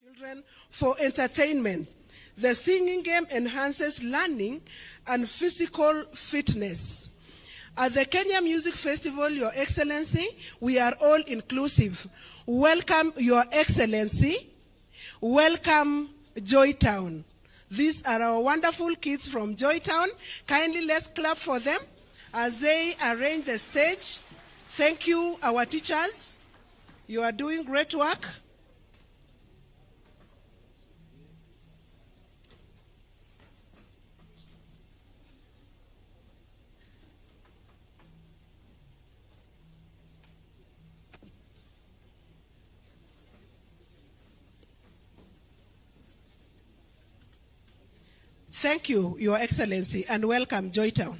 children for entertainment. The singing game enhances learning and physical fitness. At the Kenya Music Festival, Your Excellency, we are all inclusive. Welcome, Your Excellency. Welcome, Joytown. These are our wonderful kids from Joytown. Kindly let's clap for them as they arrange the stage. Thank you, our teachers. You are doing great work. Thank you, Your Excellency, and welcome, Joytown.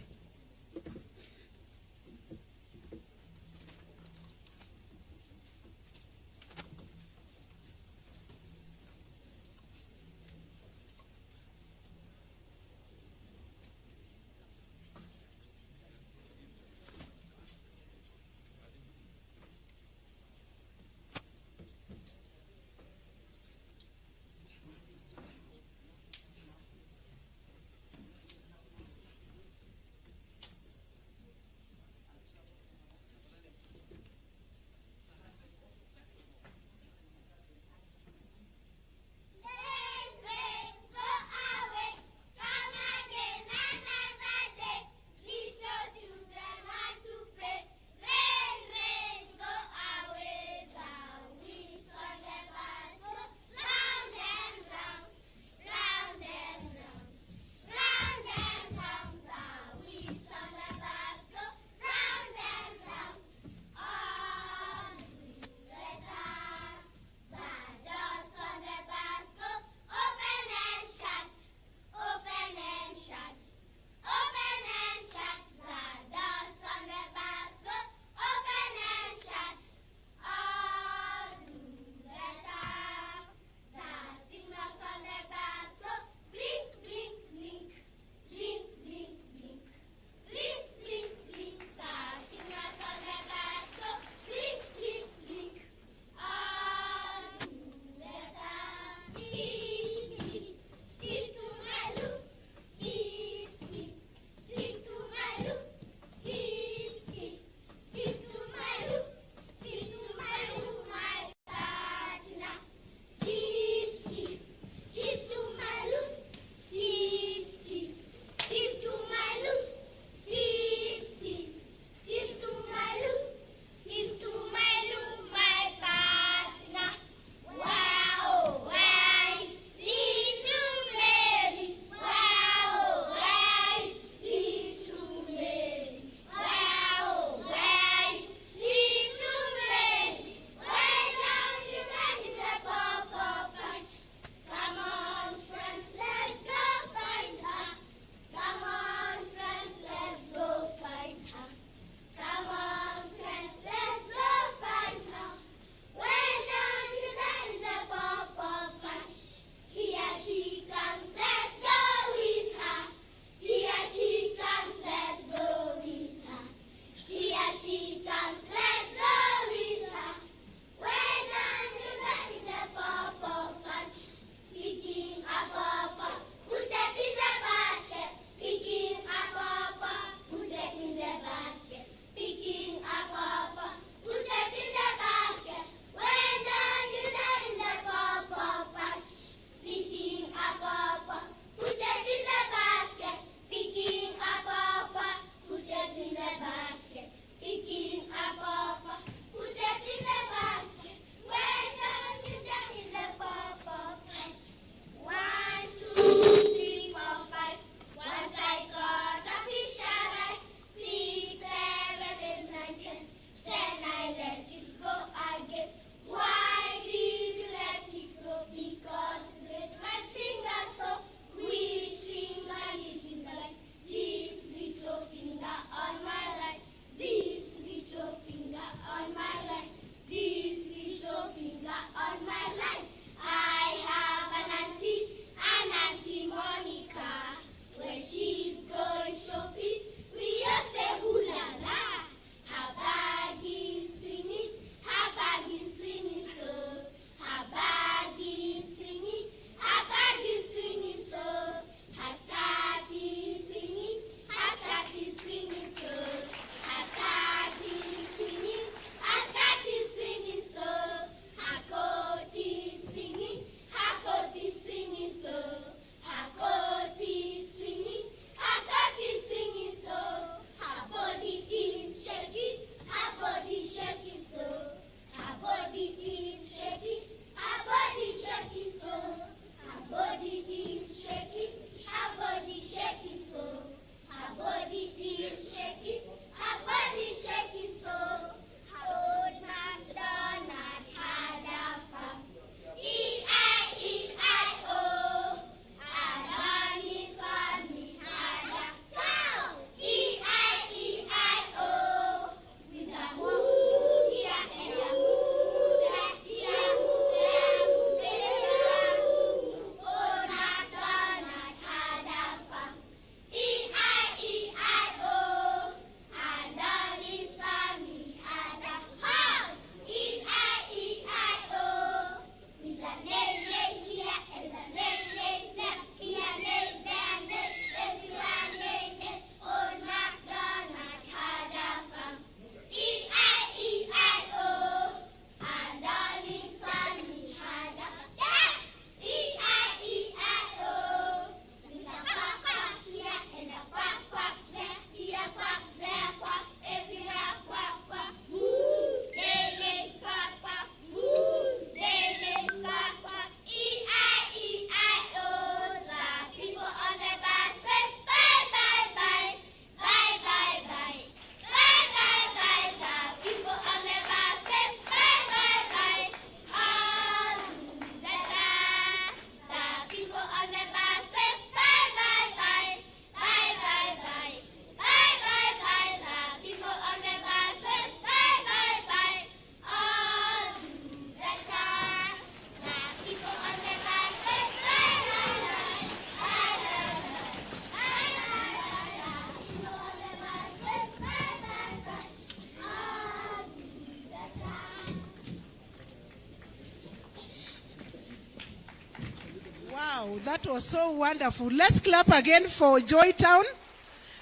Wow, that was so wonderful. Let's clap again for Joytown.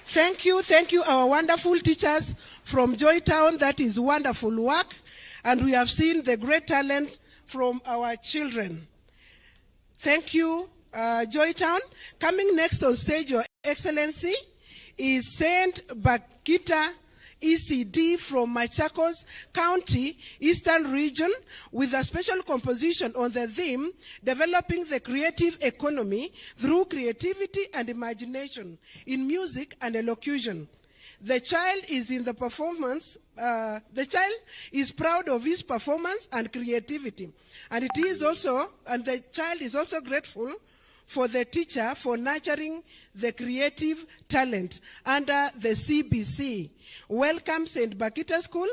Thank you, our wonderful teachers from Joytown. That is wonderful work. And we have seen the great talent from our children. Thank you, Joytown. Coming next on stage, Your Excellency, is Saint Bagita ECD from Machakos County, Eastern Region, with a special composition on the theme, Developing the Creative Economy Through Creativity and Imagination in Music and Elocution. The child is in the performance, the child is proud of his performance and creativity. And the child is also grateful for the teacher for nurturing the creative talent under the CBC. Welcome, St. Bakita School.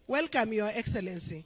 Welcome, Your Excellency.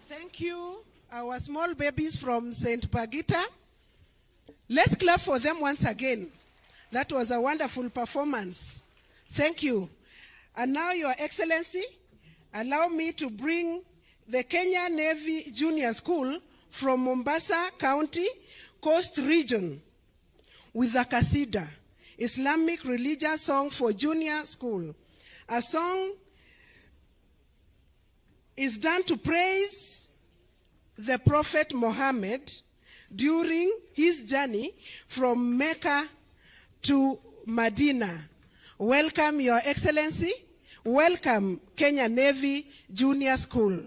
Thank you, our small babies from St. Bagita. Let's clap for them once again. That was a wonderful performance. Thank you. And now, Your Excellency, allow me to bring the Kenya Navy Junior School from Mombasa County, Coast Region, with a Kasida, Islamic religious song for junior school. A song is done to praise the Prophet Muhammad during his journey from Mecca to Medina. Welcome, Your Excellency. Welcome, Kenya Navy Junior School.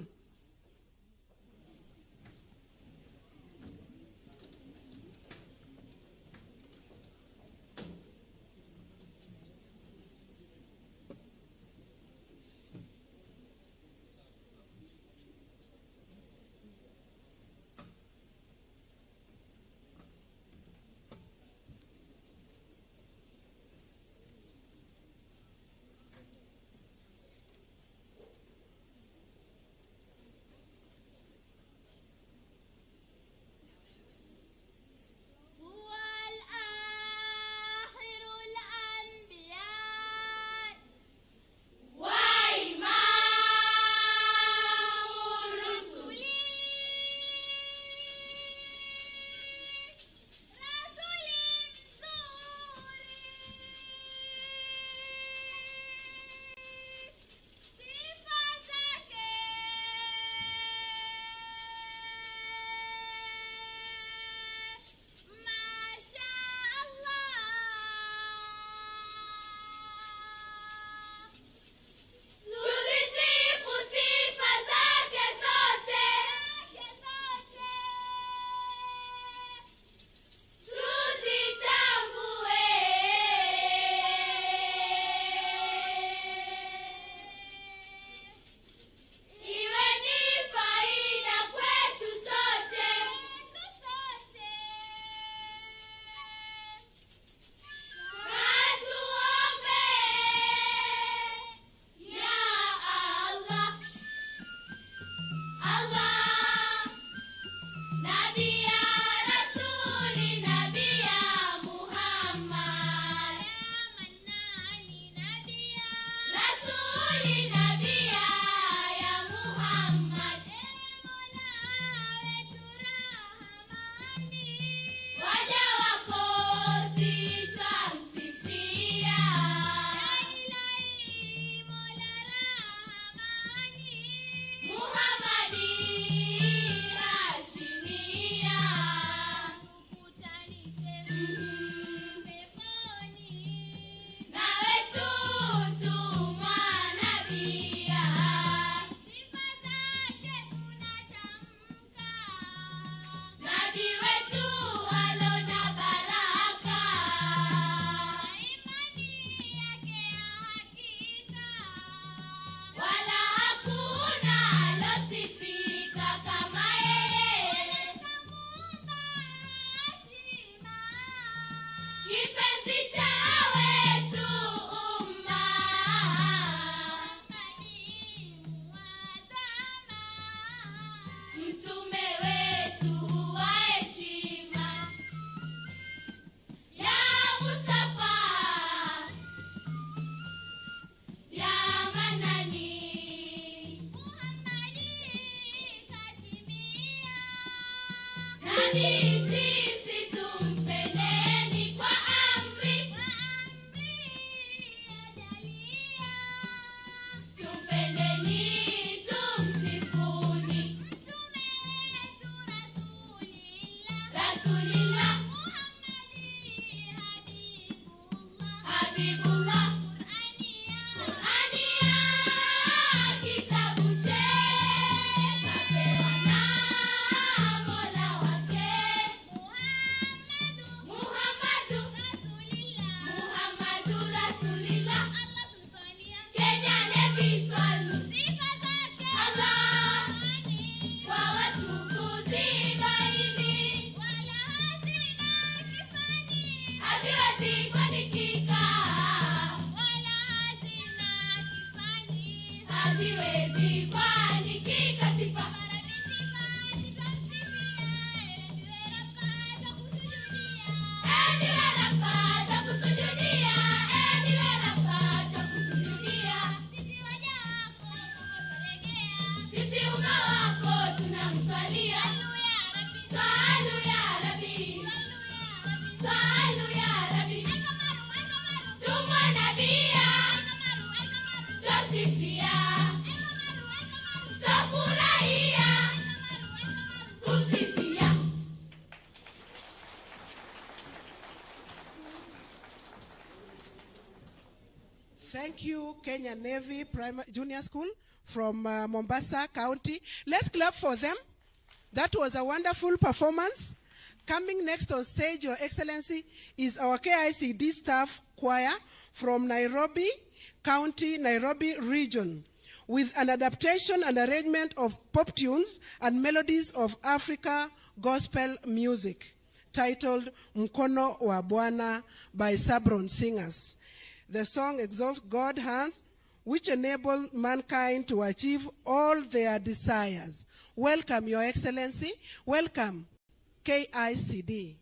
Thank you, Kenya Navy Junior School from Mombasa County. Let's clap for them. That was a wonderful performance. Coming next on stage, Your Excellency, is our KICD staff choir from Nairobi County, Nairobi region, with an adaptation and arrangement of pop tunes and melodies of Africa gospel music, titled Mkono wa Bwana by Sabron singers. The song exalts God's hands, which enable mankind to achieve all their desires. Welcome, Your Excellency. Welcome, KICD.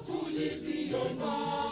Tulizionwa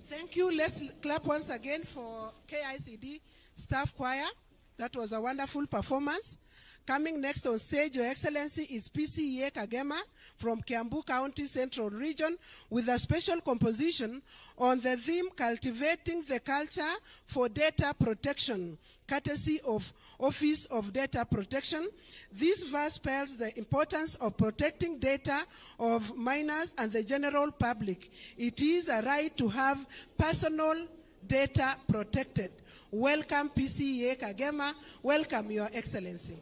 Thank you. Let's clap once again for KICD Staff Choir. That was a wonderful performance. Coming next on stage, Your Excellency, is PCEA Kagema from Kiambu County Central Region with a special composition on the theme Cultivating the Culture for Data Protection, courtesy of Office of Data Protection. This verse spells the importance of protecting data of minors and the general public. It is a right to have personal data protected. Welcome, PCEA Kagema. Welcome, Your Excellency.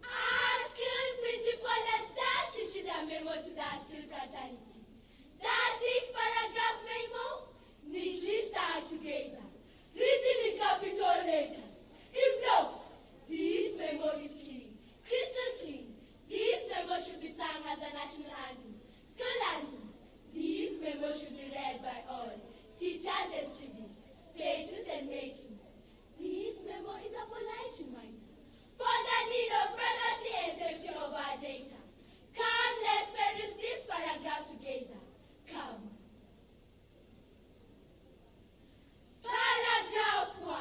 Our skilled principal has just issued a memo to the skilled fraternity. The 6-paragraph memo neatly start together, written in capital letters, in blocks. This memo is clean, crystal clean. This memo should be sung as a national anthem, school anthem. This memo should be read by all, teachers and students, patrons and matrons. This memo is a polite reminder for the need of privacy and safety of our data. Come, let's peruse this paragraph together. Come. Paragraph 1.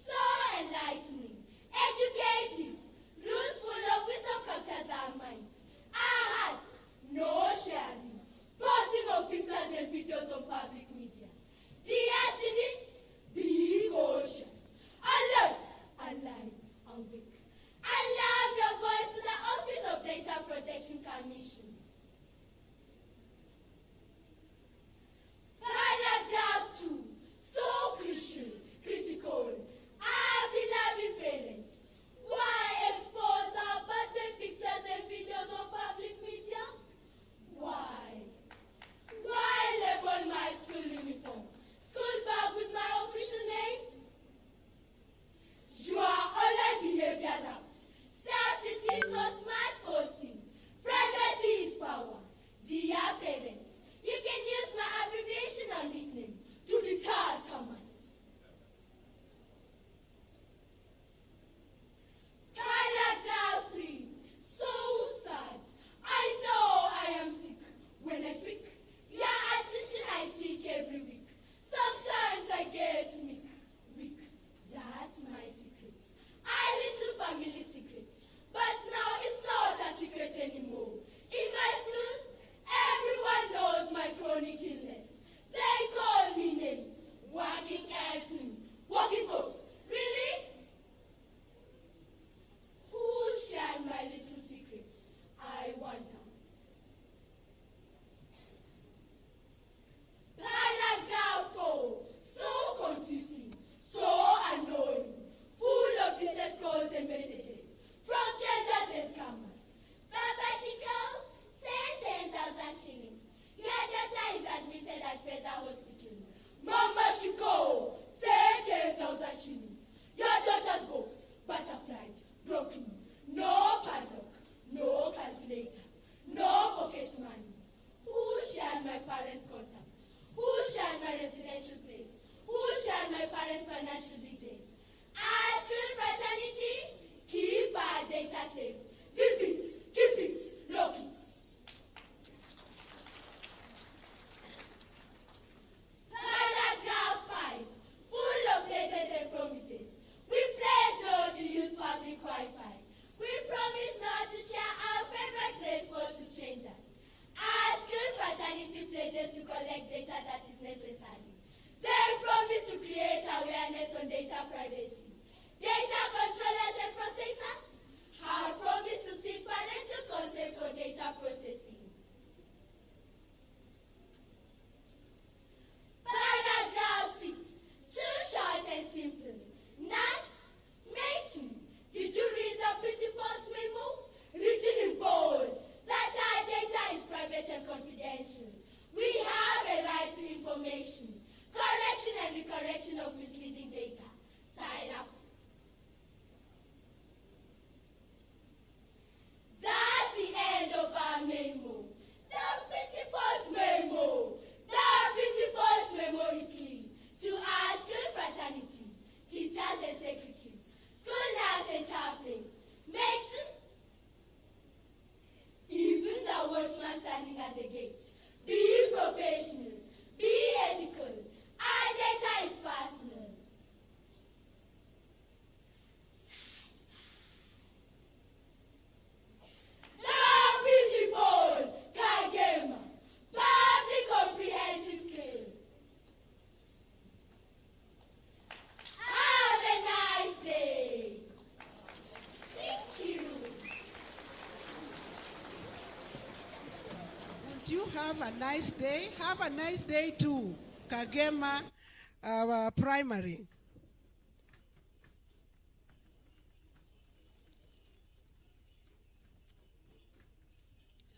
So enlightening, educative, rules full of wisdom captures our minds, our hearts. No sharing, posting of pictures and videos on public media. Dear students, be cautious, alert, alive, awake. Allow your voice to the Office of Data Protection Commission. Paragraph 2. So crucial, critical. Our beloved parents, why expose our birthday pictures and videos on public media? Why? Why label my school uniform, school bag with my official name? You are online behavior apt. Start it for smart posting. Privacy is power. Dear parents, you can use my abbreviation and nickname to deter scammers. Paragraph 3. So sad. I know I am sick. When I freak, your attention I seek every week. Sometimes I get weak. That's my secret. A little family secret. But now it's not a secret anymore. In my school, everyone knows my chronic illness. They call me names. Working Elton, working cops. Really? Who shared my little secrets? I wonder. Paragraph 4. So confusing, so annoying, full of distress calls and messages from strangers and scammers. Baba Shiko, send 10,000 shillings. Your daughter is admitted at Feather Hospital. Mama Shiko, send 10,000 shillings. Your daughter's box, butterflied, broken. No padlock, no calculator, no pocket money. Who shared my parents' contacts? Who shared my residential place? Who shared my parents' financial details? Our school fraternity, keep our data safe. Zip it, keep it, lock it. Paragraph 5. Full of pledges and promises. We pledge not to use public Wi-Fi. We promise not to share our favorite place to strangers. Our school fraternity pledges to collect data that is necessary. They promise to create awareness on data privacy. Data controllers and processors have promised to seek parental consent for data processing. Paragraph 6. Too short and simple. Nas, matron, did you read the principal's memo? Written in bold that our data is private and confidential. We have a right to information, correction and recorrection of misleading data. Style up. That's the end of our memo. The principal's memo. The principal's memo is clean to our school fraternity, teachers and secretaries, school nurses and chaplains, matron, even the watchman standing at the gates. Be professional, be ethical. Our data is personal. The principal, Kagema, public comprehensive skill. Have a nice day. Thank you. Would you have a nice day? Have a nice day too, Kagema, our primary.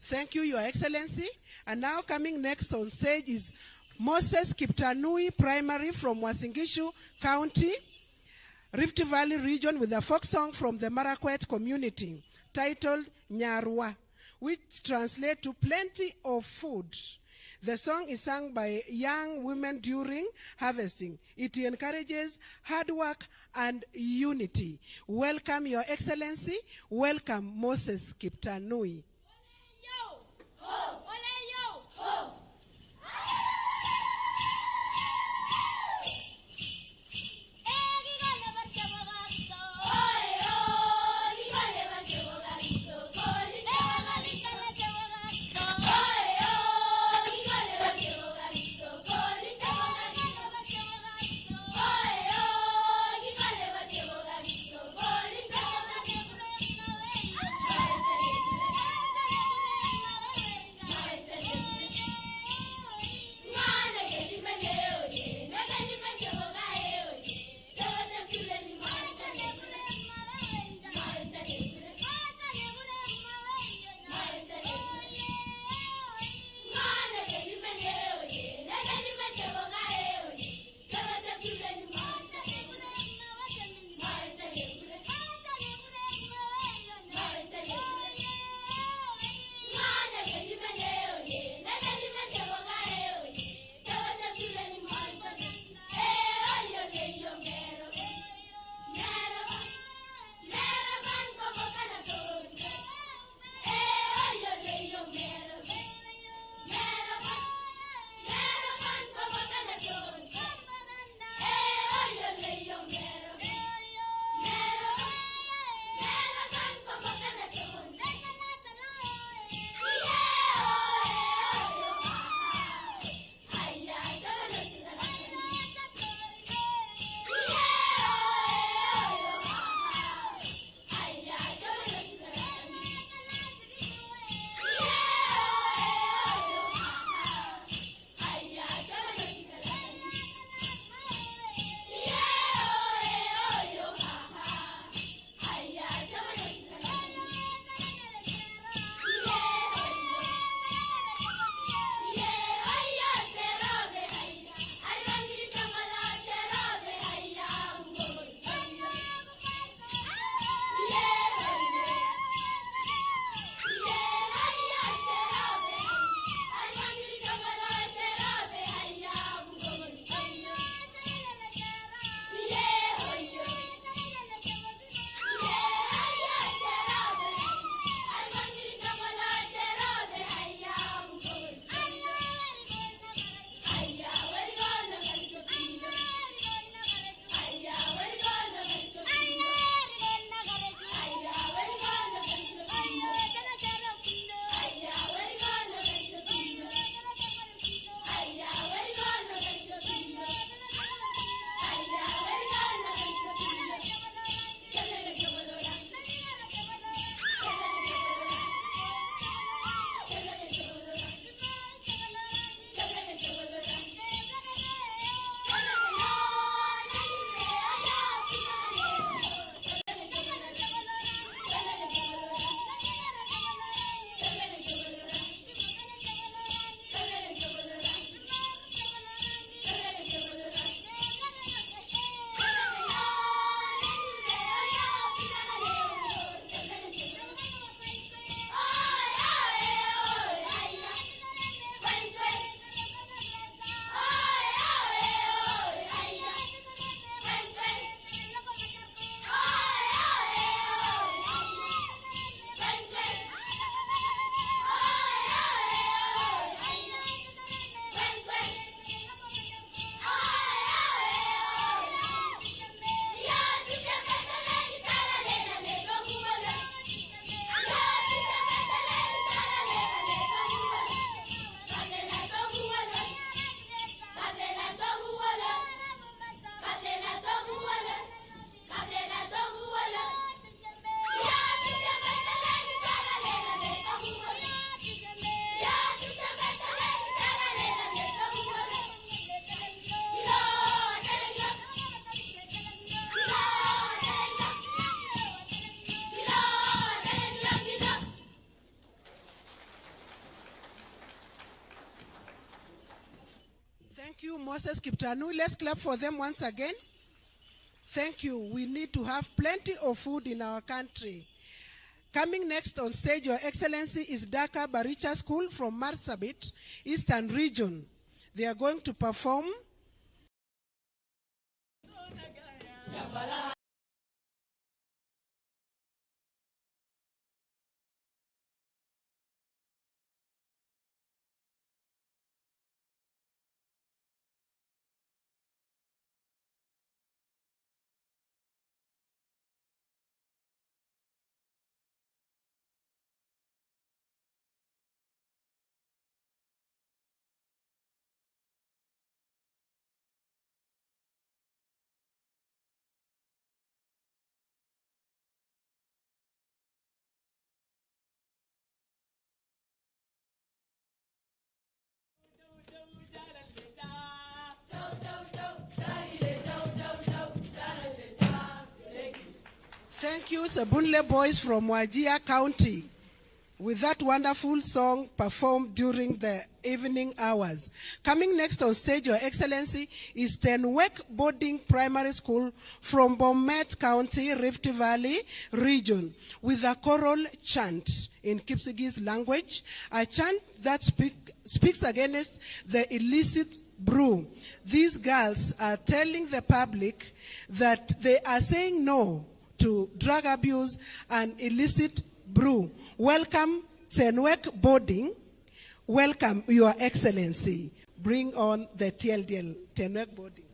Thank you, Your Excellency. And now coming next on stage is Moses Kiptanui Primary from Wasingishu County, Rift Valley region, with a folk song from the Marakwet community titled Nyarwa, which translates to plenty of food. The song is sung by young women during harvesting. It encourages hard work and unity. Welcome, Your Excellency. Welcome, Moses Kiptanui. Ho! Ole yo! Ho! versus Kiptanui. Let's clap for them once again. Thank you. We need to have plenty of food in our country. Coming next on stage, Your Excellency, is Dhaka Baricha School from Marsabit, Eastern Region. They are going to perform Thank you, Sabunle Boys from Wajir County, with that wonderful song performed during the evening hours. Coming next on stage, Your Excellency, is Tenwek Boarding Primary School from Bomet County, Rift Valley region, with a choral chant in Kipsigis language, a chant that speaks against the illicit brew. These girls are telling the public that they are saying no to drug abuse and illicit brew. Welcome, Tenwek Boarding. Welcome, Your Excellency. Bring on the TLDL, Tenwek Boarding.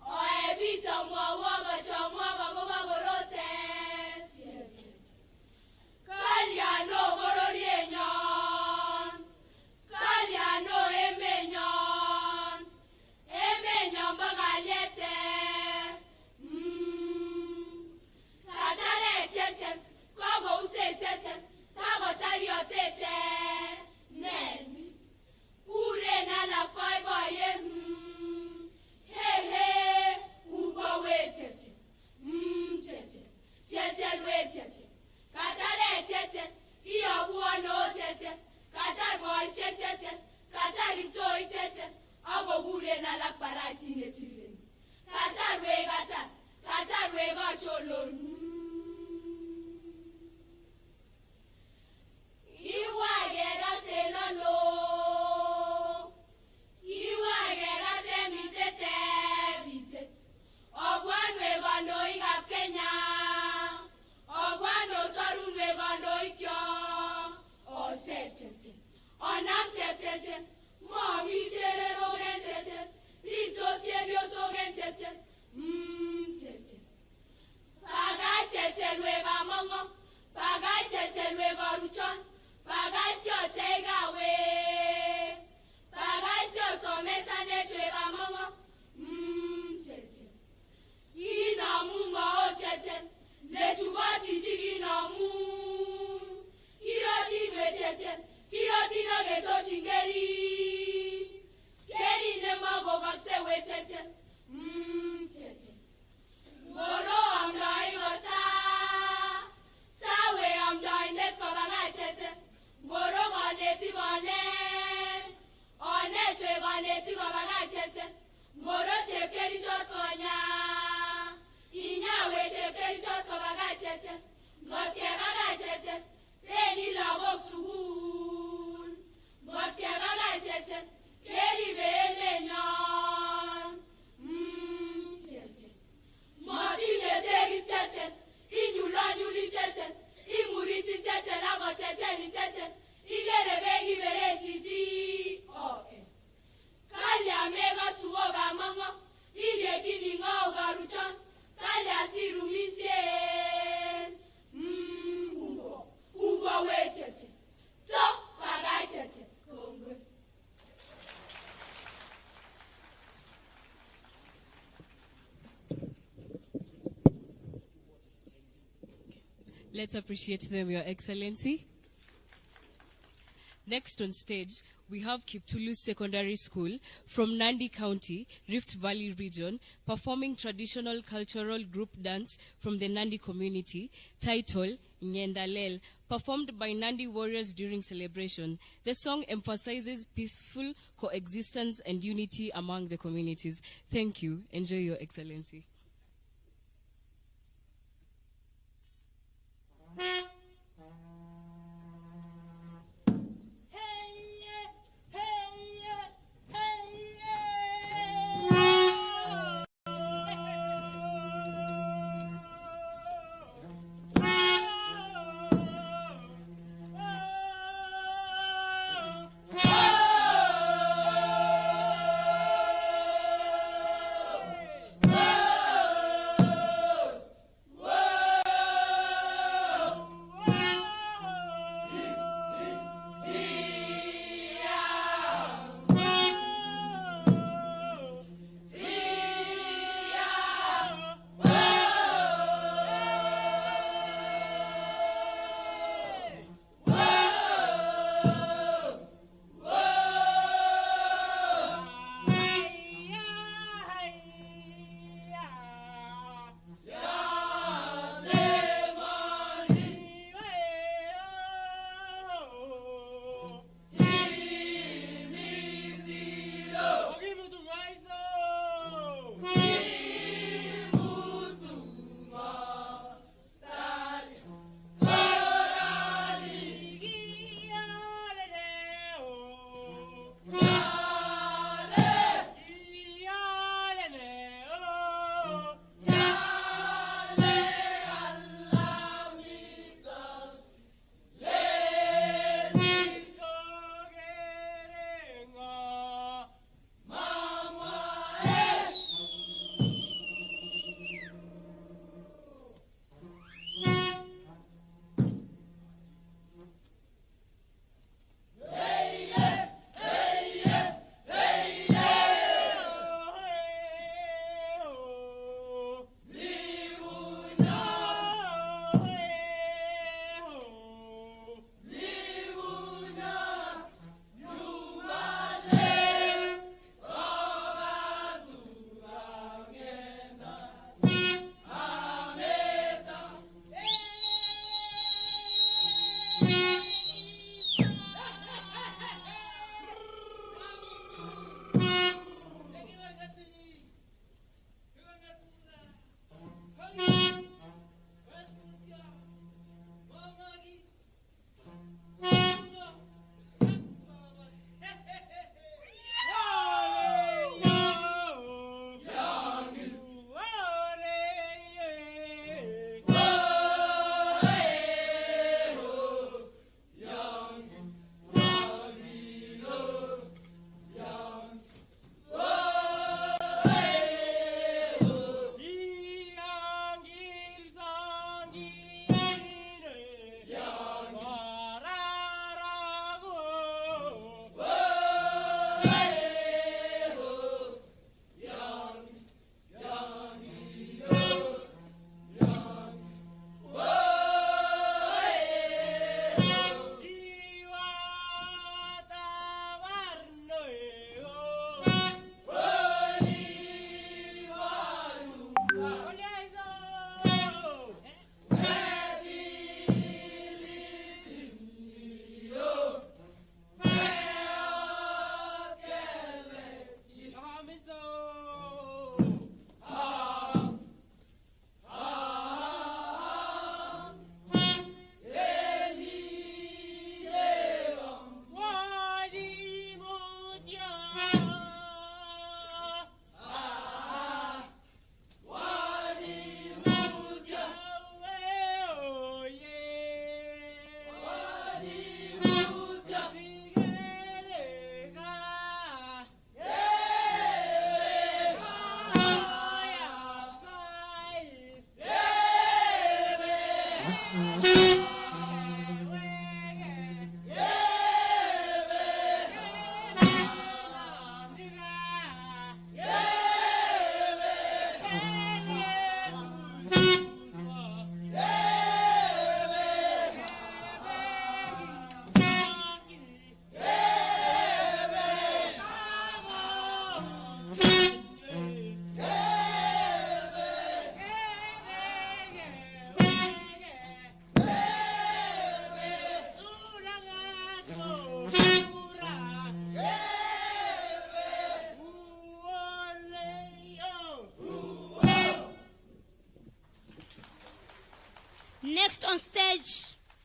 Oe bito mwa woga cho mwa Let's appreciate them, Your Excellency. Next on stage, we have Kiptulu Secondary School from Nandi County, Rift Valley region, performing traditional cultural group dance from the Nandi community, titled Nyendalel, performed by Nandi warriors during celebration. The song emphasizes peaceful coexistence and unity among the communities. Thank you. Enjoy, Your Excellency.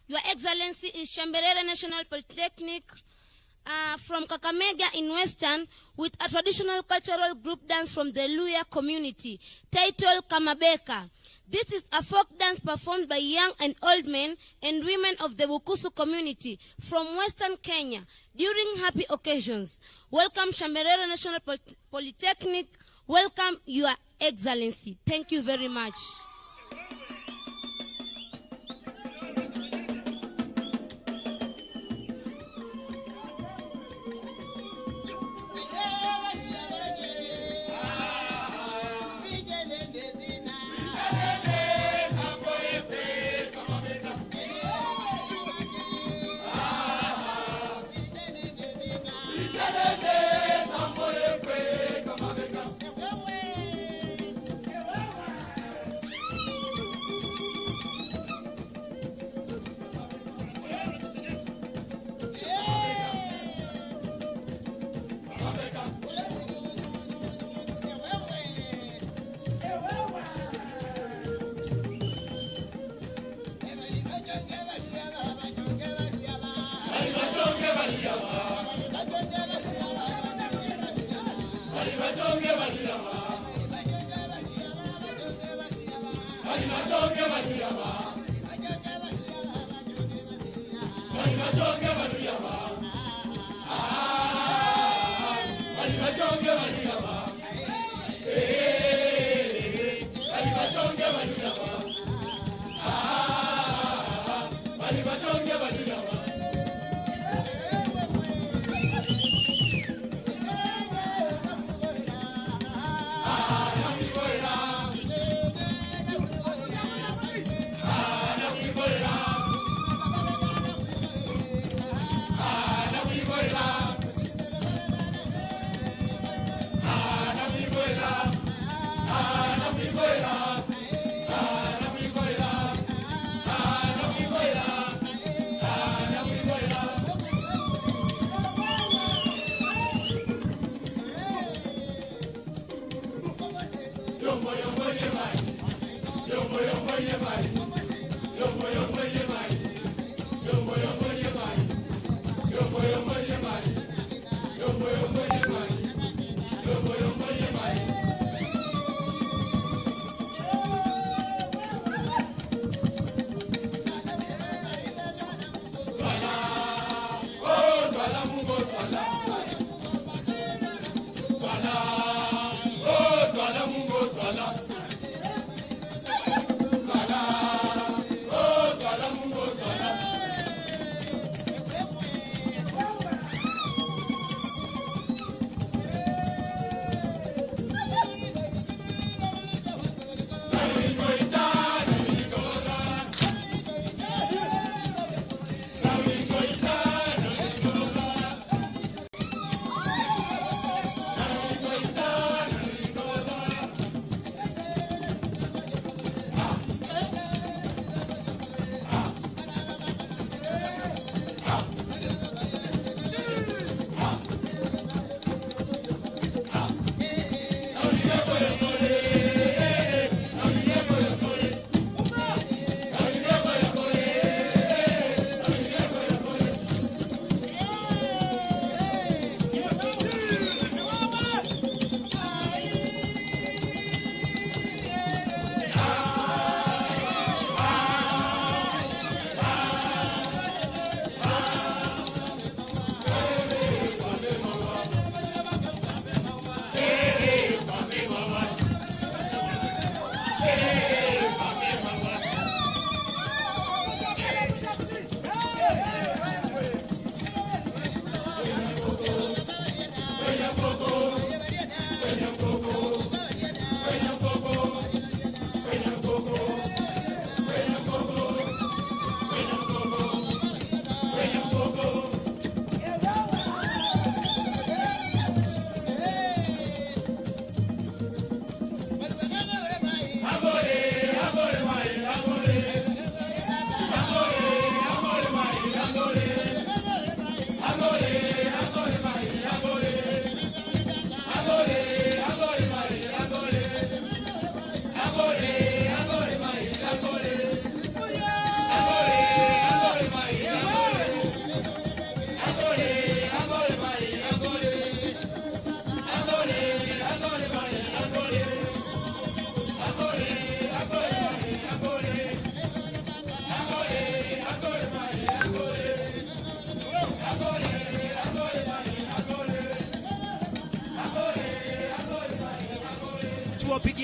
Your Excellency is Shamberera National Polytechnic from Kakamega in Western with a traditional cultural group dance from the Luya community titled Kamabeka. This is a folk dance performed by young and old men and women of the Bukusu community from Western Kenya during happy occasions. Welcome Shamberera National Polytechnic. Welcome Your Excellency. Thank you very much.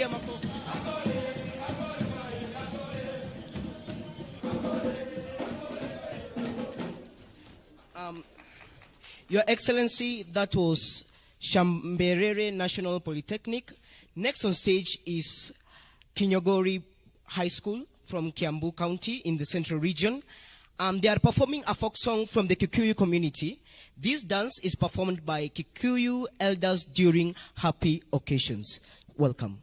Pigie makofi. Your Excellency, that was Shamberere National Polytechnic. Next on stage is Kinyogori High School from Kiambu County in the Central Region. They are performing a folk song from the Kikuyu community. This dance is performed by Kikuyu elders during happy occasions. Welcome.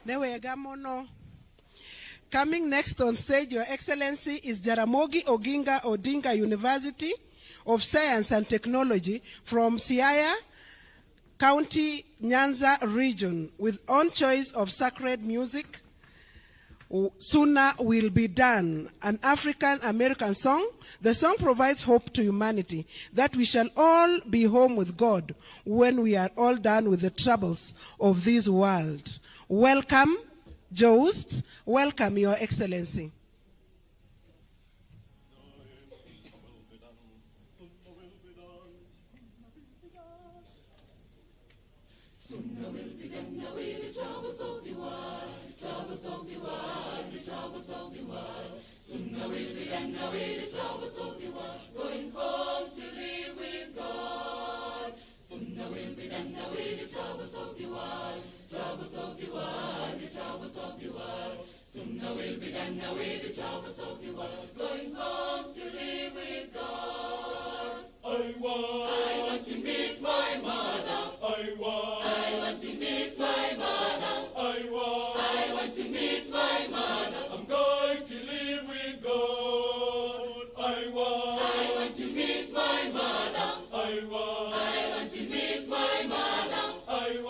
Newega mono. Coming next on stage, Your Excellency, is Jaramogi Oginga Odinga University of Science and Technology from Siaya County, Nyanza region, with own choice of sacred music. Sooner Will Be Done, an African-American song. The song provides hope to humanity that we shall all be home with God when we are all done with the troubles of this world. Welcome, Joust. Welcome, Your Excellency. Sooner will be done away the troubles of the world, the troubles of the world, the troubles of the world. Sooner will be done away the troubles of the world, going home to live with God. Sooner will be done away the troubles of the world, troubles of the world, the troubles of the world. Sooner will be done away the troubles of the world, going home to live with God. I want to meet my mother. I want to meet my mother. I want to meet my mother. I'm going to live with God. I want to meet my mother. I want to meet my mother. I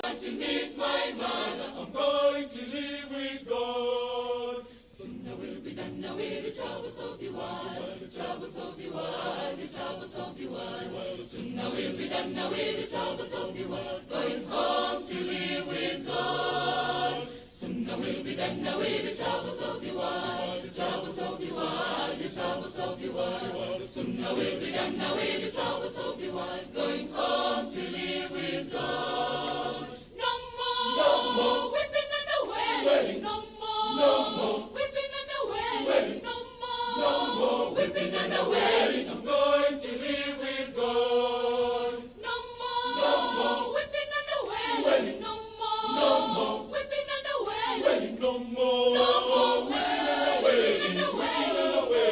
want to meet my mother. I'm going to live with God. Sooner will be done away the troubles of the world, the troubles of the world, the troubles of the world. Sooner will be done away the troubles of the world, going home to live with God. Sooner will be done away the troubles of the world, the troubles of the world, the troubles of the world. Sooner will be done away the troubles of the world, going home to live with God. No more whipping and wailing. No more whipping and wailing. No more whipping and wailing. I'm going to live with God. No more whipping and wailing. No more whipping and wailing. No more whipping and wailing.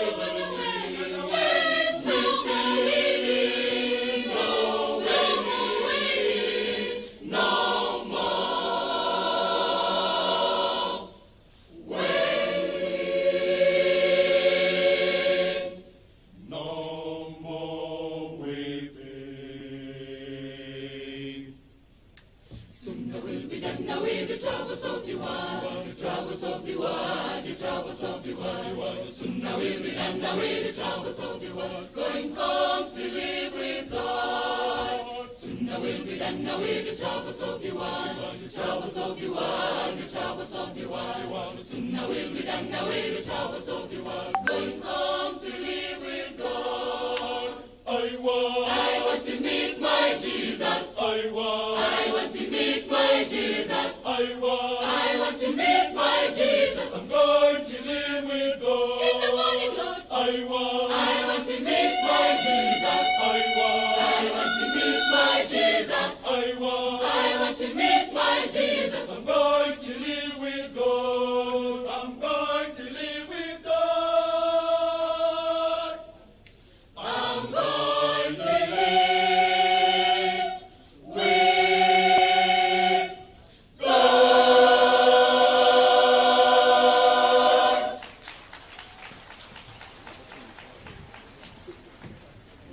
No more Sooner we'll be done away the troubles of the world, going home to live with God. Sooner we'll be done away the troubles of the world, the troubles of the world, the troubles of the world. Sooner we'll be done away the troubles of the world, going home to live with God. I want to meet my Jesus. I want to meet my Jesus. I want to meet my Jesus. I'm going to live with God. In the morning, Lord. I want to meet my Jesus. I want to meet my Jesus. I want to meet my Jesus. I'm going to live with God. I'm going to live with God. I'm going to live with God.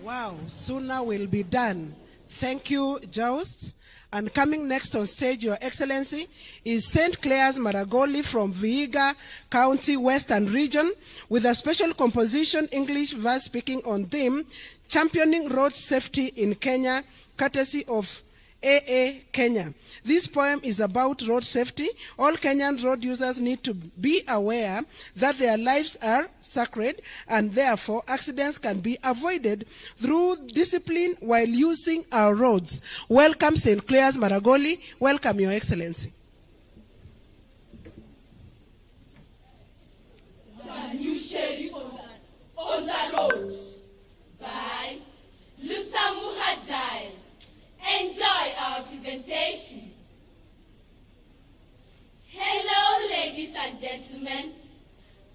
Wow, sooner will be done. Thank you, Joust. And coming next on stage, Your Excellency, is St. Clair's Maragoli from Vihiga County, Western Region, with a special composition, English verse speaking on theme, Championing Road Safety in Kenya, courtesy of AA Kenya. This poem is about road safety. All Kenyan road users need to be aware that their lives are sacred and therefore accidents can be avoided through discipline while using our roads. Welcome, St. Clair's Maragoli. Welcome, Your Excellency. The new sheriff on the road by Lusa Muhajir. Enjoy our presentation. Hello, ladies and gentlemen.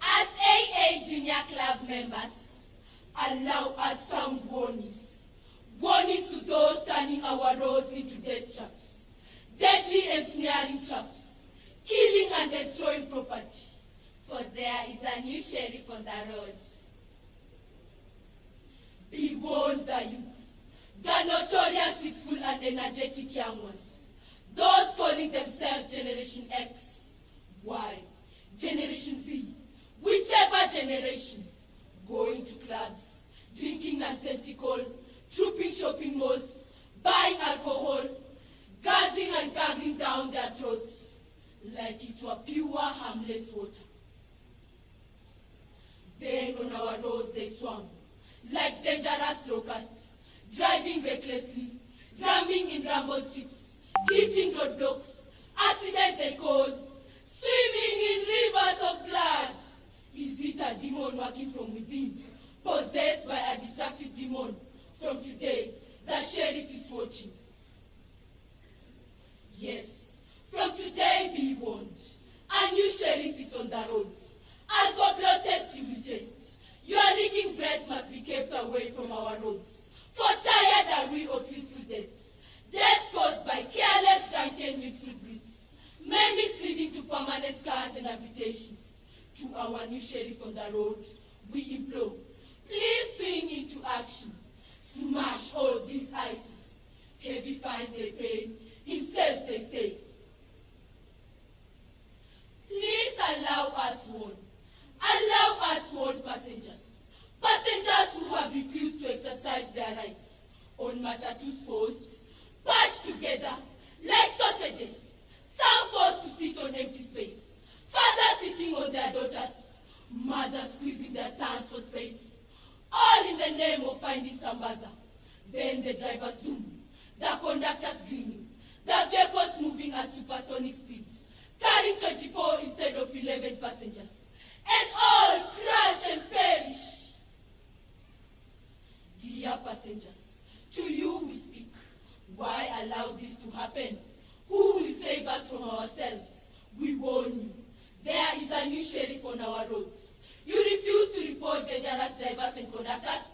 As AA Junior Club members, allow us some warnings. Warnings to those turning our roads into death traps, deadly ensnaring traps, and destroying property. For there is a new sheriff on the road. Be warned, the youth, the notorious youthful and energetic young ones, those calling themselves Generation X, Y, Generation Z, whichever generation, going to clubs, drinking nonsensical, trooping shopping malls, buying alcohol, guzzling and gargling down their throats like it were pure, harmless water. Then on our roads they swung like dangerous locusts, driving recklessly, ramming in rumble strips, hitting roadblocks, accidents they cause, swimming in rivers of blood. Is it a demon working from within, possessed by a destructive demon? From today, the sheriff is watching. Yes, from today be warned. A new sheriff is on the roads. I'll go blood test you will test. Your reeking breath must be kept away from our roads. For tired are we of youthful deaths. Deaths caused by careless, drunken, youthful brutes. Memories leading to permanent scars and amputations. To our new sheriff on the road, we implore, please swing into action. Smash all these ISIS. Heavy fines they pay, in cells they stay. Please allow us warn. Allow us warn passengers. Passengers who have refused to exercise their rights on matatus forced, patched together like sausages. Some forced to sit on empty space. Fathers sitting on their daughters. Mothers squeezing their sons for space. All in the name of finding Sambaza. Then the drivers zoom, the conductors gleaming, the vehicles moving at supersonic speed, carrying 24 instead of 11 passengers, and all crash and perish. Dear passengers, to you we speak. Why allow this to happen? Who will save us from ourselves? We warn you. There is a new sheriff on our roads. You refuse to report dangerous drivers and conductors?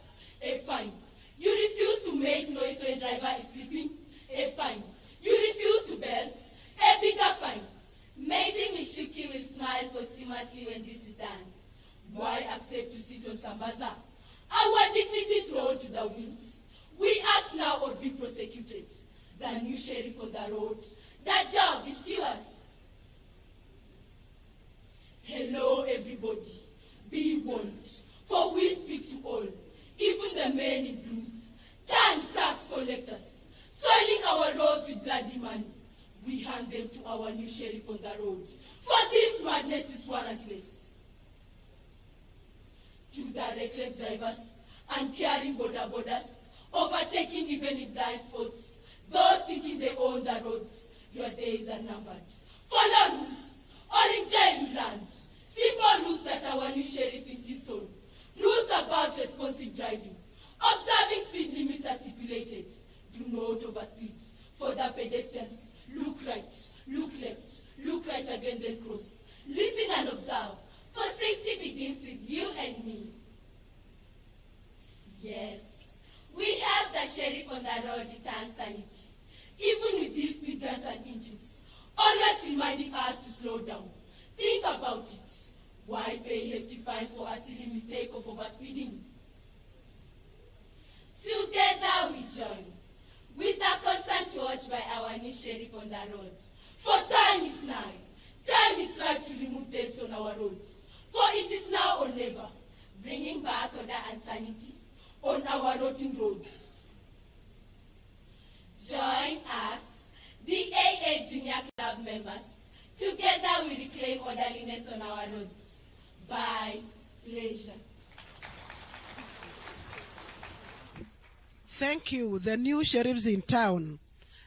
A fine. You refuse to make noise when driver is sleeping? A fine. You refuse to belt? A bigger fine. Maybe Mishiki will smile posthumously when this is done. Why accept to sit on Sambaza? Our dignity thrown to the winds. We act now or be prosecuted. The new sheriff on the road. That job is yours. Hello, everybody. Be warned, for we speak to all, even the men in blues, turned tax collectors, soiling our roads with bloody money. We hand them to our new sheriff on the road, for this madness is warrantless. To the reckless drivers, uncaring borders, overtaking even in blind spots, those thinking they own the roads, your days are numbered. Follow rules, or in jail you land. Simple rules that our new sheriff insists on. Rules about responsive driving. Observing speed limits as stipulated. Do not overspeed. For the pedestrians, look right, look left, look right again, then cross. Listen and observe. For safety begins with you and me. Yes, we have the sheriff on the road return sanity. Even with these speed guns and inches, always reminding us to slow down. Think about it. Why pay hefty fines for a silly mistake of overspeeding? Together we join, with a constant watch by our new sheriff on the road. For time is nigh. Time is ripe to remove deaths on our roads. For it is now or never, bringing back order and sanity on our rotting roads. Join us, the AA Junior Club members. Together we reclaim orderliness on our roads. By pleasure. Thank you. The new sheriffs in town,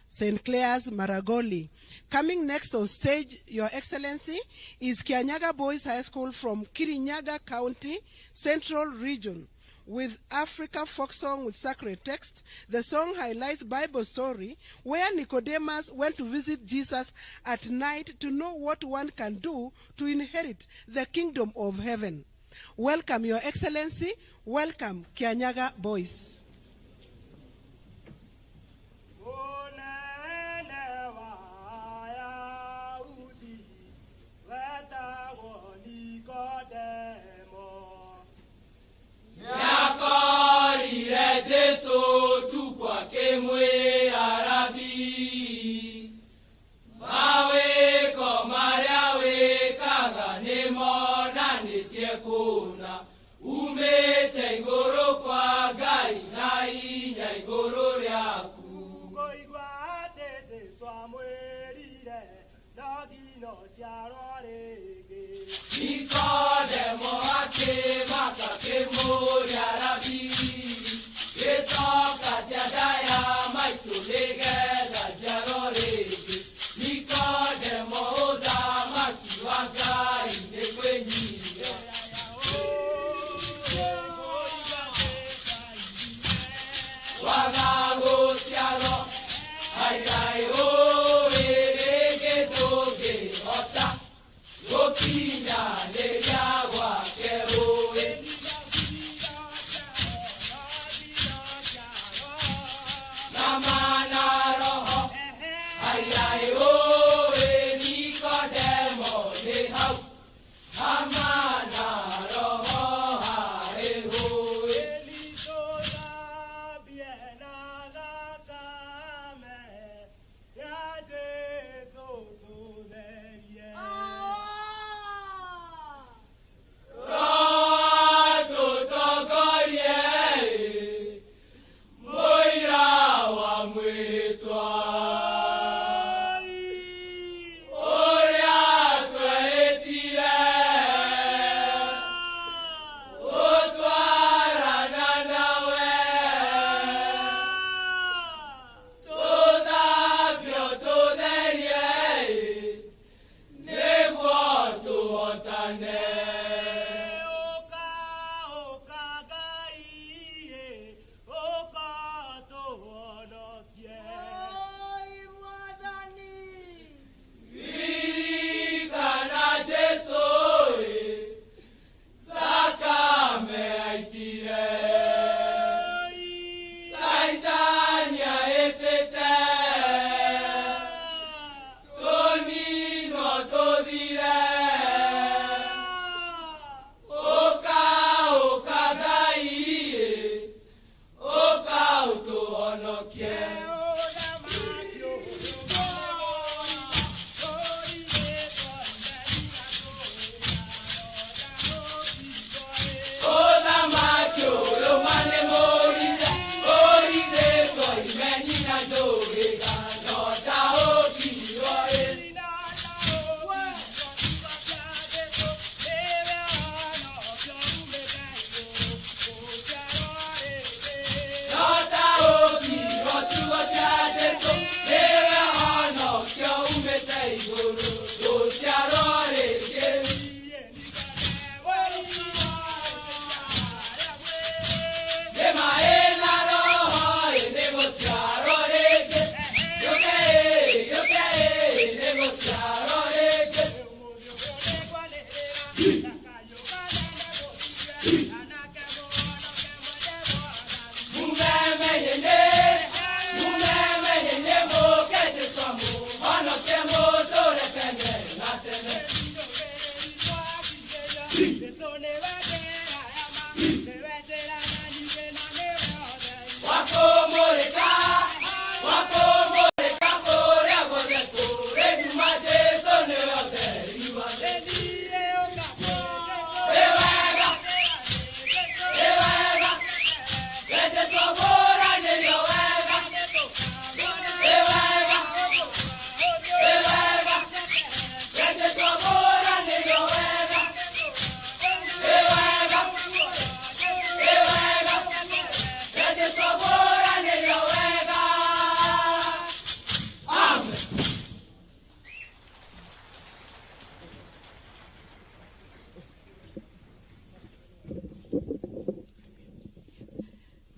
St. Clair's Maragoli. Coming next on stage, Your Excellency, is Kianyaga Boys High School from Kirinyaga County, Central Region, with Africa folk song with sacred text. The song highlights Bible story where Nicodemus went to visit Jesus at night to know what one can do to inherit the kingdom of heaven. Welcome, Your Excellency. Welcome, Kianyaga Boys.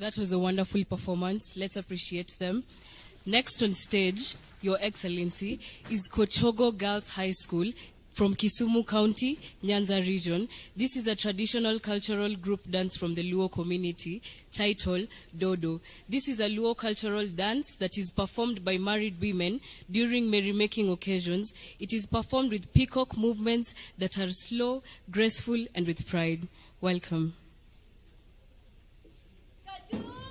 That was a wonderful performance. Let's appreciate them. Next on stage, Your Excellency, is Kochogo Girls High School from Kisumu County, Nyanza region. This is a traditional cultural group dance from the Luo community titled Dodo. This is a Luo cultural dance that is performed by married women during merrymaking occasions. It is performed with peacock movements that are slow, graceful, and with pride. Welcome. Kochogo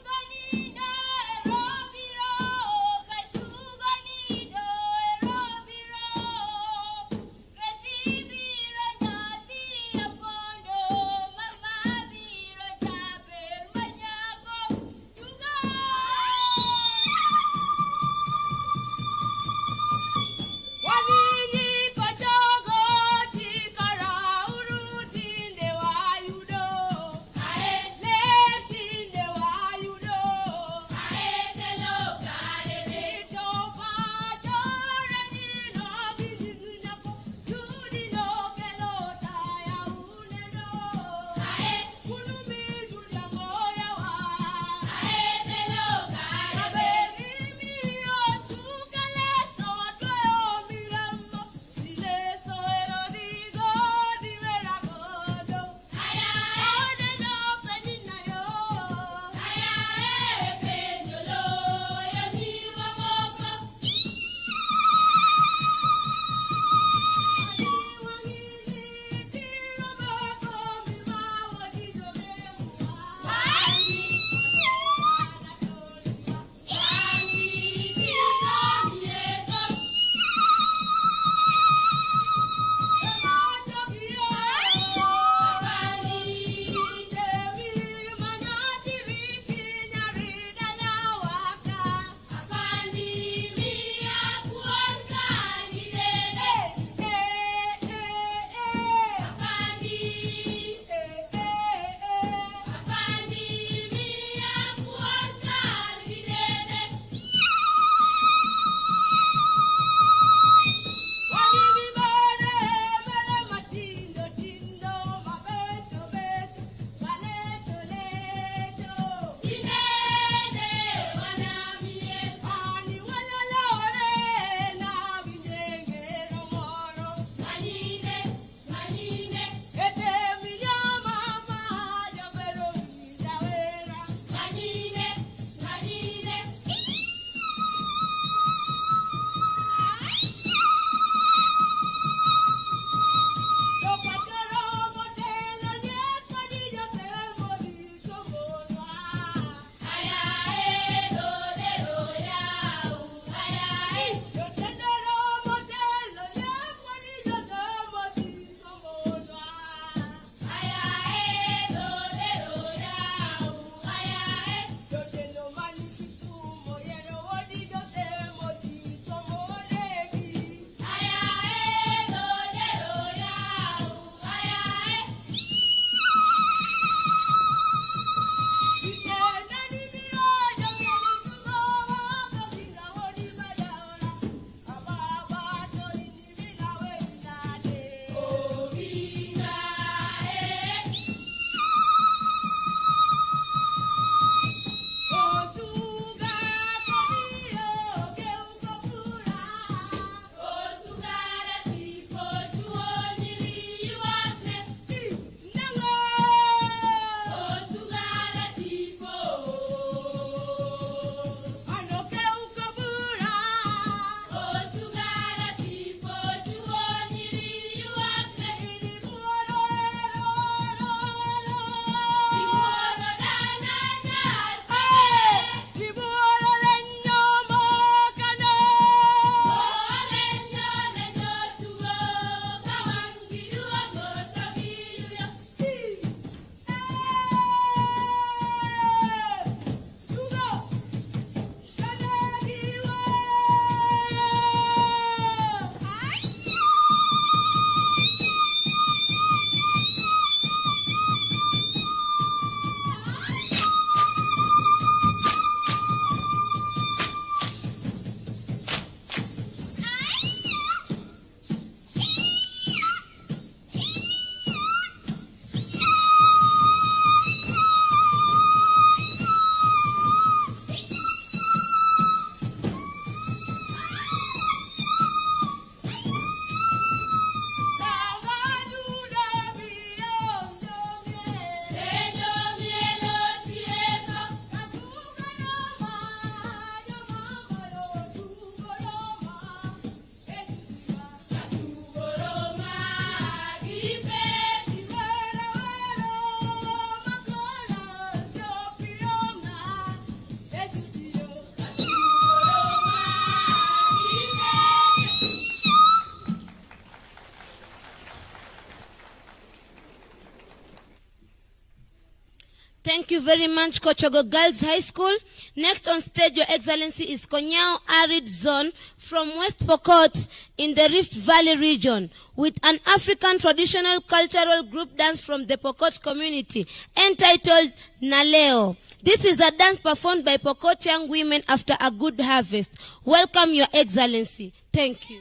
you very much, Kochogo Girls High School. Next on stage, Your Excellency, is Konyao Arid Zone from West Pokot in the Rift Valley region, with an African traditional cultural group dance from the Pokot community entitled Naleo. This is a dance performed by Pokot young women after a good harvest. Welcome, Your Excellency. Thank you.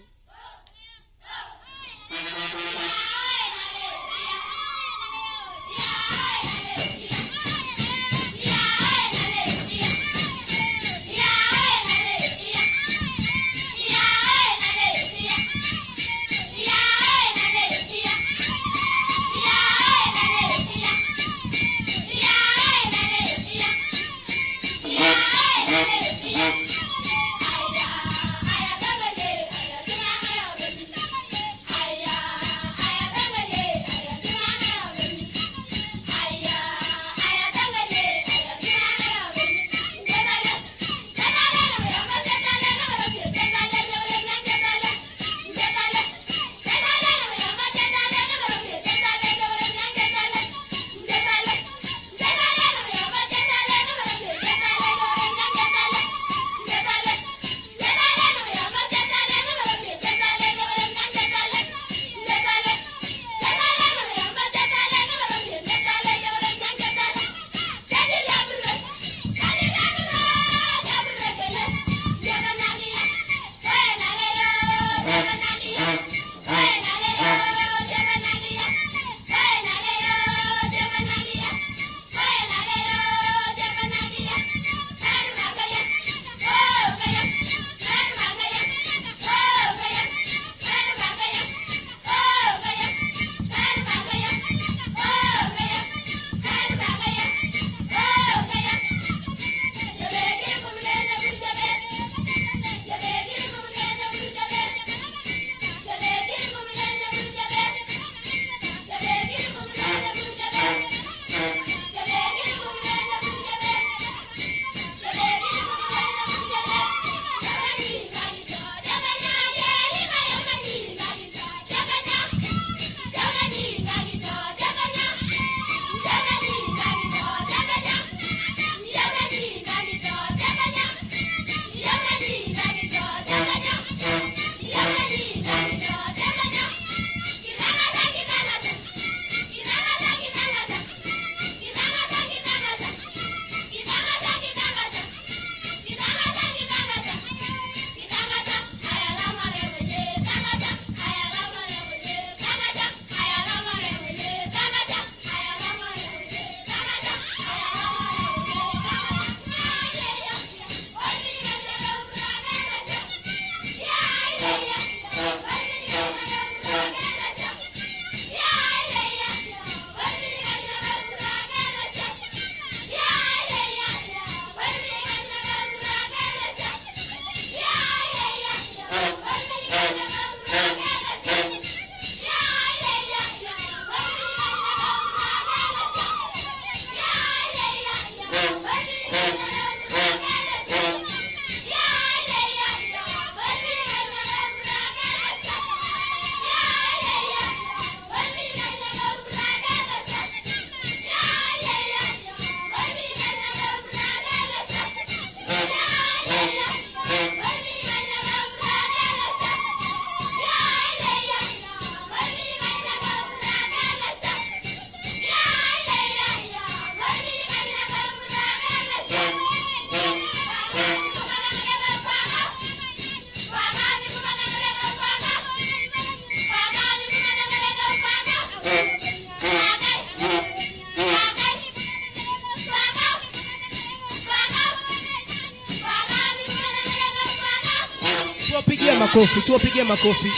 Tuwapigie makofi.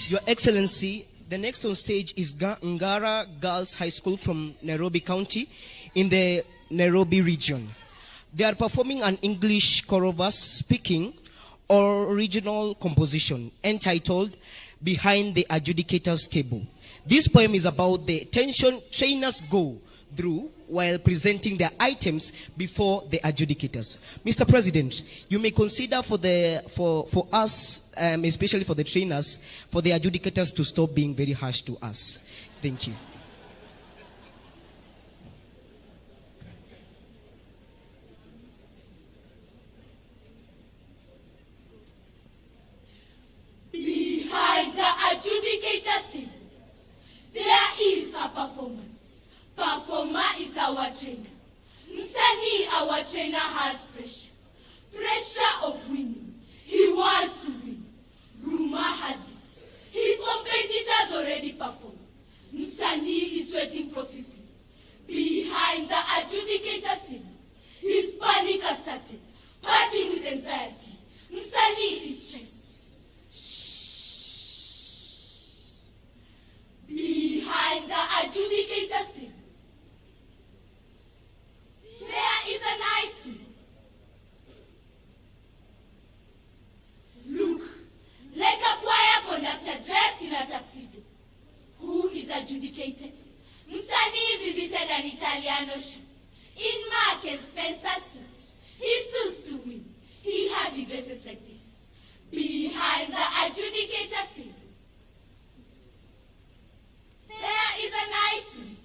Your Excellency, the next on stage is Ngara Girls High School from Nairobi County in the Nairobi region. They are performing an English chorus speaking original composition entitled Behind the Adjudicator's Table. This poem is about the attention trainers go through while presenting their items before the adjudicators. Mr. President, you may consider for us, especially for the trainers, for the adjudicators to stop being very harsh to us. Thank you. Behind the adjudicator's table, there is a performance. Performer is our trainer. Msanii, our trainer, has pressure. Pressure of winning. He wants to win. Rumor has it. His competitors already performed. Msanii is sweating profusely. Behind the adjudicator's table, his panic has started. Parting with anxiety. Msanii is stressed. Behind the adjudicator's table, there is an item. Look, like a choir conductor dressed in a tuxedo. Who is adjudicated? Msanii visited an Italian ocean. In Mark and Spencer suits. He suits to win. He hardly dresses like this. Behind the adjudicator's table, there is an item.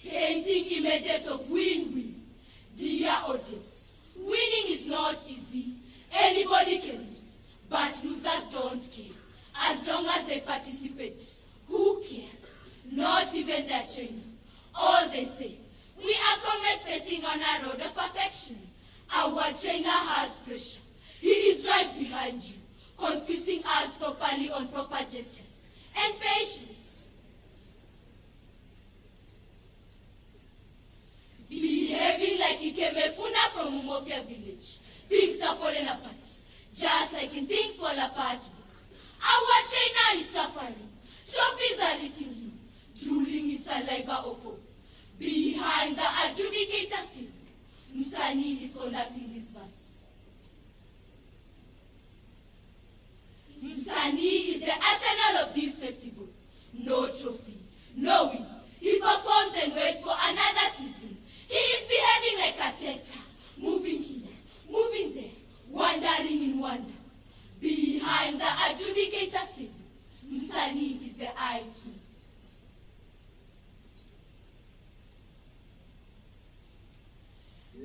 Painting images of win-win. Dear audience, winning is not easy. Anybody can lose, but losers don't care. As long as they participate, who cares? Not even their trainer. All they say, we are comrades facing on a road of perfection. Our trainer has pressure. He is right behind you, confusing us properly on proper gestures and patience. Behaving like Ikemefuna from Umofia village. Things are falling apart, just like in Things Fall Apart book. Our trainer is suffering. Trophies are eating him. Drooling his saliva of hope. Behind the adjudicator's table, Msanii is conducting this verse. Msanii is the arsenal of this festival. No trophy, no win. He performs and waits for another season. He is behaving like a tector, moving here, moving there, wandering in wonder. Behind the adjudicator's table, Msanii is the item.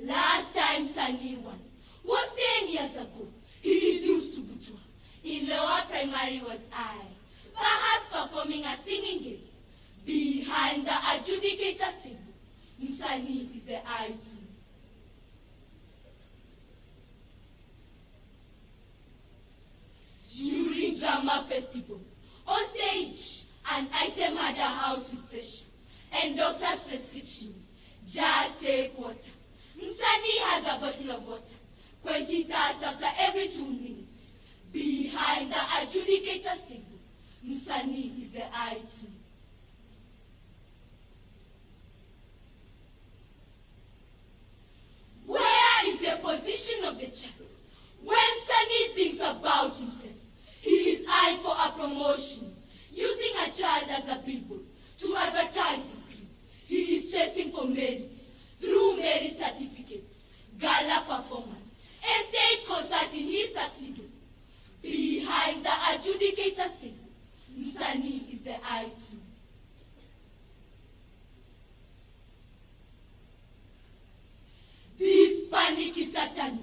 Last time Msanii won was 10 years ago. He is used to Butwa. In lower primary was I, perhaps performing a singing game. Behind the adjudicator's table, Msanii is the item. During drama festival, on stage, an item had a house with pressure and doctor's prescription. Just take water. Msanii has a bottle of water, quenching thirst after every 2 minutes. Behind the adjudicator's table, Msanii is the item. Where is the position of the child? When Msanii thinks about himself, he is eyeing for a promotion, using a child as a billboard to advertise his claim. He is chasing for merits, through merit certificates, gala performance, and stage concert in his tuxedo. Behind the adjudicator's table, Msanii is the item. This panic is satanic,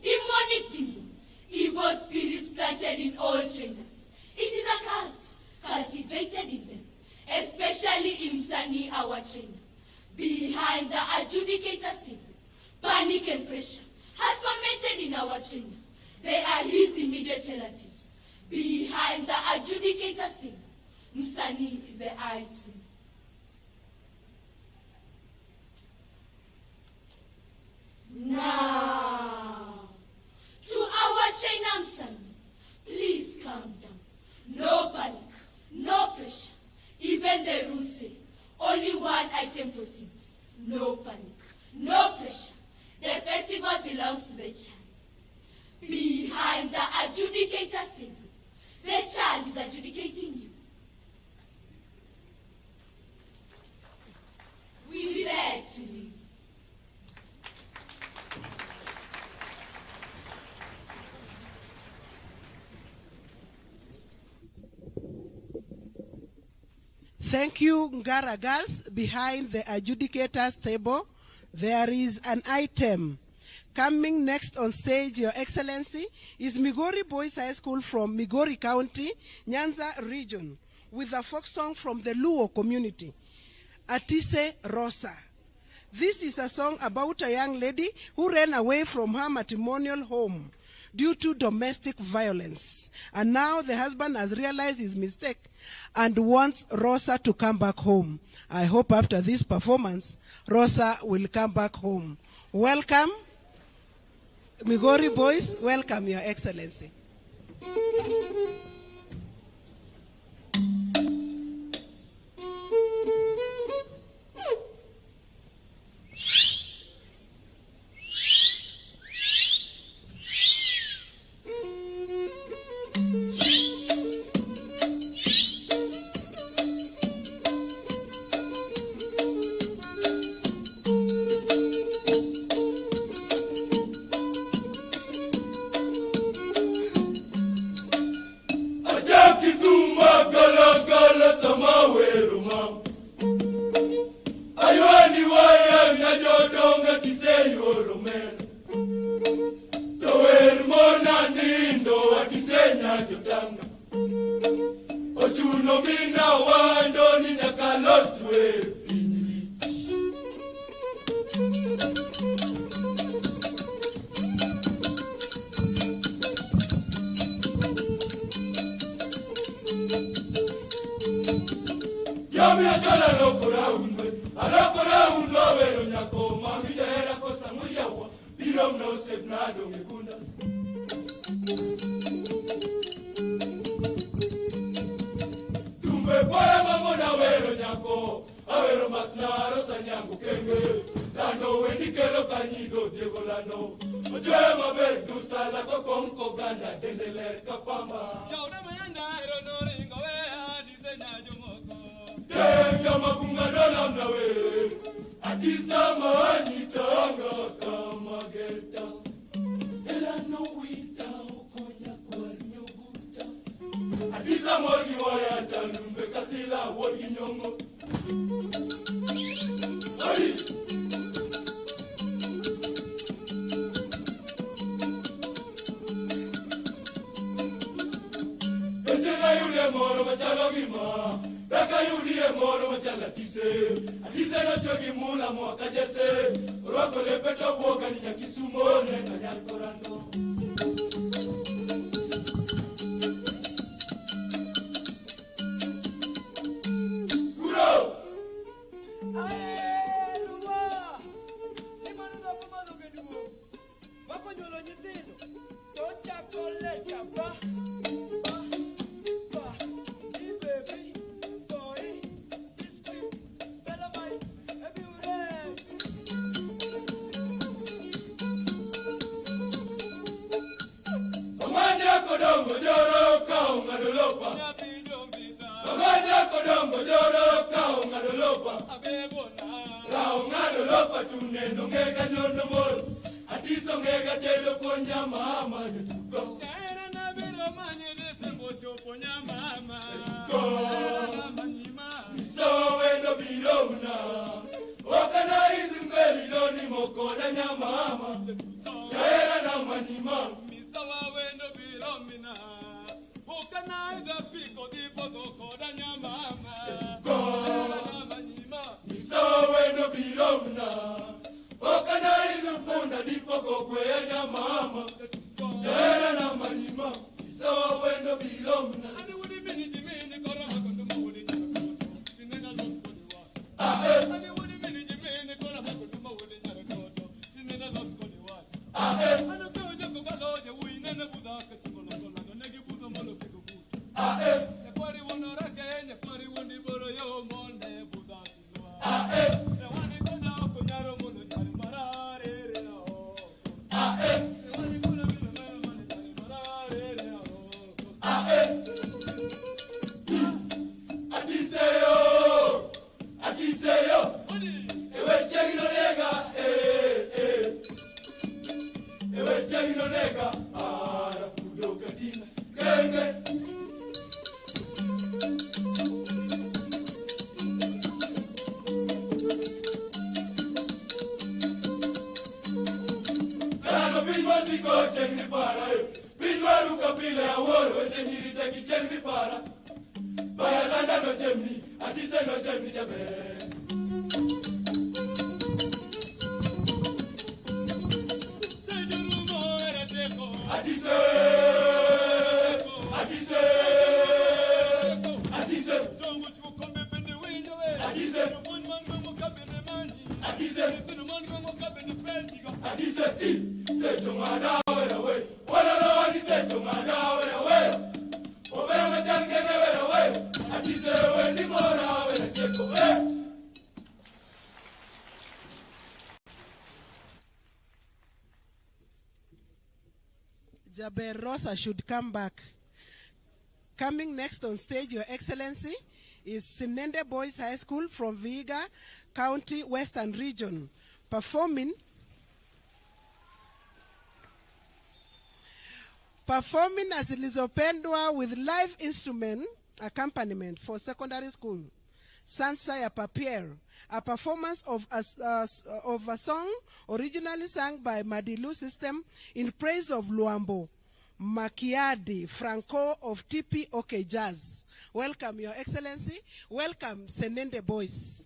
demonic demon, evil spirits planted in all trainers. It is a cult cultivated in them, especially in Msanii, our trainer. Behind the adjudicator's table, panic and pressure has fermented in our trainer. They are his immediate relatives. Behind the adjudicator's table, Msanii is the item. Now, to our trainer Msanii, please calm down. No panic, no pressure. Even the rules say, only one item proceeds. No panic, no pressure. The festival belongs to the child. Behind the adjudicator's table, the child is adjudicating you. Thank you, Ngara girls. Behind the adjudicators table, there is an item. Coming next on stage, Your Excellency, is Migori Boys High School from Migori County, Nyanza region, with a folk song from the Luo community, Atise Rosa. This is a song about a young lady who ran away from her matrimonial home due to domestic violence. And now the husband has realized his mistake and wants Rosa to come back home. I hope after this performance, Rosa will come back home. Welcome, Migori Boys. Welcome, Your Excellency. masiko chengni para. Bijwaru kapile awol wechengiri teki chengni para. Bayalanda no chemni, atise no chemni jabe. Atise, atise, atise. Atise, atise, se chumada away. Wala no atise chumada away. Obera machange away. Atise wendi mora away cheko. Jaber Rosa should come back. Coming next on stage, Your Excellency, is Sinende Boys High School from Vihiga County, Western Region, performing as Lizopendwa with live instrument accompaniment for secondary school. Sansa ya Papier, a performance of a song originally sung by Madilu System in praise of Luambo Makiadi Franco of TP OK Jazz. Welcome, Your Excellency. Welcome, Senende Boys.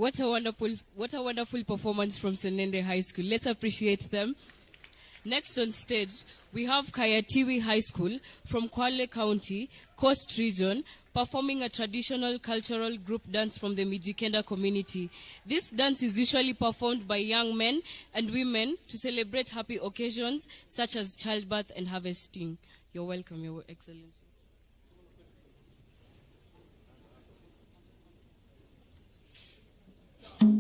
What a wonderful performance from Senende High School. Let's appreciate them. Next on stage, we have Kayatiwi High School from Kwale County, Coast Region, performing a traditional cultural group dance from the Mijikenda community. This dance is usually performed by young men and women to celebrate happy occasions such as childbirth and harvesting. You're welcome, Your Excellency. Ayo,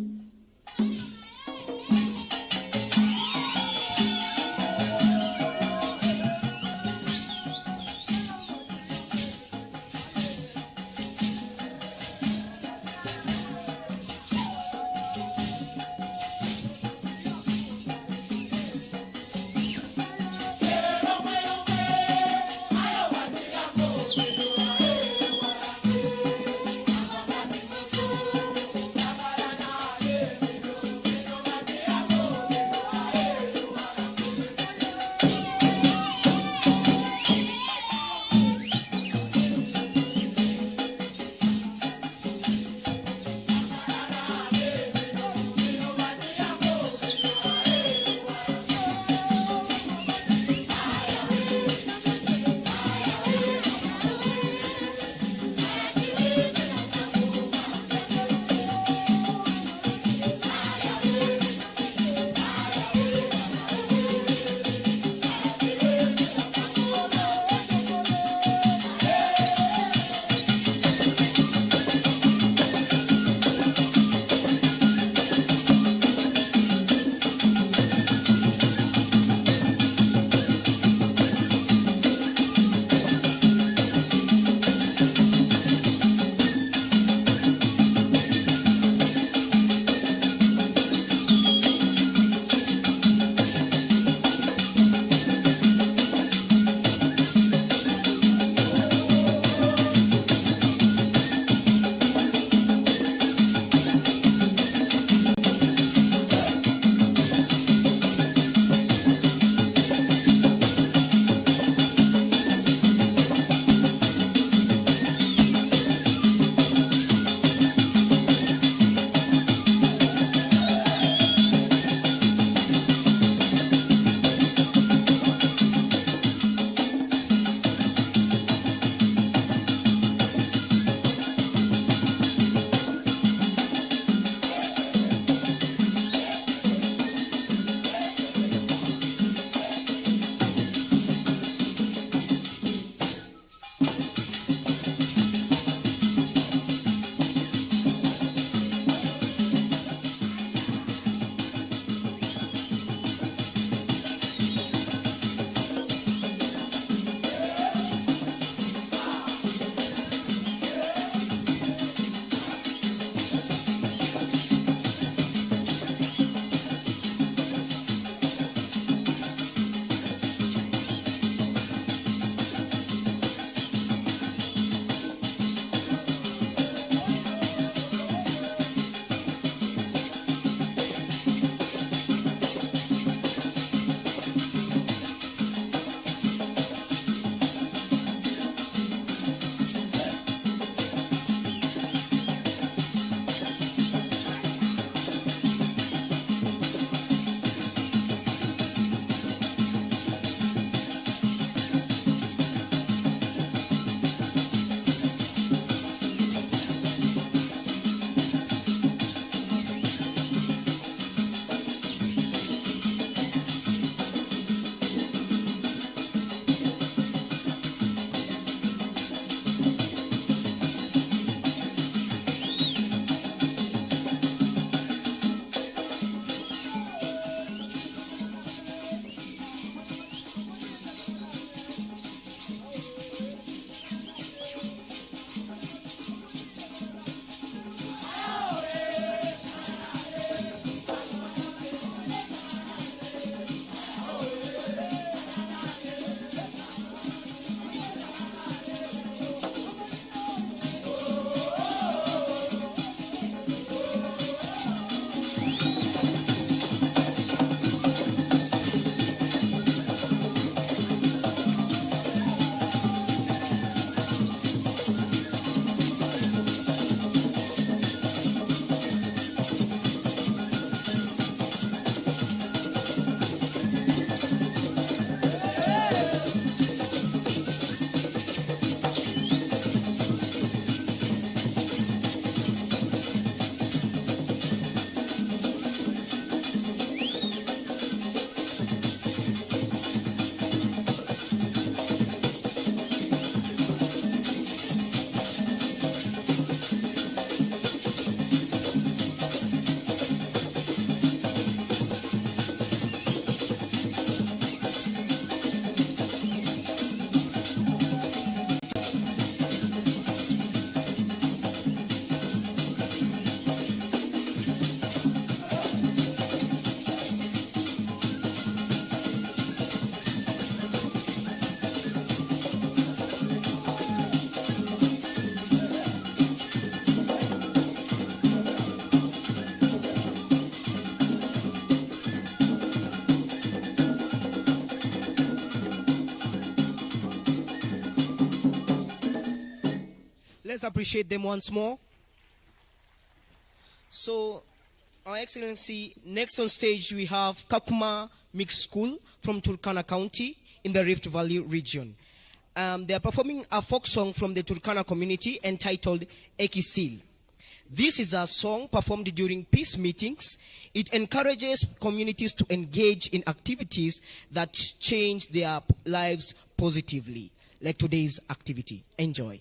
Let's appreciate them once more. So, Our Excellency, next on stage we have Kakuma Mixed School from Turkana County in the Rift Valley region. They are performing a folk song from the Turkana community entitled Ekisil. This is a song performed during peace meetings. It encourages communities to engage in activities that change their lives positively, like today's activity. Enjoy.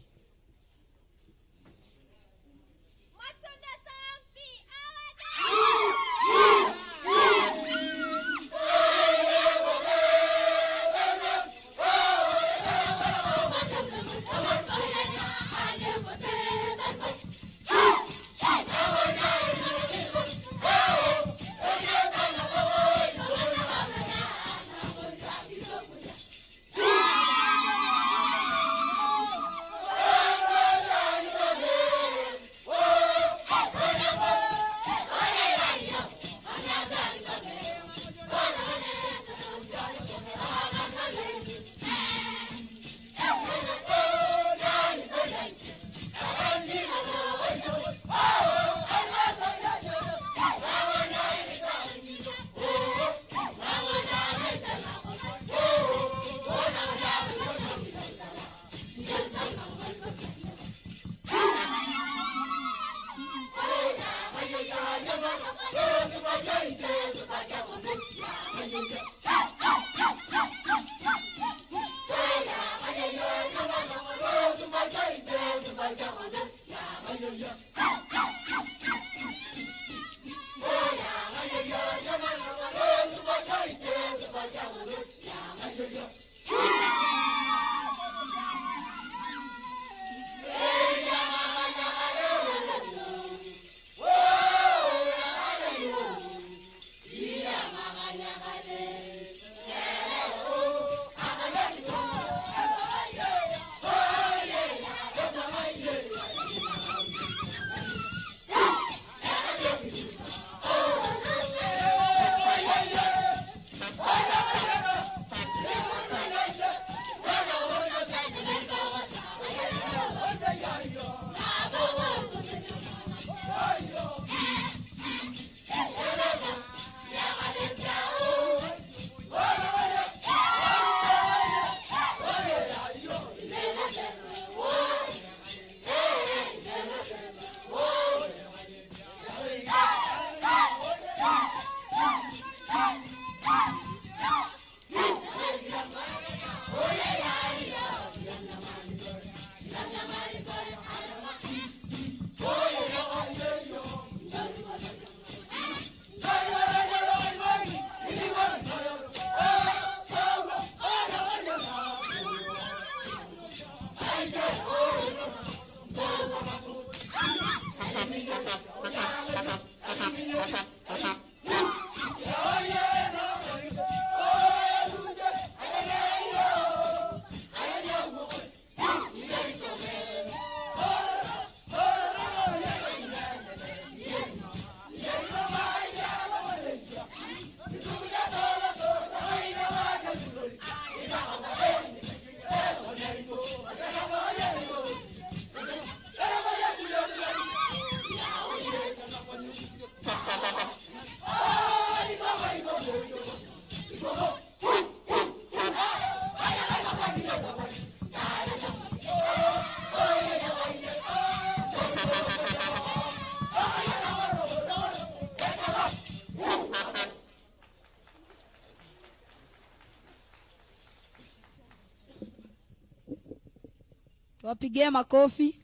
Wapige makofi.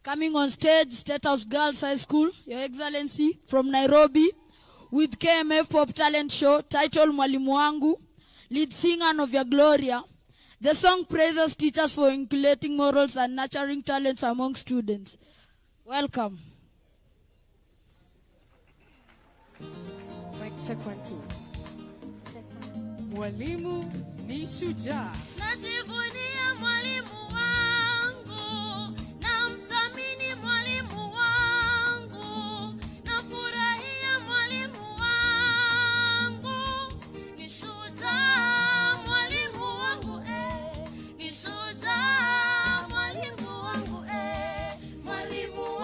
Coming on stage, State House Girls High School, Your Excellency, from Nairobi, with KMF Pop Talent Show, titled Mwalimu Wangu, lead singer Novia Gloria. The song praises teachers for inculcating morals and nurturing talents among students. Welcome. Mic check 1 2. Mwalimu ni shujaa. Najivunia mwalimu wangu, namthamini mwalimu wangu, nafurahia mwalimu wangu, ni shujaa mwalimu wangu, ni shujaa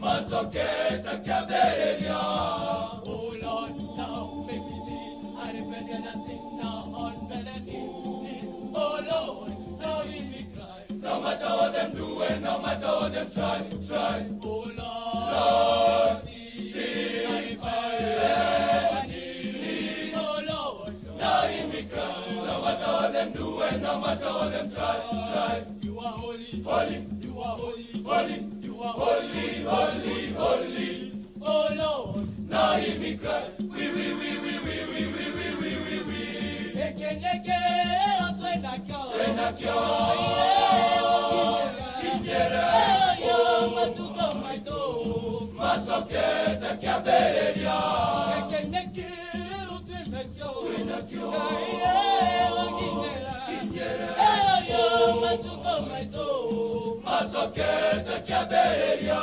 Masoketa Caberia. Oh Lord, now make me see. I repent and I sing now on melodies. Oh Lord, now hear me cry. No matter what them do and no matter what them try. Oh Lord, see, I repent. Oh Lord, now hear me cry. No matter what them do and no matter what them try. You are holy, holy. You are holy, holy. You are holy, holy, holy. Oh Lord, now hear me cry. We. Eke, twena kyo. Yo, matuko maito. Masoketa kia bereria. Eke, twena kyo. Yo, matuko maito. Masoketa kia bereria.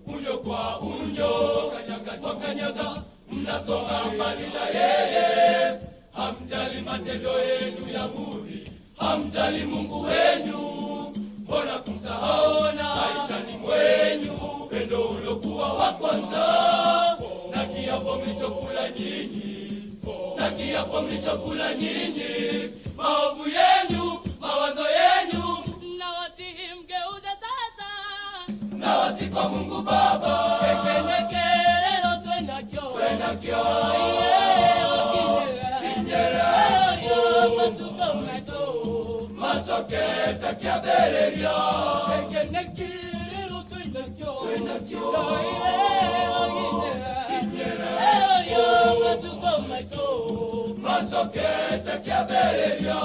Unyo kwa unyo, kanyaga kwa kanyaga. Mnasonga mbali na yeye. Hamjali matendo yenu ya mudhi, hamjali Mungu wenu. Mbona kumsahaona maishani mwenyu upendo uliokuwa wa kwanza? Na kiapo mlichokula nyinyi, maovu yenu, mawazo yenu. Na wasihi mgeuze sasa, na wasi kwa Mungu Baba. Ekeneke leo twenda kyo. Masoketa kia bereria. Ekeneke leo twenda kyo. Masoketa kia bereria.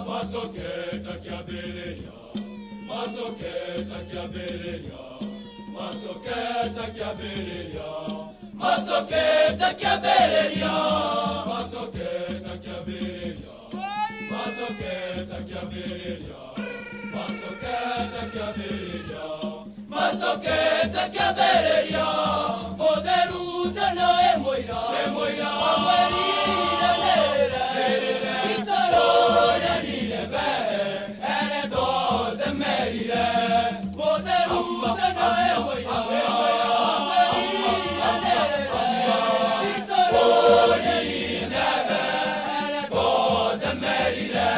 Masoketa kia bereria. Masoketa kia bereria. Masoketa kia bereria. Masoketa kia bereria. Masoketa kia bereria. Masoketa kia bereria. Masoketa kia bereria. Masoketa kia bereria. Poderuta no emoira. Amarira nere. Itaro ya nilebe. Ere do de merire. Poderuta no emoira. Amarira nere. Itaro ya nilebe. Ere do de merire.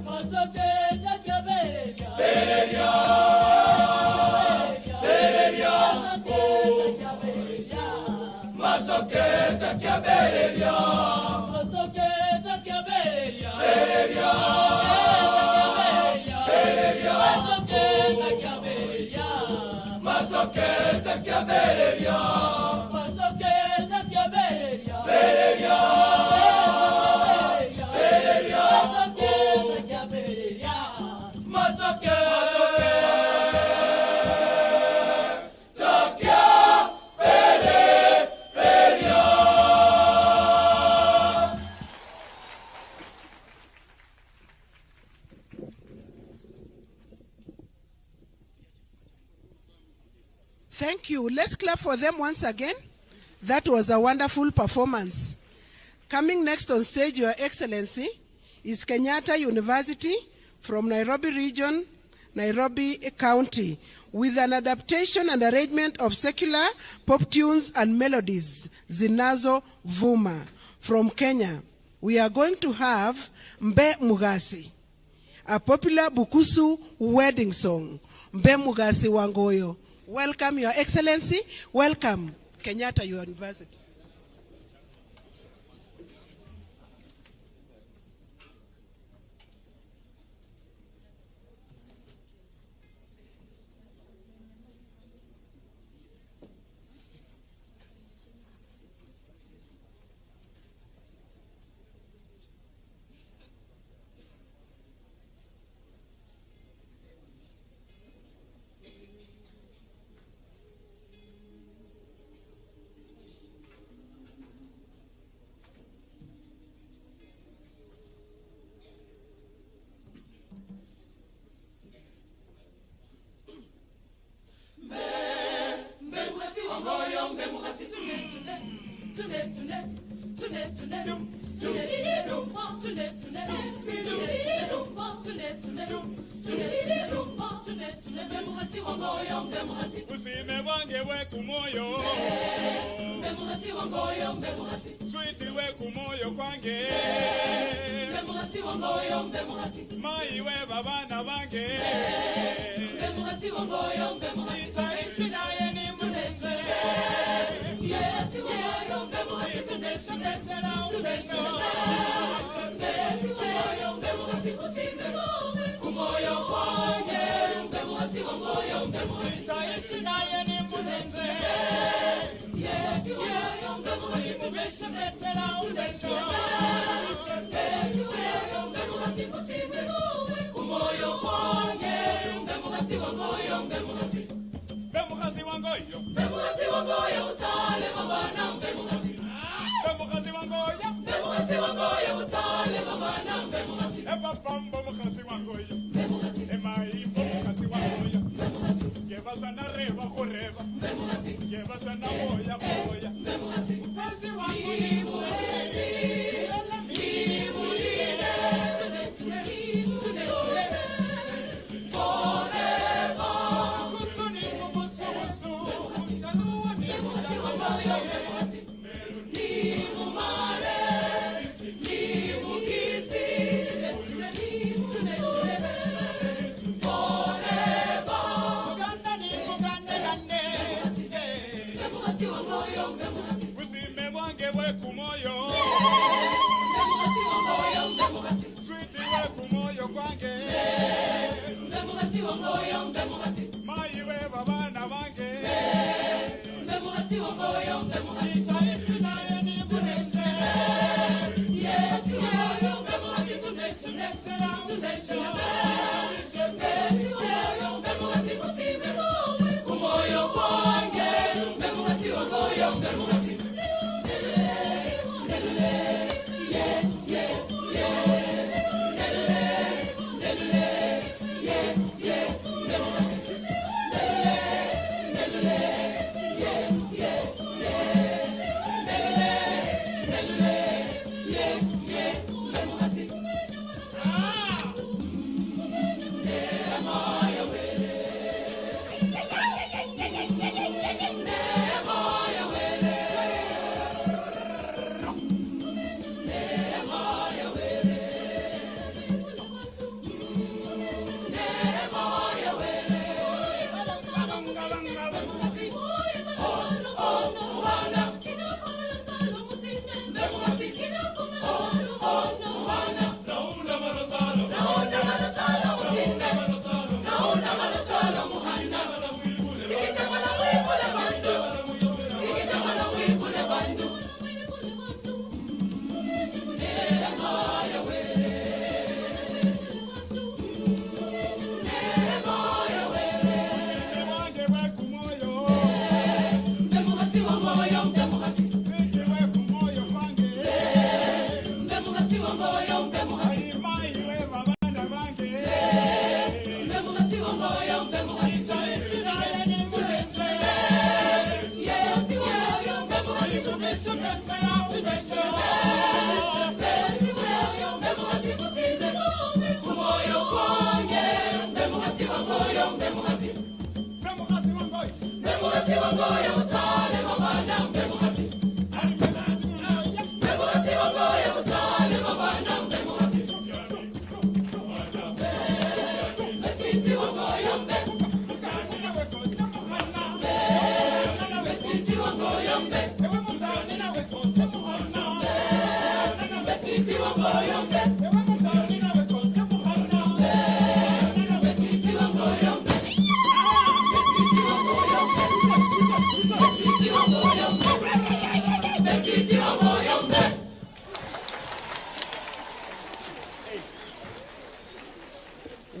Masoketa kia bereria. Bereria. Masoketa kia bereria. Masoketa kia bereria. Bereria. Bereria. Masoketa kia bereria. Masoketa kia bereria. Masoketa kia bereria. Bereria. Bereria. Masoketa kia bereria. Thank you. Let's clap for them once again. That was a wonderful performance. Coming next on stage, Your Excellency, is Kenyatta University from Nairobi Region, Nairobi County, with an adaptation and arrangement of secular pop tunes and melodies, Zinazo Vuma, from Kenya. We are going to have Mbe Mugasi, a popular Bukusu wedding song, Mbe Mugasi Wangoyo. Welcome, Your Excellency. Welcome, Kenyatta University. Usime wange we kumoyo. Sweetie we kumoyo kwange. Mai we babana wange. Itaishi naye ni mwenze. Kumoyo kwange. Itaishi naye ni mwenze. Kumoyo kwange. Bemukazi wangoyo. Bemukazi wangoyo usale mabana bemukazi. Bemukazi wangoyo. Bemukazi wangoyo usale mabana bemukazi. Eba pambo mukazi wangoyo. Bemukazi. Emai mukazi wangoyo. Bemukazi. Yeva sana reva koreva. Bemukazi. Yeva sana boya boya. Bemukazi. Mukazi wangoyo.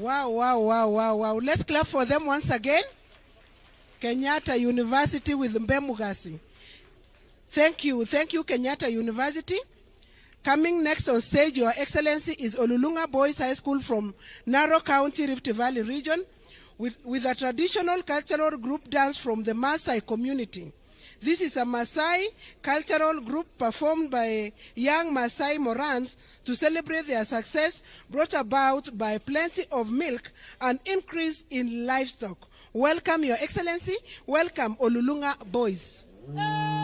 Wow. Let's clap for them once again. Kenyatta University with Mbemugasi. Thank you, Kenyatta University. Coming next on stage, Your Excellency, is Olulunga Boys High School from Narok County, Rift Valley region, with a traditional cultural group dance from the Maasai community. This is a Maasai cultural group performed by young Maasai Morans to to celebrate their success brought about by plenty of milk and increase in livestock. Welcome, Your Excellency. Welcome, Olulunga boys. Yeah.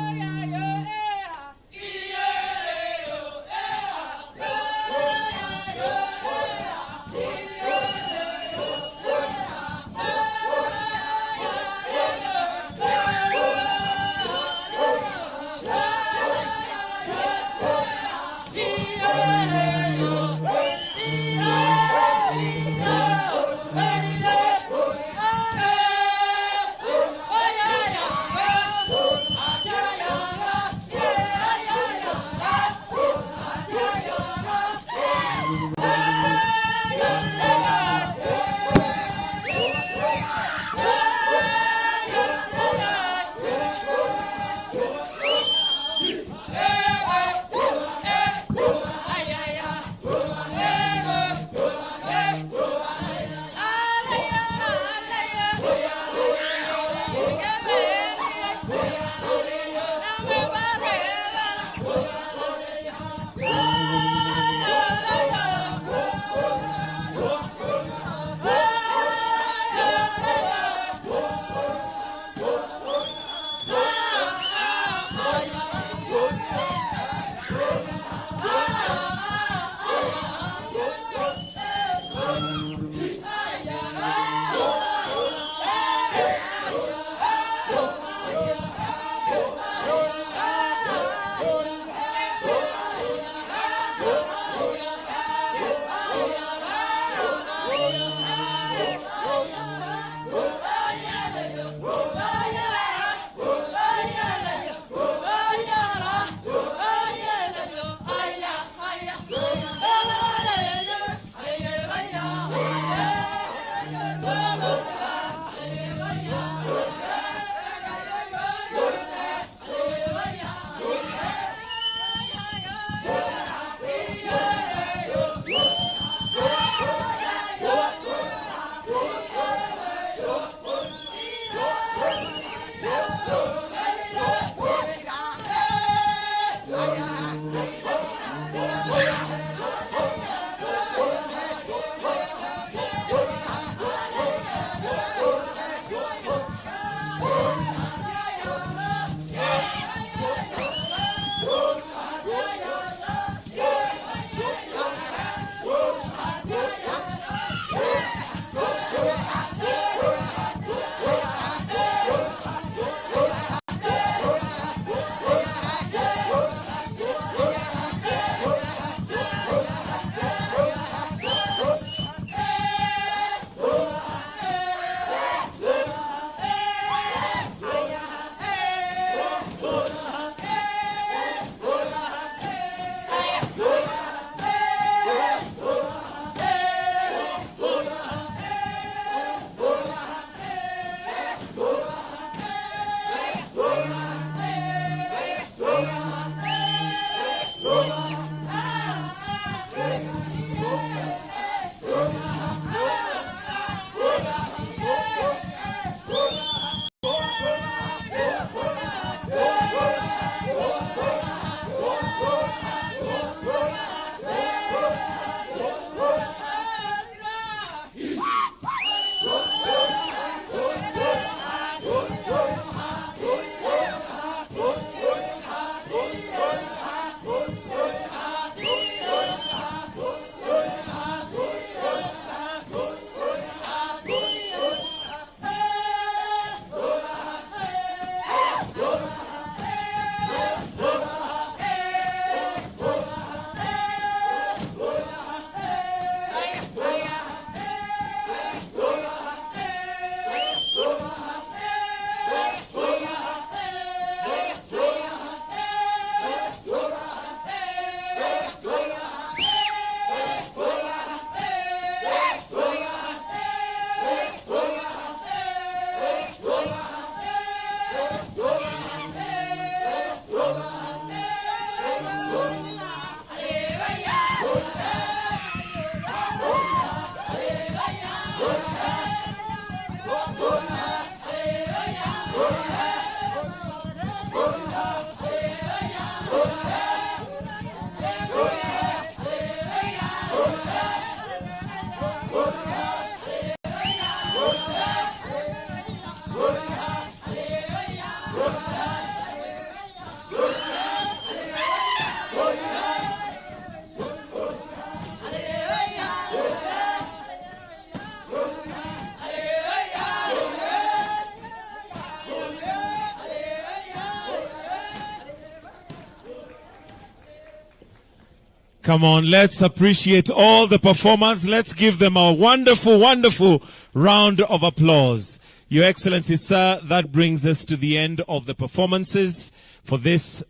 Come on, let's appreciate all the performers. Let's give them a wonderful, wonderful round of applause. Your Excellency, sir, that brings us to the end of the performances for this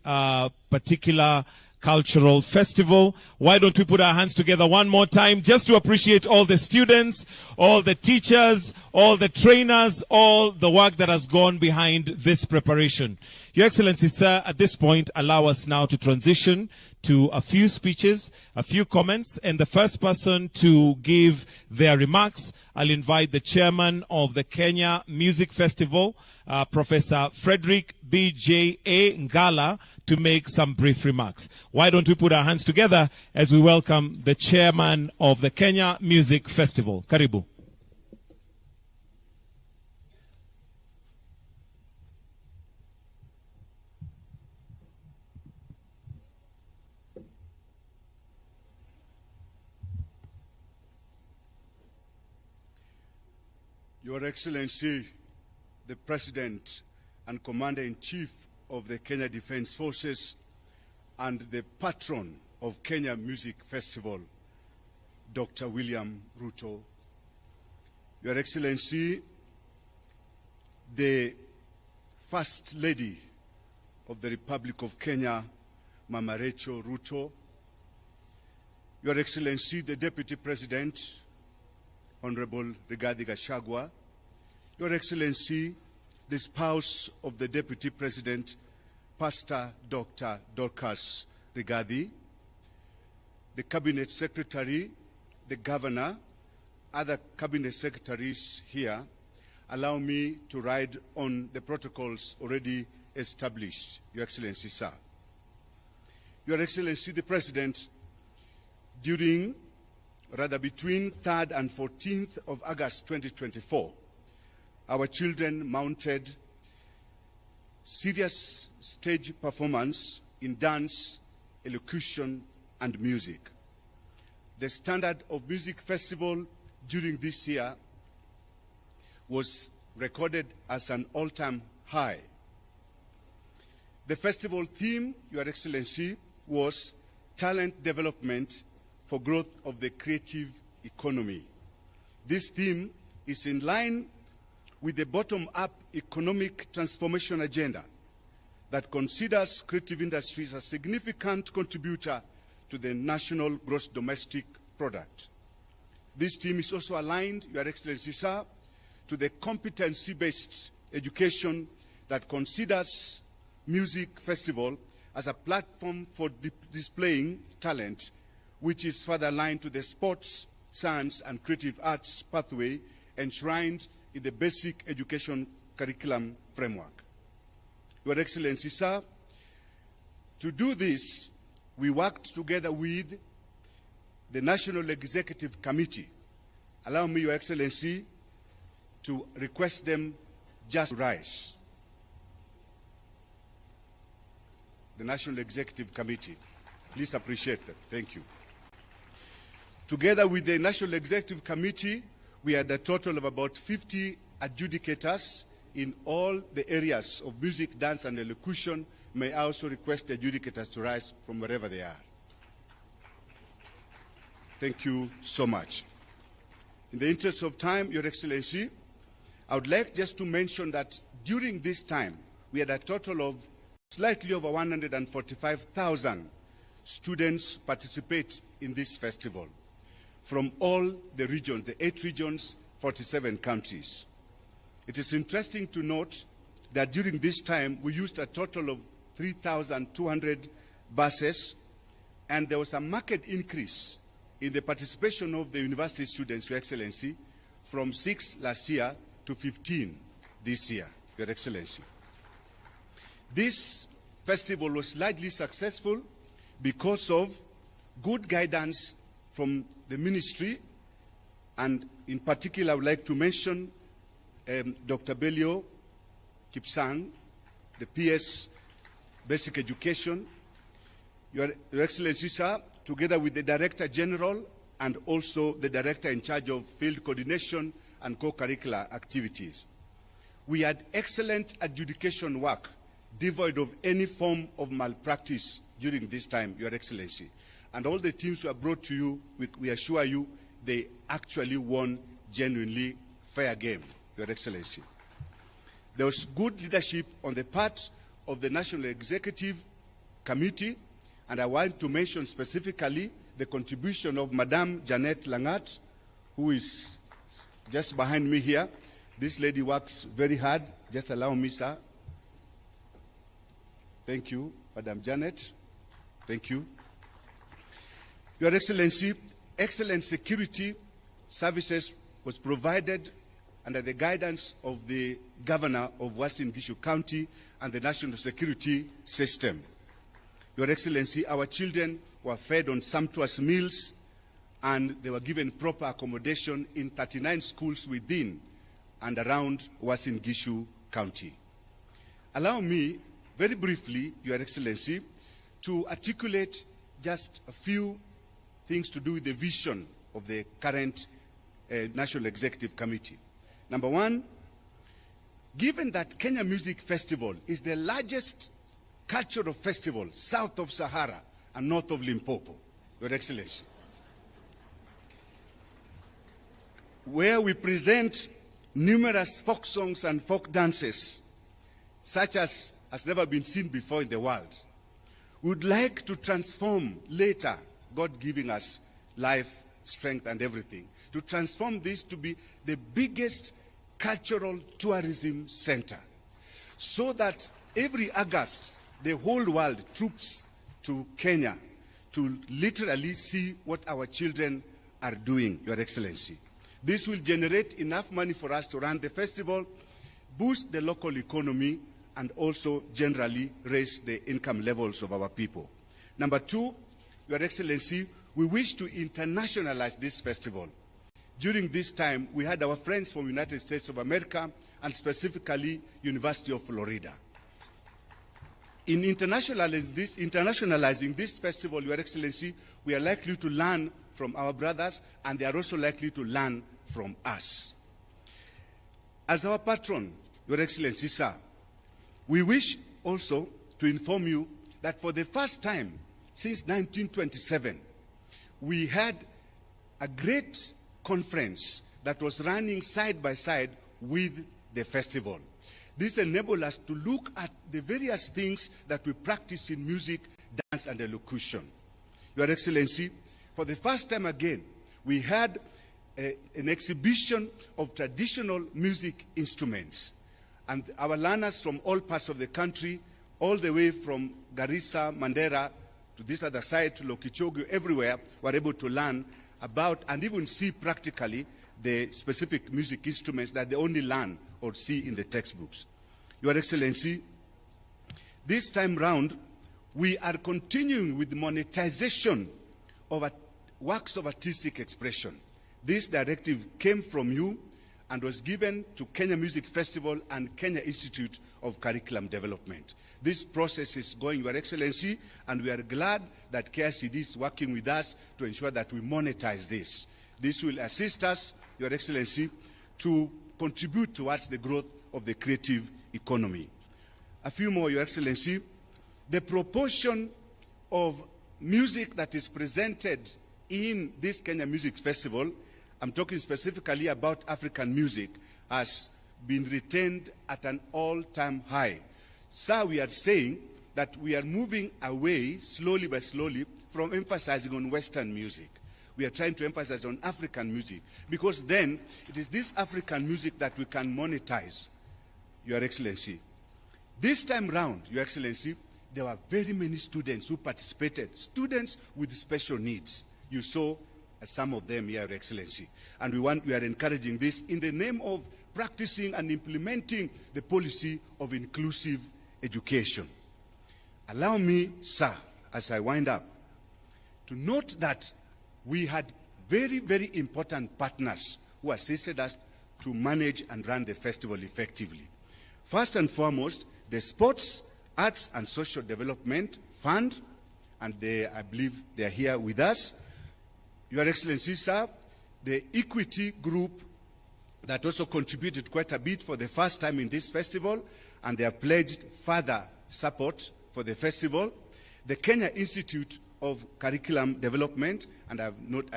particular cultural festival. Why don't we put our hands together one more time just to appreciate all the students, all the teachers, all the trainers, all the work that has gone behind this preparation. Your Excellency, sir, at this point, allow us now to transition to a few speeches, a few comments, and the first person to give their remarks, I'll invite the chairman of the Kenya Music Festival, Professor Frederick B.J.A. Ngala, to make some brief remarks. Why don't we put our hands together as we welcome the chairman of the Kenya Music Festival. Karibu. Your Excellency, the President and Commander-in-Chief of the Kenya Defense Forces and the patron of Kenya Music Festival, Dr. William Ruto. Your Excellency, the First Lady of the Republic of Kenya, Mama Rachel Ruto. Your Excellency, the Deputy President, Honorable Rigathi Gachagua. Your Excellency, the spouse of the Deputy President, Pastor Dr. Dorcas Rigathi, the Cabinet Secretary, the Governor, other Cabinet Secretaries here, allow me to ride on the protocols already established, Your Excellency, sir. Your Excellency, the President, between 3rd and 14th of August 2024, our children mounted serious stage performance in dance, elocution, and music. The standard of music festival during this year was recorded as an all-time high. The festival theme, Your Excellency, was talent development for growth of the creative economy. This theme is in line with the bottom-up economic transformation agenda that considers creative industries a significant contributor to the national gross domestic product. This theme is also aligned, Your Excellency, sir, to the competency-based education that considers music festival as a platform for displaying talent, which is further aligned to the sports, science, and creative arts pathway enshrined in the basic education curriculum framework. Your Excellency, sir, to do this, we worked together with the National Executive Committee. Allow me, Your Excellency, to request them just rise. The National Executive Committee. Please appreciate that. Thank you. Together with the National Executive Committee, we had a total of about 50 adjudicators in all the areas of music, dance, and elocution. May I also request the adjudicators to rise from wherever they are. Thank you so much. In the interest of time, Your Excellency, I would like just to mention that during this time, we had a total of slightly over 145,000 students participate in this festival from all the regions, the 8 regions, 47 countries. It is interesting to note that during this time, we used a total of 3,200 buses, and there was a marked increase in the participation of the university students, Your Excellency, from 6 last year to 15 this year, Your Excellency. This festival was largely successful because of good guidance from the ministry, and in particular, I would like to mention Dr. Belio Kipsang, the PS Basic Education, Your Excellency, sir, together with the Director General and also the Director in charge of Field Coordination and Co-Curricular Activities. We had excellent adjudication work, devoid of any form of malpractice during this time, Your Excellency. And all the teams were brought to you, we assure you, they actually won genuinely fair game, Your Excellency. There was good leadership on the part of the National Executive Committee, and I want to mention specifically the contribution of Madame Janet Langat, who is just behind me here. This lady works very hard. Just allow me, sir. Thank you, Madam Janet. Thank you. Your Excellency, excellent security services was provided under the guidance of the Governor of Uasin Gishu County and the National Security System. Your Excellency, our children were fed on sumptuous meals and they were given proper accommodation in 39 schools within and around Uasin Gishu County. Allow me, very briefly, Your Excellency, to articulate just a few things to do with the vision of the current National Executive Committee. Number one, given that Kenya Music Festival is the largest cultural festival south of Sahara and north of Limpopo, Your Excellency, where we present numerous folk songs and folk dances, such as has never been seen before in the world. We would like to transform later, God giving us life, strength, and everything, to transform this to be the biggest cultural tourism center, so that every August, the whole world troops to Kenya to literally see what our children are doing, Your Excellency. This will generate enough money for us to run the festival, boost the local economy, and also generally raise the income levels of our people. Number two, Your Excellency, we wish to internationalize this festival. During this time, we had our friends from the United States of America and specifically University of Florida. In internationalizing this festival, Your Excellency, we are likely to learn from our brothers, and they are also likely to learn from us. As our patron, Your Excellency, sir, we wish also to inform you that for the first time since 1927, we had a great conference that was running side by side with the festival. This enabled us to look at the various things that we practice in music, dance, and elocution. Your Excellency, for the first time again, we had an exhibition of traditional music instruments. And our learners from all parts of the country, all the way from Garissa, Mandera, to this other side, to Lokichogo, everywhere, were able to learn about and even see practically the specific music instruments that they only learn or see in the textbooks. Your Excellency, this time round, we are continuing with the monetization of works of artistic expression. This directive came from you and was given to Kenya Music Festival and Kenya Institute of Curriculum Development. This process is going, Your Excellency, and we are glad that KICD is working with us to ensure that we monetize this. This will assist us, Your Excellency, to contribute towards the growth of the creative economy. A few more, Your Excellency. The proportion of music that is presented in this Kenya Music Festival, I'm talking specifically about African music, has been retained at an all-time high. Sir, we are saying that we are moving away, slowly by slowly, from emphasizing on Western music. We are trying to emphasize on African music, because then it is this African music that we can monetize, Your Excellency. This time round, Your Excellency, there were very many students who participated, students with special needs. You saw some of them here, Your Excellency. And we are encouraging this in the name of practicing and implementing the policy of inclusive education. Allow me, sir, as I wind up, to note that we had very, very important partners who assisted us to manage and run the festival effectively. First and foremost, the Sports, Arts and Social Development Fund, and I believe they are here with us. Your Excellency, sir, the Equity Group that also contributed quite a bit for the first time in this festival, and they have pledged further support for the festival. The Kenya Institute of Curriculum Development, and I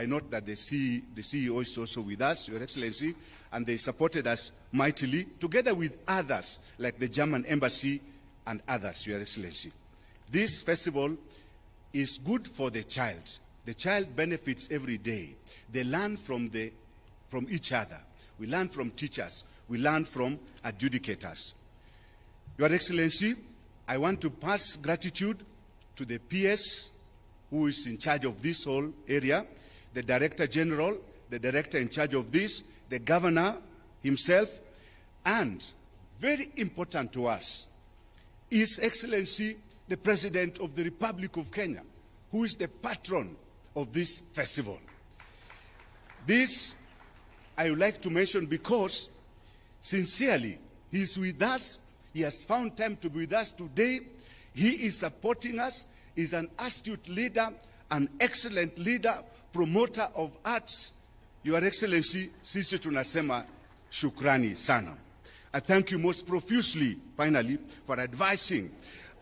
note that the CEO is also with us, Your Excellency, and they supported us mightily, together with others, like the German Embassy and others, Your Excellency. This festival is good for the child. The child benefits every day. They learn from each other. We learn from teachers. We learn from adjudicators. Your Excellency, I want to pass gratitude to the PS who is in charge of this whole area, the Director General, the Director in charge of this, the Governor himself, and very important to us, His Excellency, the President of the Republic of Kenya, who is the patron of this festival. This I would like to mention because, sincerely, he is with us. He has found time to be with us today. He is supporting us. He is an astute leader, an excellent leader, promoter of arts. Your Excellency, sisi tunasema shukrani sana. I thank you most profusely, finally, for advising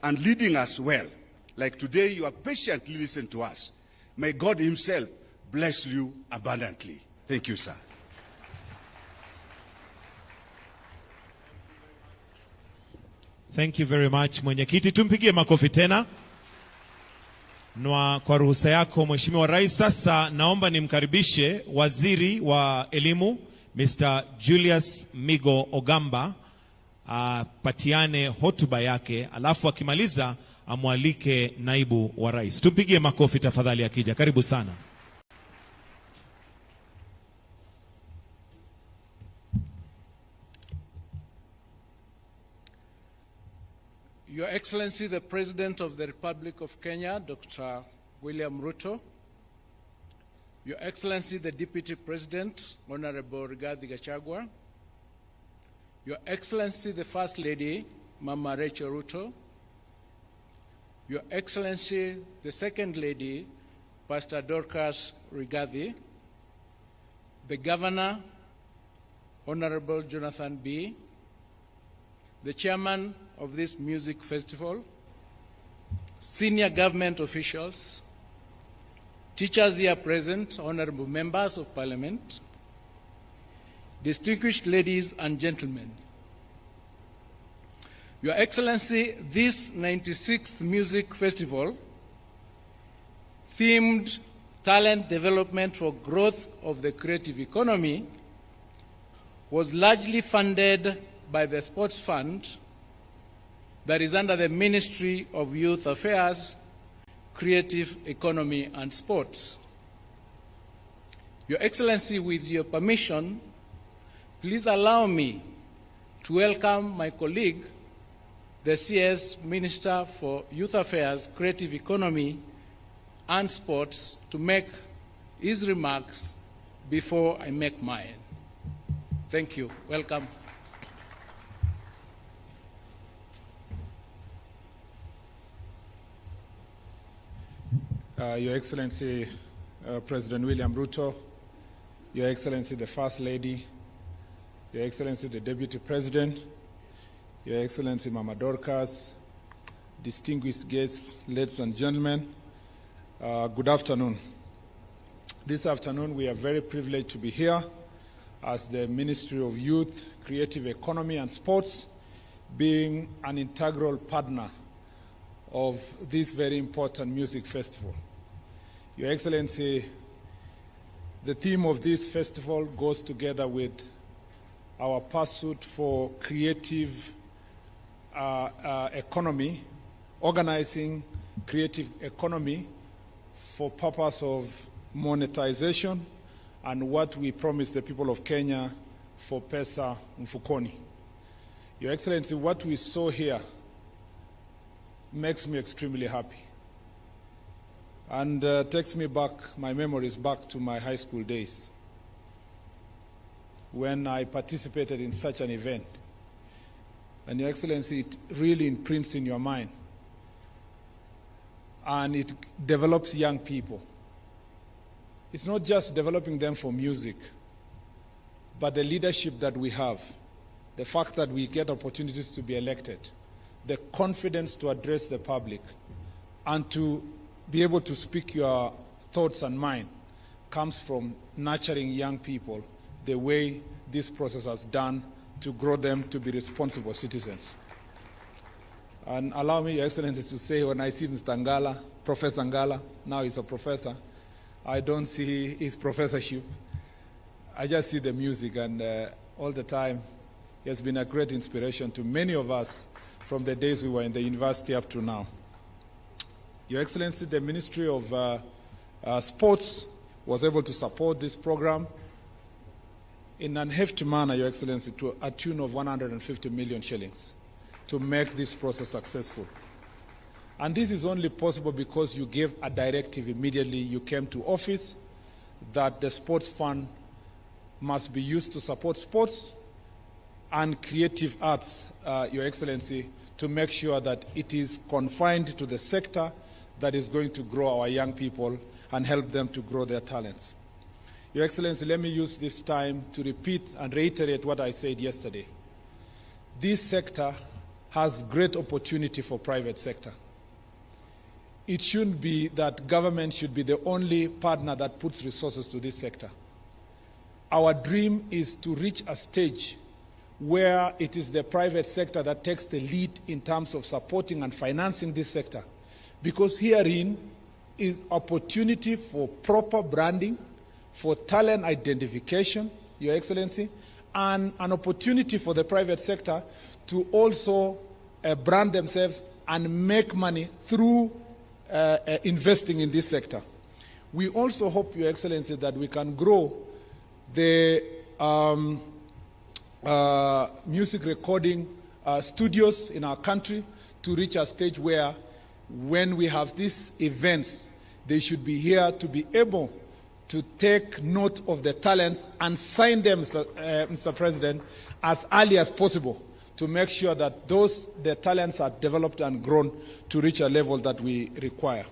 and leading us well. Like today, you have patiently listened to us. May God himself bless you abundantly. Thank you, sir. Thank you very much, Mwenyekiti. Tumpigie makofi tena. Na kwa ruhusa yako Mheshimiwa Rais, sasa naomba nimkaribishe Waziri wa Elimu Mr. Julius Migo Ogamba patiane hotuba yake, alafu akimaliza amwalike naibu wa rais. Tumpigie makofi tafadhali akija. Karibu sana. Your Excellency, the President of the Republic of Kenya, Dr. William Ruto, Your Excellency, the Deputy President, Honorable Rigathi Gachagua, Your Excellency, the First Lady, Mama Rachel Ruto, Your Excellency, the Second Lady, Pastor Dorcas Rigathi, the Governor, Honorable Jonathan B., the Chairman of this music festival, senior government officials, teachers here present, honorable members of Parliament, distinguished ladies and gentlemen. Your Excellency, this 96th Music Festival, themed Talent Development for Growth of the Creative Economy, was largely funded by the Sports Fund that is under the Ministry of Youth Affairs, Creative Economy and Sports. Your Excellency, with your permission, please allow me to welcome my colleague, the CS Minister for Youth Affairs, Creative Economy and Sports, to make his remarks before I make mine. Thank you. Welcome. Your Excellency, President William Ruto, Your Excellency, the First Lady, Your Excellency, the Deputy President, Your Excellency, Mama Dorcas, distinguished guests, ladies and gentlemen, good afternoon. This afternoon, we are very privileged to be here as the Ministry of Youth, Creative Economy and Sports, being an integral partner of this very important music festival. Your Excellency, the theme of this festival goes together with our pursuit for creative economy, organizing creative economy for purpose of monetization and what we promise the people of Kenya for Pesa Mfukoni. Your Excellency, what we saw here makes me extremely happy and takes me back, my memories back to my high school days when I participated in such an event. And Your Excellency, it really imprints in your mind and it develops young people. It's not just developing them for music, but the leadership that we have, the fact that we get opportunities to be elected, the confidence to address the public and to be able to speak your thoughts and mind comes from nurturing young people the way this process has done to grow them to be responsible citizens. And allow me, Your Excellency, to say when I see Mr. Ngala, Professor Ngala, now he's a professor, I don't see his professorship. I just see the music, and all the time he has been a great inspiration to many of us from the days we were in the university up to now. Your Excellency, the Ministry of Sports was able to support this program in an hefty manner, Your Excellency, to a tune of 150 million shillings to make this process successful. And this is only possible because you gave a directive immediately you came to office that the sports fund must be used to support sports and creative arts, Your Excellency, to make sure that it is confined to the sector that is going to grow our young people and help them to grow their talents. Your Excellency, let me use this time to repeat and reiterate what I said yesterday. This sector has great opportunity for private sector. It shouldn't be that government should be the only partner that puts resources to this sector. Our dream is to reach a stage where it is the private sector that takes the lead in terms of supporting and financing this sector. Because herein is opportunity for proper branding, for talent identification, Your Excellency, and an opportunity for the private sector to also brand themselves and make money through investing in this sector. We also hope, Your Excellency, that we can grow the music recording studios in our country to reach a stage where when we have these events, they should be here to be able to take note of the talents and sign them, Mr. President, as early as possible to make sure that the talents are developed and grown to reach a level that we require.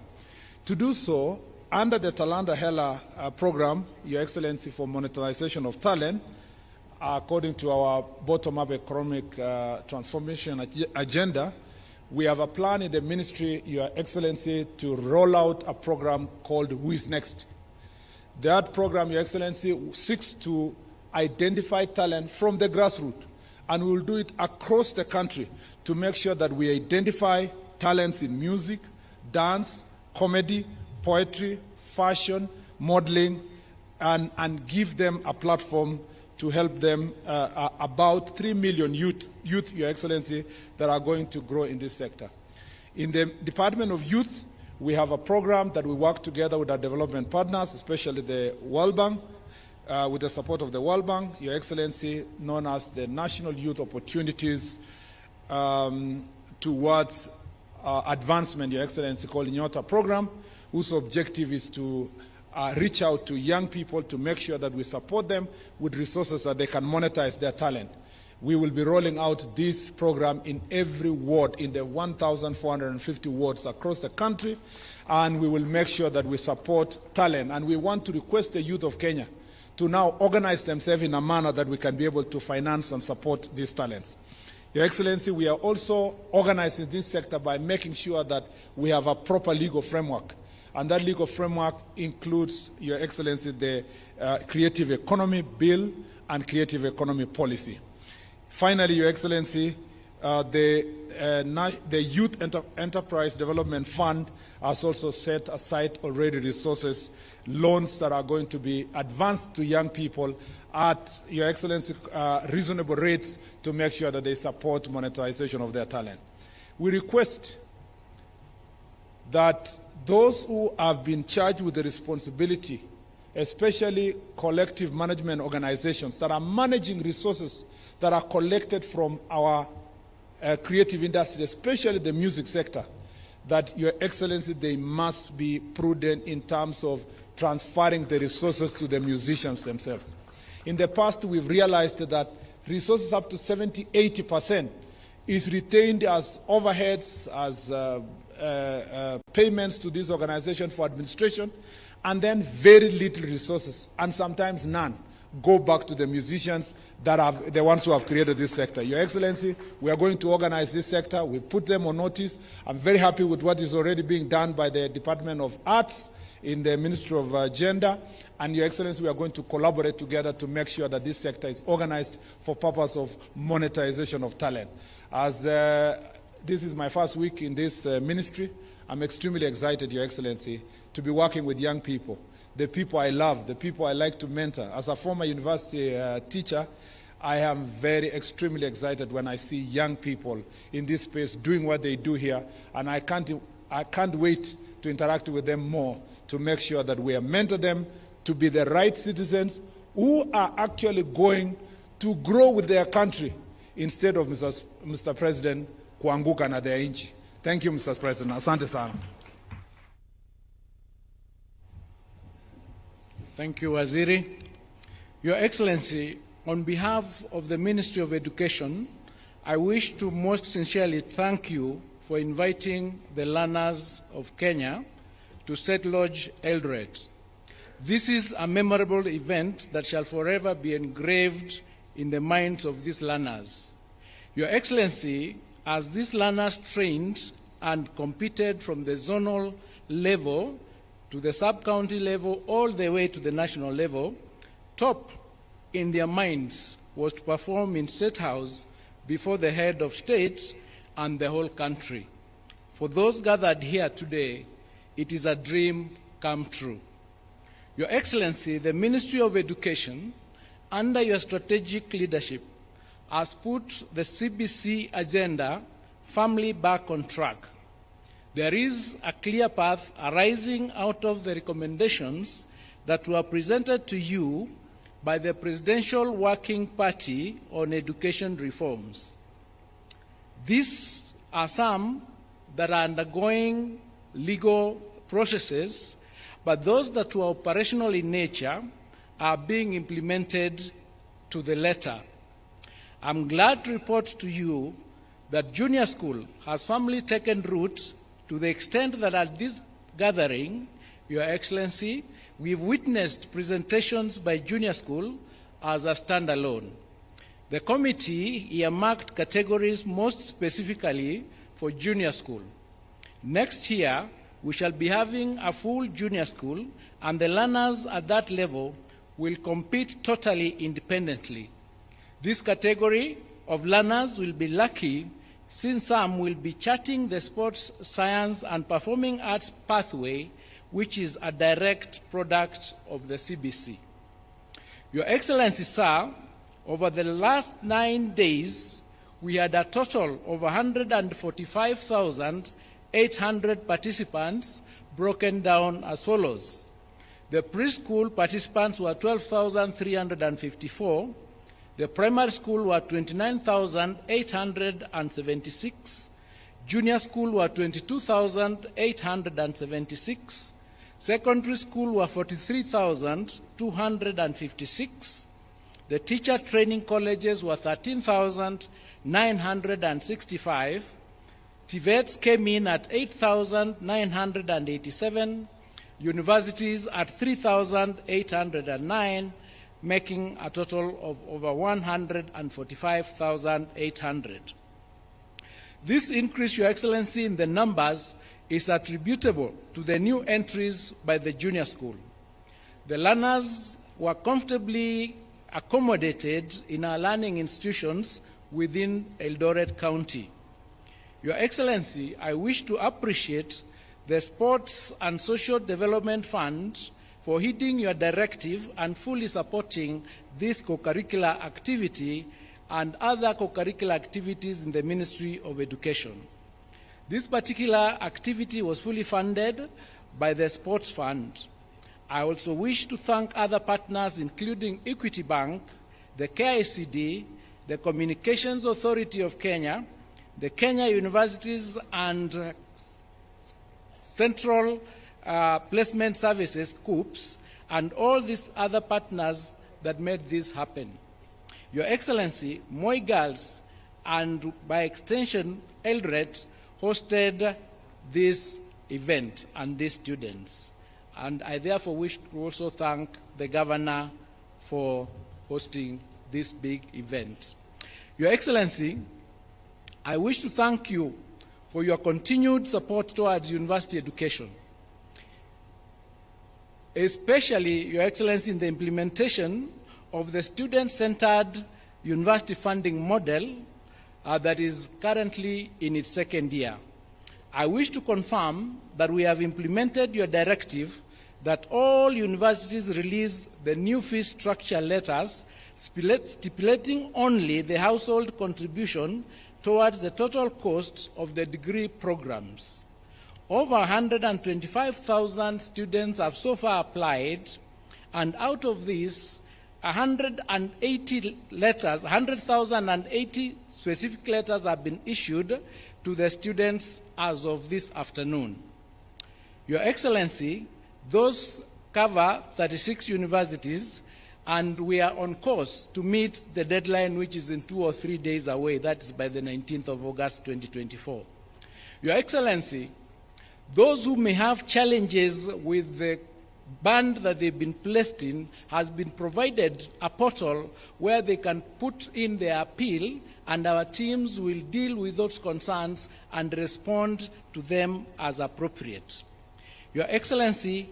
To do so, under the Talanta Hela program, Your Excellency, for monetization of talent, according to our bottom-up economic transformation agenda, we have a plan in the ministry, Your Excellency, to roll out a program called Who is Next? That program, Your Excellency, seeks to identify talent from the grassroots, and we will do it across the country to make sure that we identify talents in music, dance, comedy, poetry, fashion, modeling, and give them a platform to help them, about 3 million youth, Your Excellency, that are going to grow in this sector. In the Department of Youth, we have a program that we work together with our development partners, especially the World Bank, with the support of the World Bank, Your Excellency, known as the National Youth Opportunities towards Advancement, Your Excellency, called Nyota program, whose objective is to reach out to young people to make sure that we support them with resources that they can monetize their talent. We will be rolling out this program in every ward, in the 1,450 wards across the country, and we will make sure that we support talent. And we want to request the youth of Kenya to now organize themselves in a manner that we can be able to finance and support these talents. Your Excellency, we are also organizing this sector by making sure that we have a proper legal framework. And that legal framework includes, Your Excellency, the Creative Economy Bill and Creative Economy Policy. Finally, Your Excellency, the Youth Enterprise Development Fund has also set aside already resources, loans that are going to be advanced to young people at, Your Excellency, reasonable rates to make sure that they support monetization of their talent. We request that those who have been charged with the responsibility, especially collective management organizations that are managing resources that are collected from our creative industry, especially the music sector, that, Your Excellency, they must be prudent in terms of transferring the resources to the musicians themselves. In the past, we've realized that resources up to 70–80% is retained as overheads, as payments to these organizations for administration, and then very little resources, and sometimes none, go back to the musicians that are the ones who have created this sector. Your Excellency, we are going to organize this sector. We put them on notice. I'm very happy with what is already being done by the Department of Arts in the Ministry of Gender. And Your Excellency, we are going to collaborate together to make sure that this sector is organized for purpose of monetization of talent. As this is my first week in this ministry, I'm extremely excited, Your Excellency, to be working with young people, the people I love, the people I like to mentor. As a former university teacher, I am extremely excited when I see young people in this space doing what they do here, and I can't wait to interact with them more to make sure that we mentor them to be the right citizens who are actually going to grow with their country instead of, Mr. President, kuanguka na their inchi. Thank you, Mr. President. Asante sana. Thank you, Waziri. Your Excellency, on behalf of the Ministry of Education, I wish to most sincerely thank you for inviting the learners of Kenya to State Lodge Eldoret. This is a memorable event that shall forever be engraved in the minds of these learners. Your Excellency, as these learners trained and competed from the zonal level to the sub-county level, all the way to the national level, top in their minds was to perform in State House before the head of state and the whole country. For those gathered here today, it is a dream come true. Your Excellency, the Ministry of Education, under your strategic leadership, has put the CBC agenda firmly back on track. There is a clear path arising out of the recommendations that were presented to you by the Presidential Working Party on Education Reforms. These are some that are undergoing legal processes, but those that were operational in nature are being implemented to the letter. I'm glad to report to you that junior school has firmly taken root to the extent that at this gathering, Your Excellency, we've witnessed presentations by junior school as a standalone. The committee earmarked categories most specifically for junior school. Next year, we shall be having a full junior school, and the learners at that level will compete totally independently. This category of learners will be lucky since some will be charting the sports science and performing arts pathway, which is a direct product of the CBC. Your Excellency, sir, over the last 9 days, we had a total of 145,800 participants, broken down as follows. The preschool participants were 12,354. The primary school were 29,876. Junior school were 22,876. Secondary school were 43,256. The teacher training colleges were 13,965. TVETs came in at 8,987. Universities at 3,809, making a total of over 145,800. This increase, Your Excellency, in the numbers is attributable to the new entries by the junior school. The learners were comfortably accommodated in our learning institutions within Eldoret County. Your Excellency, I wish to appreciate the Sports and Social Development Fund for heeding your directive and fully supporting this co-curricular activity and other co-curricular activities in the Ministry of Education. This particular activity was fully funded by the Sports Fund. I also wish to thank other partners, including Equity Bank, the KICD, the Communications Authority of Kenya, the Kenya Universities and Central Placement Services, COOPS, and all these other partners that made this happen. Your Excellency, Moi Girls, and by extension, Eldoret, hosted this event and these students. And I therefore wish to also thank the Governor for hosting this big event. Your Excellency, I wish to thank you for your continued support towards university education, especially, Your Excellency, in the implementation of the student-centered university funding model that is currently in its second year. I wish to confirm that we have implemented your directive that all universities release the new fee structure letters stipulating only the household contribution towards the total cost of the degree programs. Over 125,000 students have so far applied, and out of these, 100,080 specific letters have been issued to the students as of this afternoon. Your Excellency, those cover 36 universities, and we are on course to meet the deadline, which is in 2 or 3 days away. That is by the 19th of August, 2024. Your Excellency, those who may have challenges with the band that they've been placed in has been provided a portal where they can put in their appeal, and our teams will deal with those concerns and respond to them as appropriate. Your Excellency,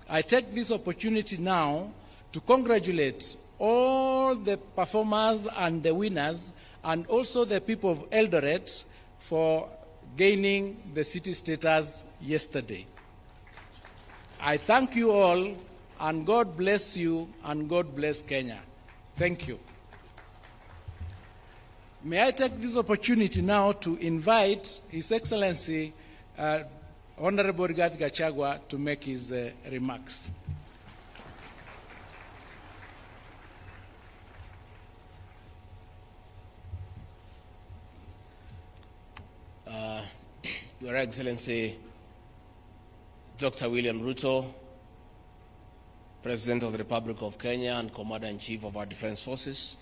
I take this opportunity now to congratulate all the performers and the winners, and also the people of Eldoret for gaining the city status yesterday. I thank you all, and God bless you, and God bless Kenya. Thank you. May I take this opportunity now to invite His Excellency Honorable Rigathi Gachagua to make his remarks. Your Excellency, Dr. William Ruto, President of the Republic of Kenya and Commander-in-Chief of our Defense Forces,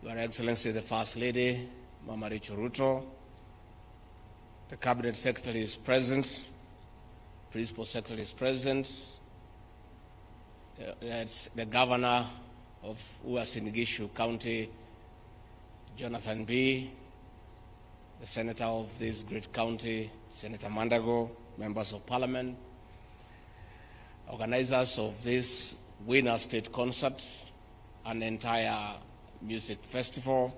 Your Excellency, the First Lady, Mama Rachel Ruto, the Cabinet Secretary is present, Principal Secretary is present, the Governor of Uasin Gishu County, Jonathan B., the Senator of this great county, Senator Mandago, members of Parliament, organizers of this Winner State Concert, an entire music festival,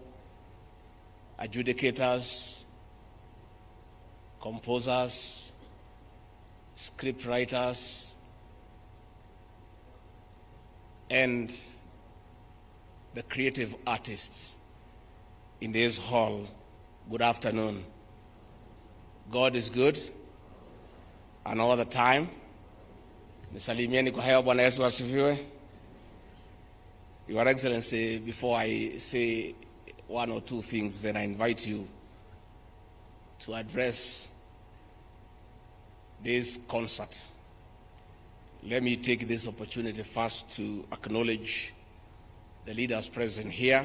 adjudicators, composers, script writers, and the creative artists in this hall. Good afternoon. God is good, and all the time. Nisalimieni kwa hewa. Bwana Yesu asifiwe. Your Excellency, before I say one or two things, then I invite you to address this concert. Let me take this opportunity first to acknowledge the leaders present here,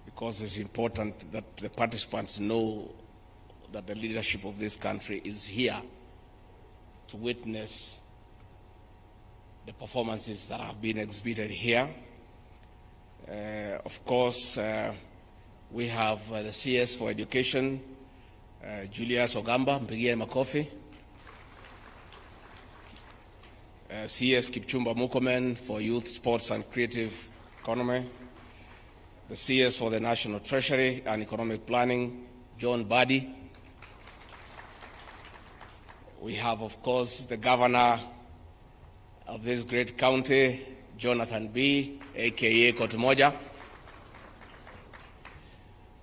because it's important that the participants know that the leadership of this country is here to witness the performances that have been exhibited here. Of course, we have the CS for Education, Julius Ogamba, mpigie makofi. CS Kipchumba Murkomen for Youth, Sports and Creative Economy. The CS for the National Treasury and Economic Planning, John Buddy. We have, of course, the Governor of this great county, Jonathan B., a.k.a. Kotumoja.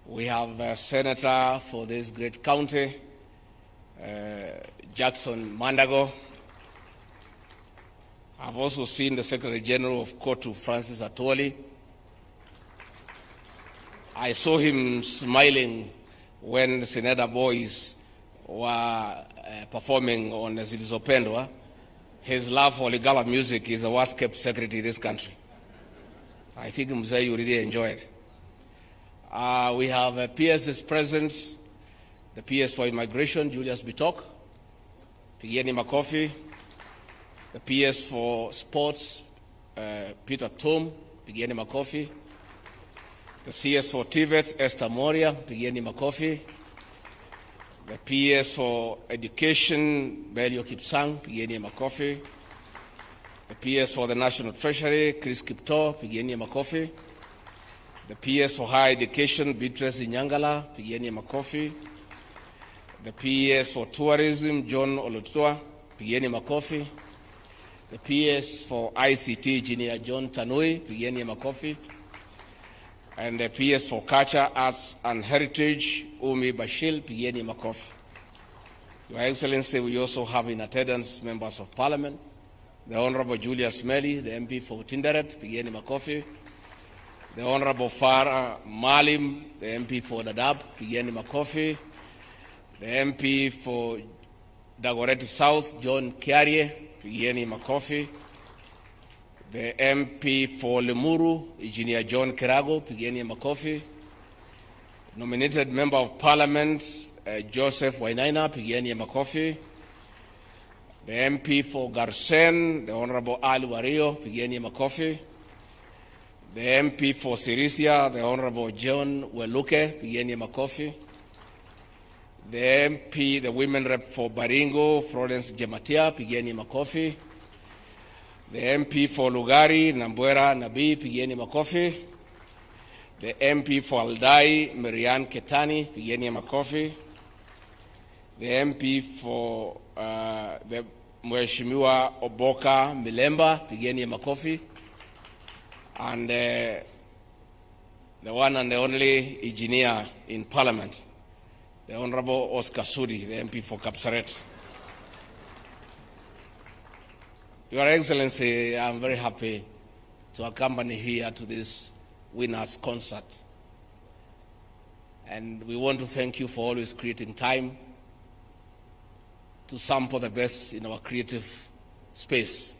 We have a Senator for this great county, Jackson Mandago. I've also seen the Secretary General of Kotu, Francis Atwoli. I saw him smiling when the Senator boys were performing on Zilizopendwa. His love for Lingala music is the worst kept secret in this country. I think Mzee, you really enjoy it. We have PS's present, the PS for Immigration, Julius Bitok, Pigieni Makofi, the PS for Sports, Peter Tom, pigeni makofi. The CS for Tibet, Esther Moria, pigeni makofi. The PS for Education, Belio Kipsang, pigeni makofi. The PS for the National Treasury, Chris Kipto, pigeni makofi. The PS for Higher Education, Beatrice Nyangala, pigeni makofi. The PS for Tourism, John Olutua, pigeni makofi. The PS for ICT, Engineer John Tanui, pigeni makofi. And the PS for Culture, Arts and Heritage, Umi Bashil, pigeni makofi. Your Excellency, we also have in attendance members of Parliament, the Honorable Julius Meli, the MP for Tinderet, pigeni makofi. The Honorable Farah Malim, the MP for Dadaab, pigeni makofi. The MP for Dagoretti South, John Kiarie, pigeni makofi. The MP for Lemuru, Engineer John Kirago, pigeni makofi. Nominated Member of Parliament, Joseph Wainaina, pigeni makofi. The MP for Garsen, the Honorable Ali Wario, pigeni makofi. The MP for Sirisia, the Honorable John Weluke, pigeni makofi. The MP, the Women Rep for Baringo, Florence Jematia, pigeni makofi. The MP for Lugari, Nambwera Nabi, pigeni makofi. The MP for Aldai, Marianne Ketani, pigeni makofi. The MP for the Mheshimiwa Oboka Milemba, pigeni makofi. And the one and the only engineer in Parliament, the Honorable Oscar Sudi, the MP for Kapsaret. Your Excellency, I'm very happy to accompany here to this winners concert. And we want to thank you for always creating time to sample the best in our creative space.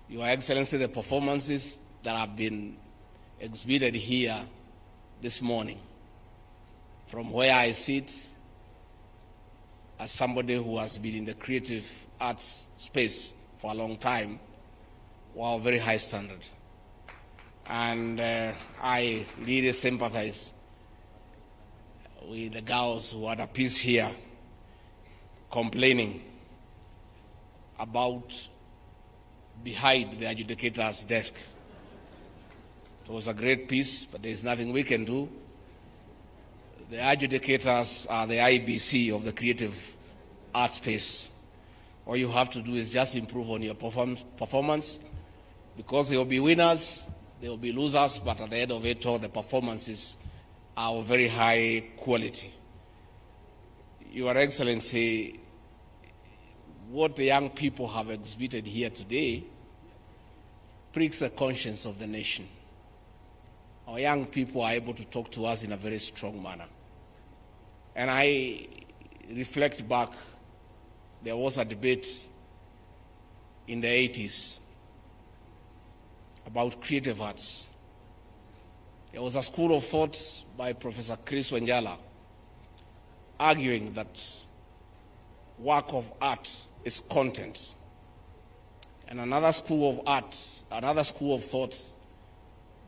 Your Excellency, the performances that have been exhibited here this morning, from where I sit as somebody who has been in the creative arts space for a long time, were very high standard. And I really sympathize with the girls who had a piece here complaining about behind the adjudicator's desk. It was a great piece, but there is nothing we can do. The adjudicators are the IBC of the creative art space. All you have to do is just improve on your performance, because there will be winners, there will be losers, but at the end of it all, the performances are of very high quality. Your Excellency, what the young people have exhibited here today pricks the conscience of the nation. Our young people are able to talk to us in a very strong manner. And I reflect back, there was a debate in the 80s about creative arts. There was a school of thought by Professor Chris Wenjala arguing that work of art is content. And another school of art, another school of thought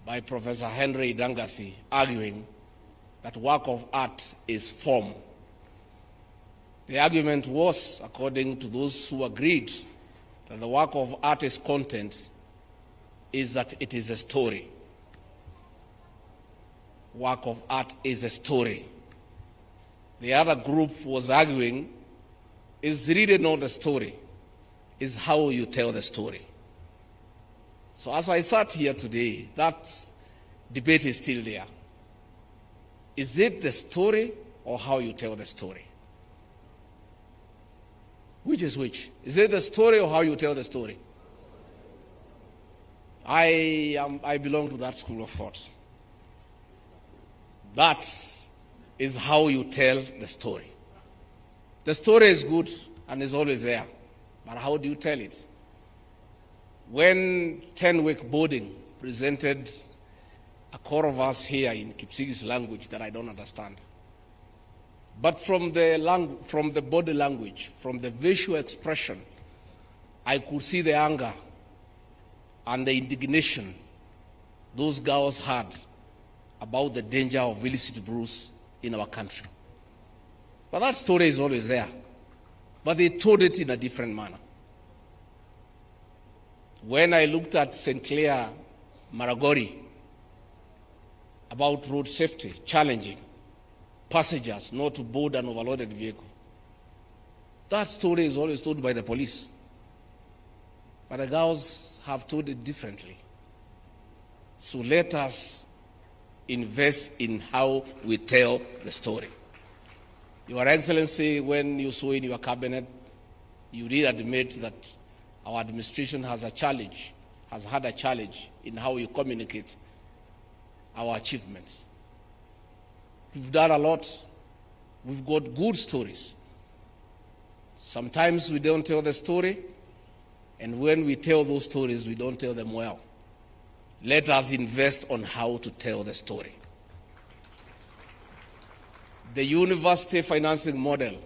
by Professor Henry Dangasi arguing that work of art is form. The argument was, according to those who agreed that the work of art is content, is that it is a story. Work of art is a story. The other group was arguing, is really not a story, is how you tell the story. So as I sat here today, that debate is still there. Is it the story or how you tell the story? Which is which? Is it the story or how you tell the story? I belong to that school of thought. That is how you tell the story. The story is good and is always there, but how do you tell it? When 10-week boarding presented a chorus here in Kipsigis language that I don't understand, but from the body language, from the visual expression, I could see the anger and the indignation those girls heard about the danger of illicit brews in our country. But that story is always there. But they told it in a different manner. When I looked at St. Clair, Maragori, about road safety, challenging passengers not to board an overloaded vehicle, that story is always told by the police. But the girls have told it differently. So let us invest in how we tell the story. Your Excellency, when you saw in your cabinet, you did admit that our administration has had a challenge in how we communicate our achievements. We've done a lot. We've got good stories. Sometimes we don't tell the story, and when we tell those stories, we don't tell them well. Let us invest on how to tell the story. The university financing model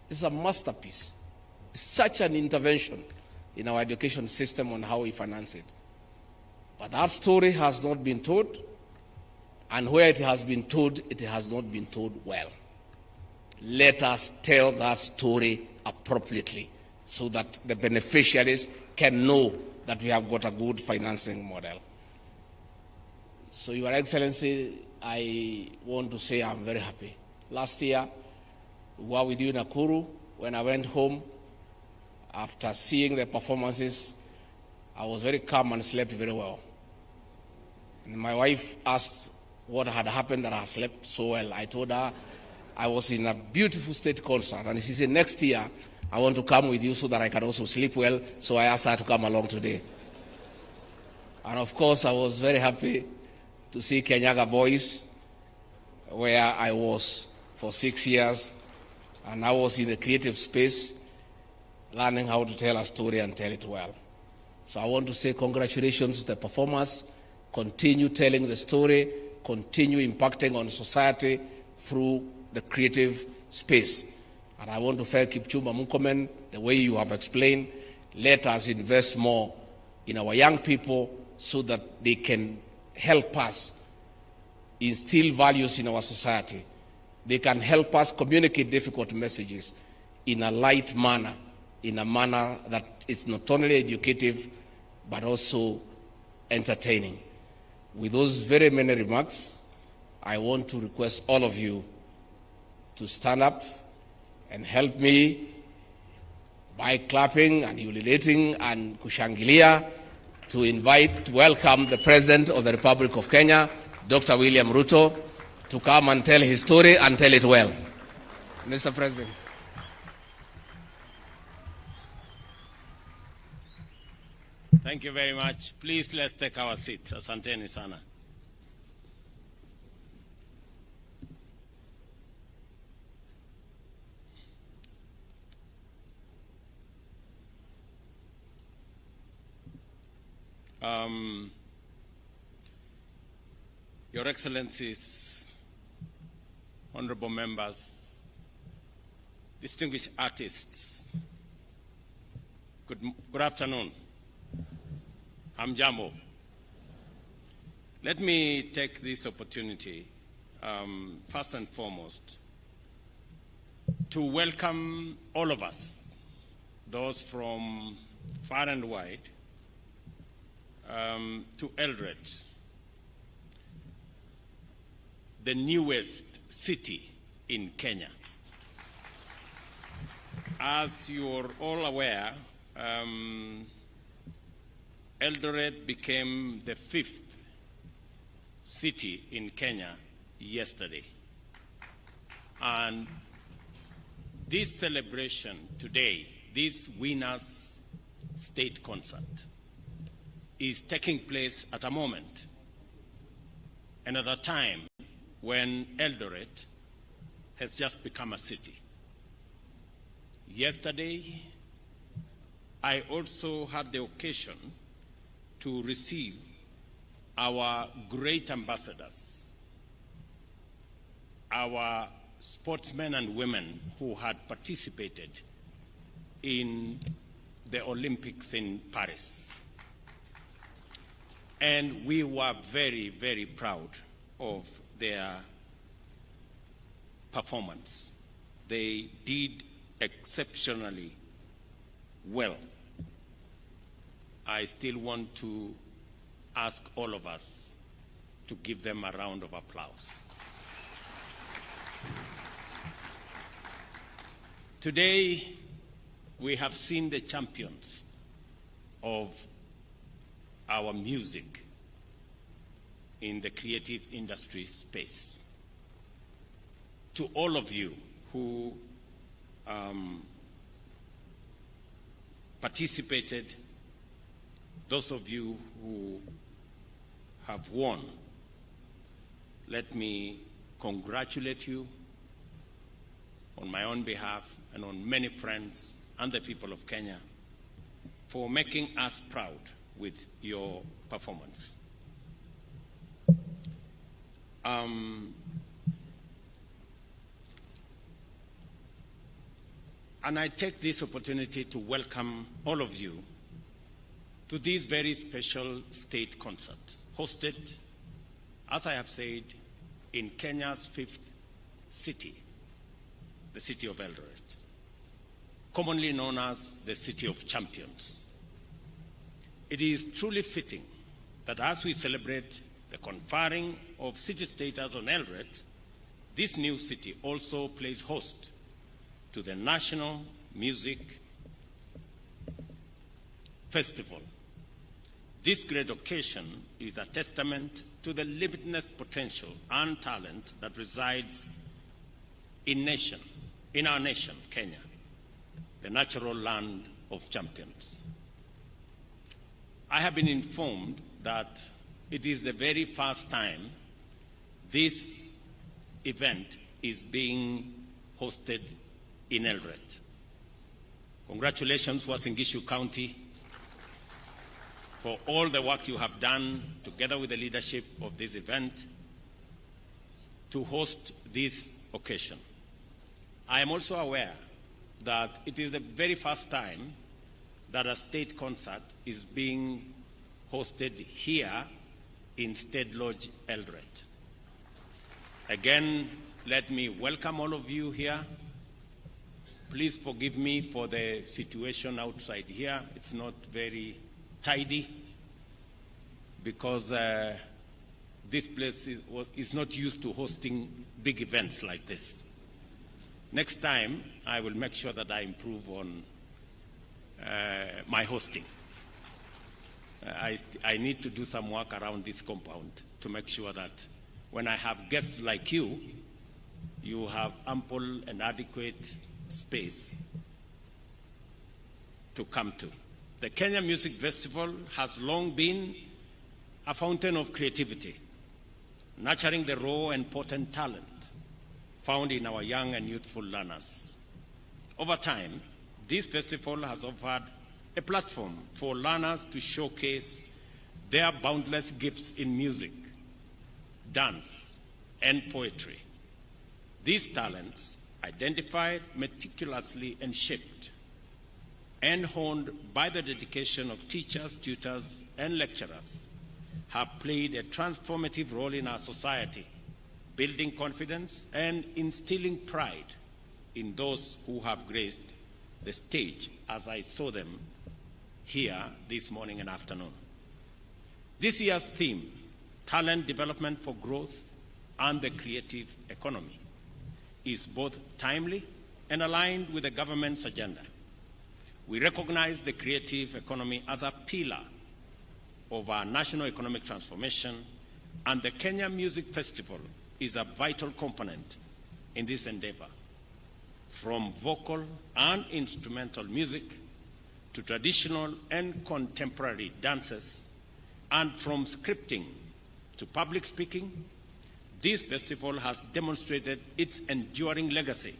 is a masterpiece. It's such an intervention in our education system on how we finance it. But that story has not been told, and where it has been told, it has not been told well. Let us tell that story appropriately so that the beneficiaries can know that we have got a good financing model. So, Your Excellency, I want to say I'm very happy. Last year, we were with you in Nakuru. When I went home, after seeing the performances, I was very calm and slept very well. And my wife asked what had happened that I slept so well. I told her I was in a beautiful state concert. And she said, next year, I want to come with you so that I can also sleep well. So I asked her to come along today. And of course, I was very happy to see Kenyaga Boys, where I was for 6 years. And I was in the creative space, learning how to tell a story and tell it well. So I want to say congratulations to the performers. Continue telling the story, continue impacting on society through the creative space. And I want to thank Kipchumba Murkomen, the way you have explained. Let us invest more in our young people so that they can help us instill values in our society. They can help us communicate difficult messages in a light manner, in a manner that is not only educative, but also entertaining. With those very many remarks, I want to request all of you to stand up and help me by clapping and ululating and kushangilia to welcome the President of the Republic of Kenya, Dr. William Ruto, to come and tell his story and tell it well. Mr. President. Thank you very much. Please, let's take our seats. Asanteni sana. Your Excellencies, honorable members, distinguished artists, good afternoon. I'm Jambo. Let me take this opportunity, first and foremost, to welcome all of us, those from far and wide, to Eldoret, the newest city in Kenya. As you're all aware, Eldoret became the 5th city in Kenya yesterday. And this celebration today, this Winners State Concert, is taking place at a moment and at a time when Eldoret has just become a city. Yesterday, I also had the occasion to receive our great ambassadors, our sportsmen and women who had participated in the Olympics in Paris. And we were very, very proud of their performance. They did exceptionally well. I still want to ask all of us to give them a round of applause. Today, we have seen the champions of our music in the creative industry space. To all of you who participated, those of you who have won, let me congratulate you on my own behalf and on many friends and the people of Kenya for making us proud with your performance. And I take this opportunity to welcome all of you to this very special state concert, hosted, as I have said, in Kenya's 5th city, the city of Eldoret, commonly known as the City of Champions. It is truly fitting that as we celebrate the conferring of city status on Eldoret, this new city also plays host to the National Music Festival. This great occasion is a testament to the limitless potential and talent that resides in our nation, Kenya, the natural land of champions. I have been informed that it is the very first time this event is being hosted in Eldoret. Congratulations, Uasin Gishu County, for all the work you have done together with the leadership of this event to host this occasion. I am also aware that it is the very first time that a state concert is being hosted here in State Lodge, Eldoret. Again, let me welcome all of you here. Please forgive me for the situation outside here. It's not very tidy because this place is not used to hosting big events like this. Next time, I will make sure that I improve on my hosting. I need to do some work around this compound to make sure that when I have guests like you, you have ample and adequate space to come to. The Kenya Music Festival has long been a fountain of creativity, nurturing the raw and potent talent found in our young and youthful learners. Over time, this festival has offered a platform for learners to showcase their boundless gifts in music, dance, and poetry. These talents, identified meticulously and shaped and honed by the dedication of teachers, tutors, and lecturers, have played a transformative role in our society, building confidence and instilling pride in those who have graced the stage, as I saw them here this morning and afternoon. This year's theme, Talent Development for Growth and the Creative Economy, is both timely and aligned with the government's agenda. We recognize the creative economy as a pillar of our national economic transformation, and the Kenya Music Festival is a vital component in this endeavor. From vocal and instrumental music to traditional and contemporary dances, and from scripting to public speaking, this festival has demonstrated its enduring legacy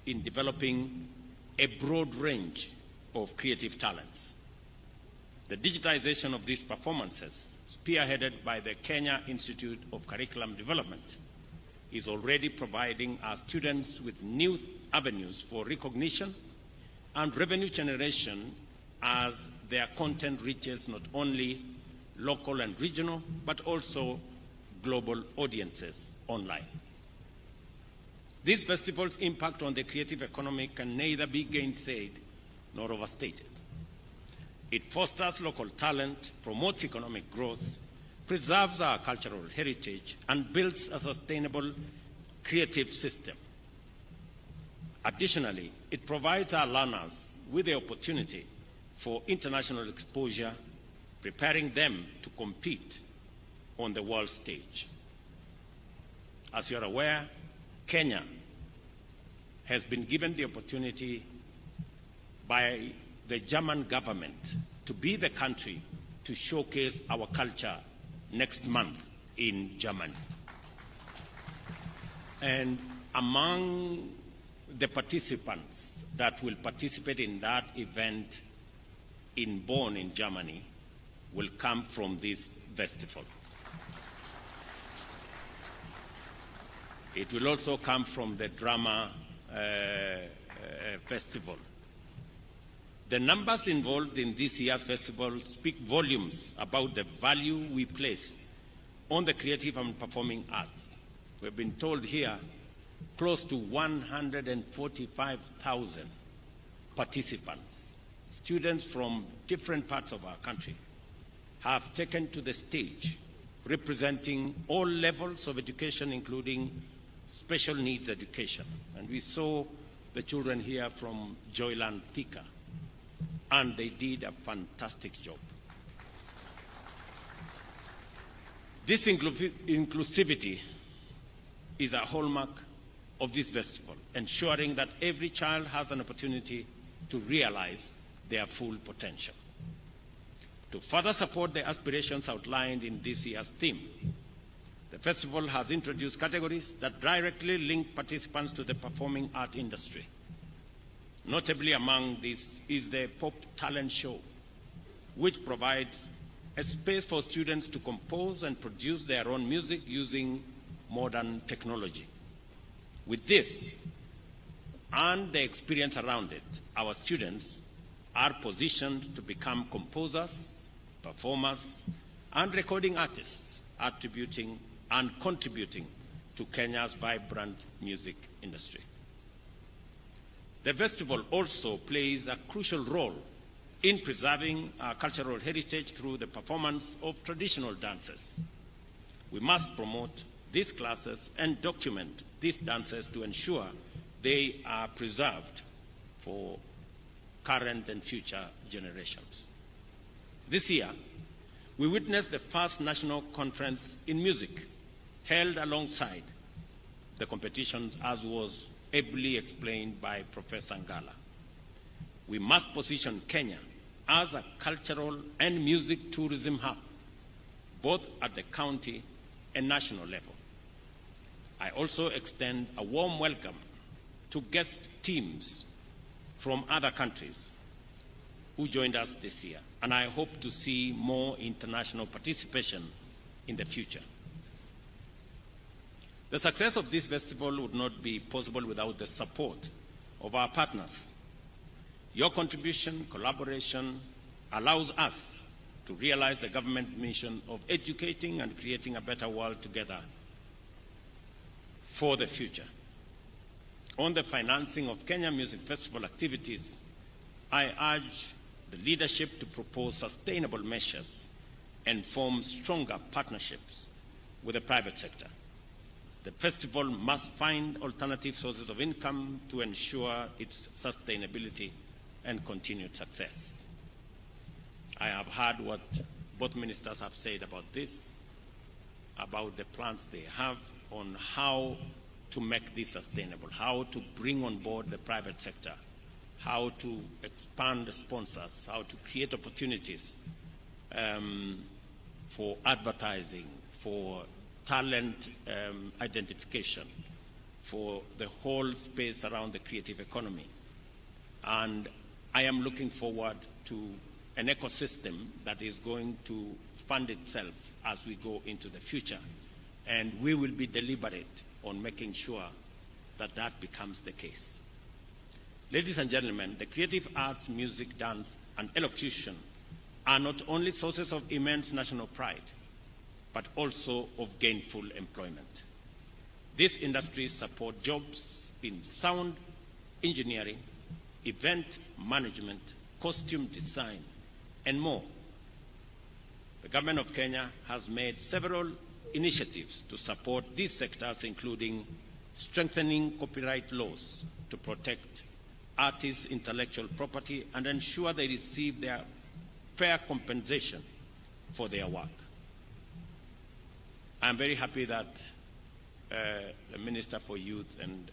in developing a broad range of creative talents. The digitization of these performances, spearheaded by the Kenya Institute of Curriculum Development, is already providing our students with new avenues for recognition and revenue generation as their content reaches not only local and regional, but also global audiences online. These festivals' impact on the creative economy can neither be gainsaid nor overstated. It fosters local talent, promotes economic growth, preserves our cultural heritage, and builds a sustainable creative system. Additionally, it provides our learners with the opportunity for international exposure, preparing them to compete on the world stage. As you are aware, Kenya has been given the opportunity by the German government to be the country to showcase our culture next month in Germany. And among the participants that will participate in that event in Bonn in Germany will come from this festival. It will also come from the drama festival. The numbers involved in this year's festival speak volumes about the value we place on the creative and performing arts. We've been told here close to 145,000 participants, students from different parts of our country, have taken to the stage representing all levels of education, including special needs education. And we saw the children here from Joyland Thika, and they did a fantastic job. This inclusivity is a hallmark of this festival, ensuring that every child has an opportunity to realize their full potential. To further support the aspirations outlined in this year's theme, the festival has introduced categories that directly link participants to the performing art industry. Notably among these is the Pop Talent Show, which provides a space for students to compose and produce their own music using modern technology. With this and the experience around it, our students are positioned to become composers, performers, and recording artists, attributing and contributing to Kenya's vibrant music industry. The festival also plays a crucial role in preserving our cultural heritage through the performance of traditional dances. We must promote these classes and document these dances to ensure they are preserved for current and future generations. This year, we witnessed the first national conference in music held alongside the competitions, as was ably explained by Professor Ngala. We must position Kenya as a cultural and music tourism hub, both at the county and national level. I also extend a warm welcome to guest teams from other countries who joined us this year, and I hope to see more international participation in the future. The success of this festival would not be possible without the support of our partners. Your contribution, collaboration allows us to realize the government mission of educating and creating a better world together for the future. On the financing of Kenya Music Festival activities, I urge the leadership to propose sustainable measures and form stronger partnerships with the private sector. The festival must find alternative sources of income to ensure its sustainability and continued success. I have heard what both ministers have said about this, about the plans they have on how to make this sustainable, how to bring on board the private sector, how to expand the sponsors, how to create opportunities for advertising, for talent identification, for the whole space around the creative economy. And I am looking forward to an ecosystem that is going to fund itself as we go into the future. And we will be deliberate on making sure that that becomes the case. Ladies and gentlemen, the creative arts, music, dance, and elocution are not only sources of immense national pride, but also of gainful employment. These industries support jobs in sound engineering, event management, costume design, and more. The government of Kenya has made several initiatives to support these sectors, including strengthening copyright laws to protect artists' intellectual property and ensure they receive their fair compensation for their work. I'm very happy that the Minister for Youth and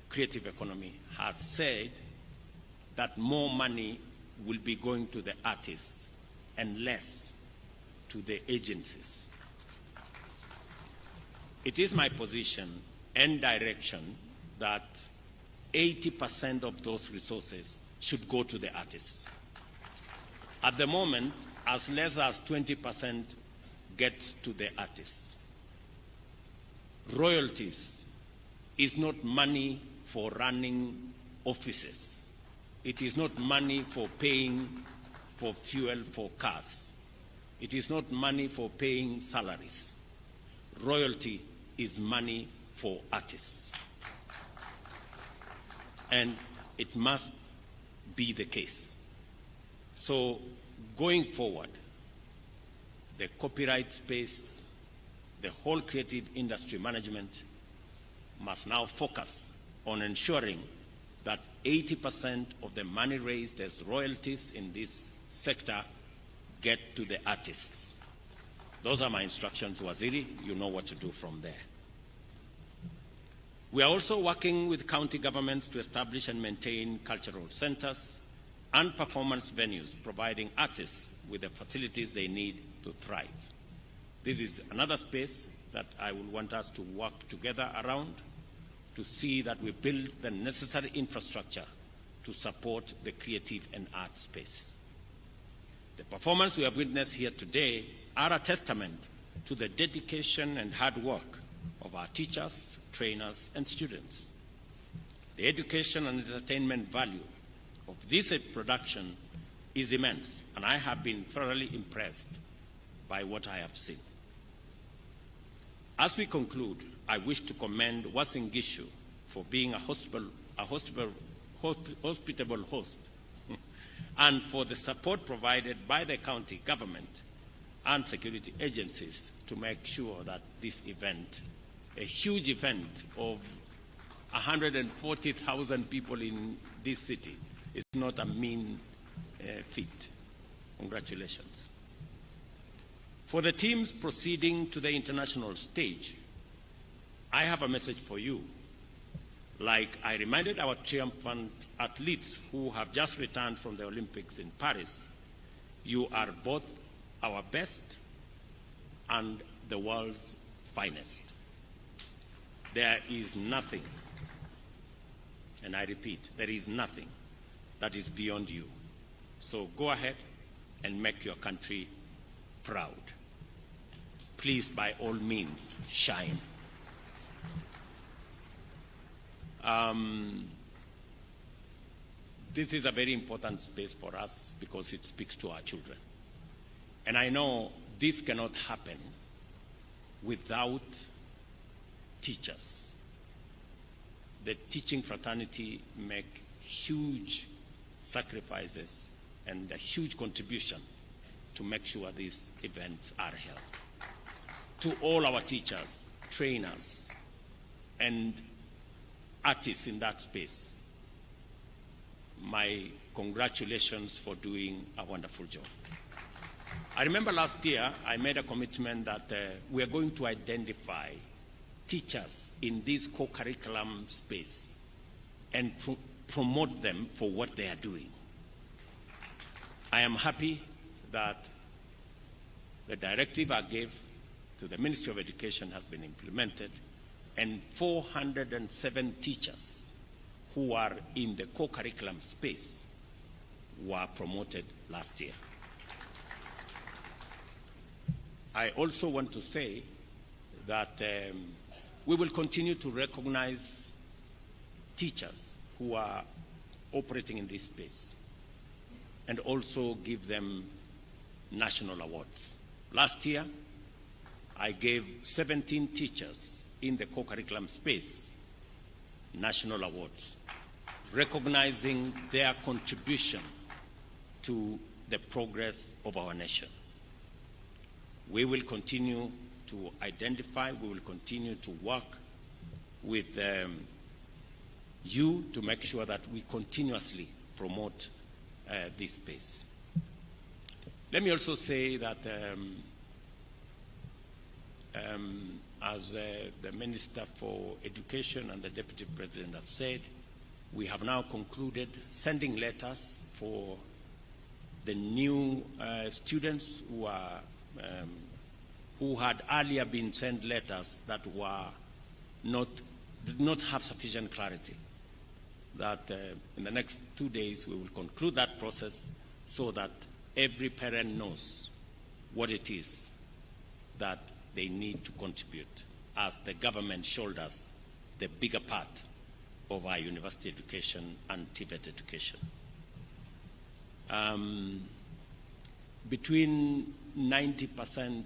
Creative Economy has said that more money will be going to the artists and less to the agencies. It is my position and direction that 80% of those resources should go to the artists. At the moment, as less as 20% gets to the artists. Royalties is not money for running offices. It is not money for paying for fuel for cars. It is not money for paying salaries. Royalty is money for artists. And it must be the case. So going forward, the copyright space, the whole creative industry management must now focus on ensuring that 80% of the money raised as royalties in this sector get to the artists. Those are my instructions, Waziri. You know what to do from there. We are also working with county governments to establish and maintain cultural centers and performance venues, providing artists with the facilities they need to thrive. This is another space that I would want us to work together around to see that we build the necessary infrastructure to support the creative and art space. The performance we have witnessed here today are a testament to the dedication and hard work of our teachers, trainers, and students. The education and entertainment value of this production is immense, and I have been thoroughly impressed by what I have seen. As we conclude, I wish to commend Uasin Gishu for being a hospitable host and for the support provided by the county government and security agencies to make sure that this event, a huge event of 140,000 people in this city, is not a mean feat. Congratulations. For the teams proceeding to the international stage, I have a message for you. Like I reminded our triumphant athletes who have just returned from the Olympics in Paris, you are both our best and the world's finest. There is nothing, and I repeat, there is nothing that is beyond you. So go ahead and make your country proud. Please, by all means, shine. This is a very important space for us because it speaks to our children. And I know this cannot happen without teachers. The teaching fraternity make huge sacrifices and a huge contribution to make sure these events are held. To all our teachers, trainers, and artists in that space, my congratulations for doing a wonderful job. I remember last year I made a commitment that we are going to identify teachers in this co-curriculum space and promote them for what they are doing. I am happy that the directive I gave to the Ministry of Education has been implemented, and 407 teachers who are in the co-curriculum space were promoted last year. I also want to say that we will continue to recognize teachers who are operating in this space. and also give them national awards. Last year, I gave 17 teachers in the co-curriculum space national awards, recognizing their contribution to the progress of our nation. We will continue to identify, we will continue to work with you to make sure that we continuously promote this space. Let me also say that as the Minister for Education and the Deputy President have said, we have now concluded sending letters for the new students who had earlier been sent letters that did not have sufficient clarity. That in the next 2 days we will conclude that process so that every parent knows what it is that they need to contribute as the government shoulders the bigger part of our university education and TVET education. Between 90%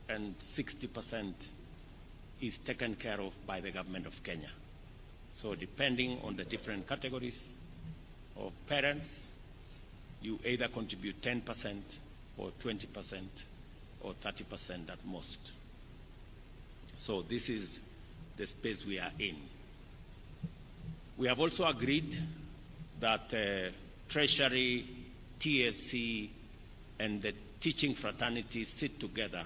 and 60% is taken care of by the government of Kenya. So depending on the different categories of parents, you either contribute 10% or 20% or 30% at most. So this is the space we are in. We have also agreed that Treasury, TSC, and the teaching fraternity sit together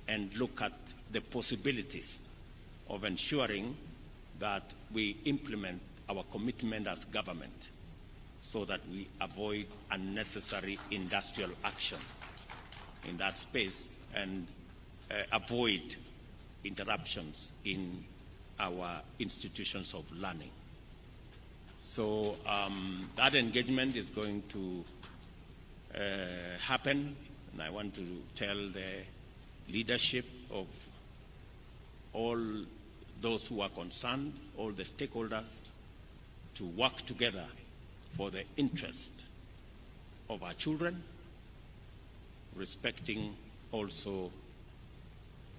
and look at the possibilities of ensuring that we implement our commitment as government so that we avoid unnecessary industrial action in that space and avoid interruptions in our institutions of learning. So that engagement is going to happen, and I want to tell the leadership of all those who are concerned, all the stakeholders, to work together for the interest of our children, respecting also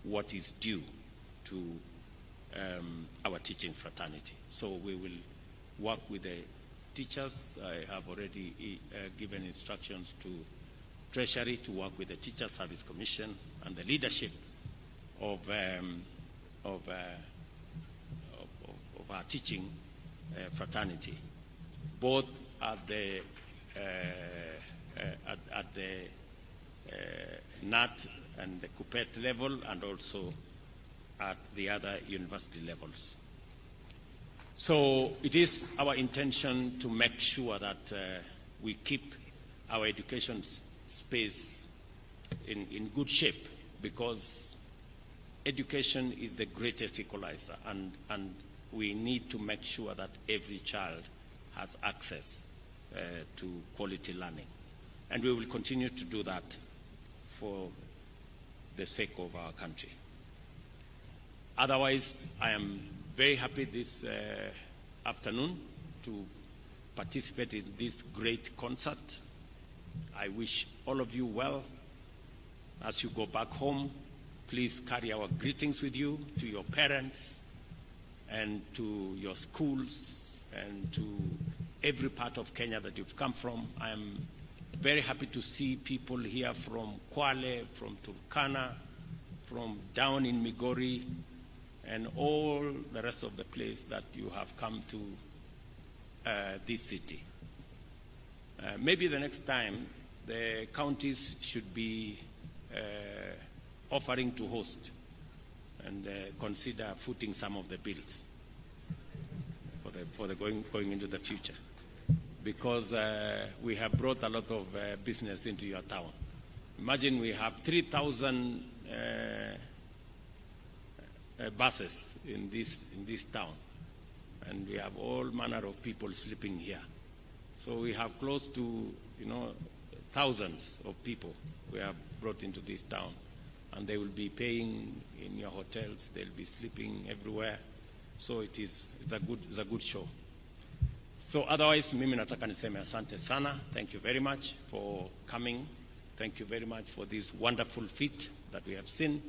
what is due to our teaching fraternity. So we will work with the teachers. I have already given instructions to Treasury to work with the Teacher Service Commission and the leadership of our teaching fraternity, both at the NAT and the CUPET level and also at the other university levels. So it is our intention to make sure that we keep our education space in good shape, because education is the greatest equalizer, and we need to make sure that every child has access to quality learning. And we will continue to do that for the sake of our country. Otherwise, I am very happy this afternoon to participate in this great concert. I wish all of you well. As you go back home, please carry our greetings with you to your parents and to your schools and to every part of Kenya that you've come from. I am very happy to see people here from Kwale, from Turkana, from down in Migori, and all the rest of the place that you have come to this city. Maybe the next time the counties should be offering to host and consider footing some of the bills for the going into the future, because we have brought a lot of business into your town. Imagine we have 3,000 buses in this town, and we have all manner of people sleeping here. So we have close to thousands of people we have brought into this town, and they will be paying in your hotels. They'll be sleeping everywhere. So it's a good show. So otherwise, mimi nataka niseme asante sana. Thank you very much for coming. Thank you very much for this wonderful feat that we have seen.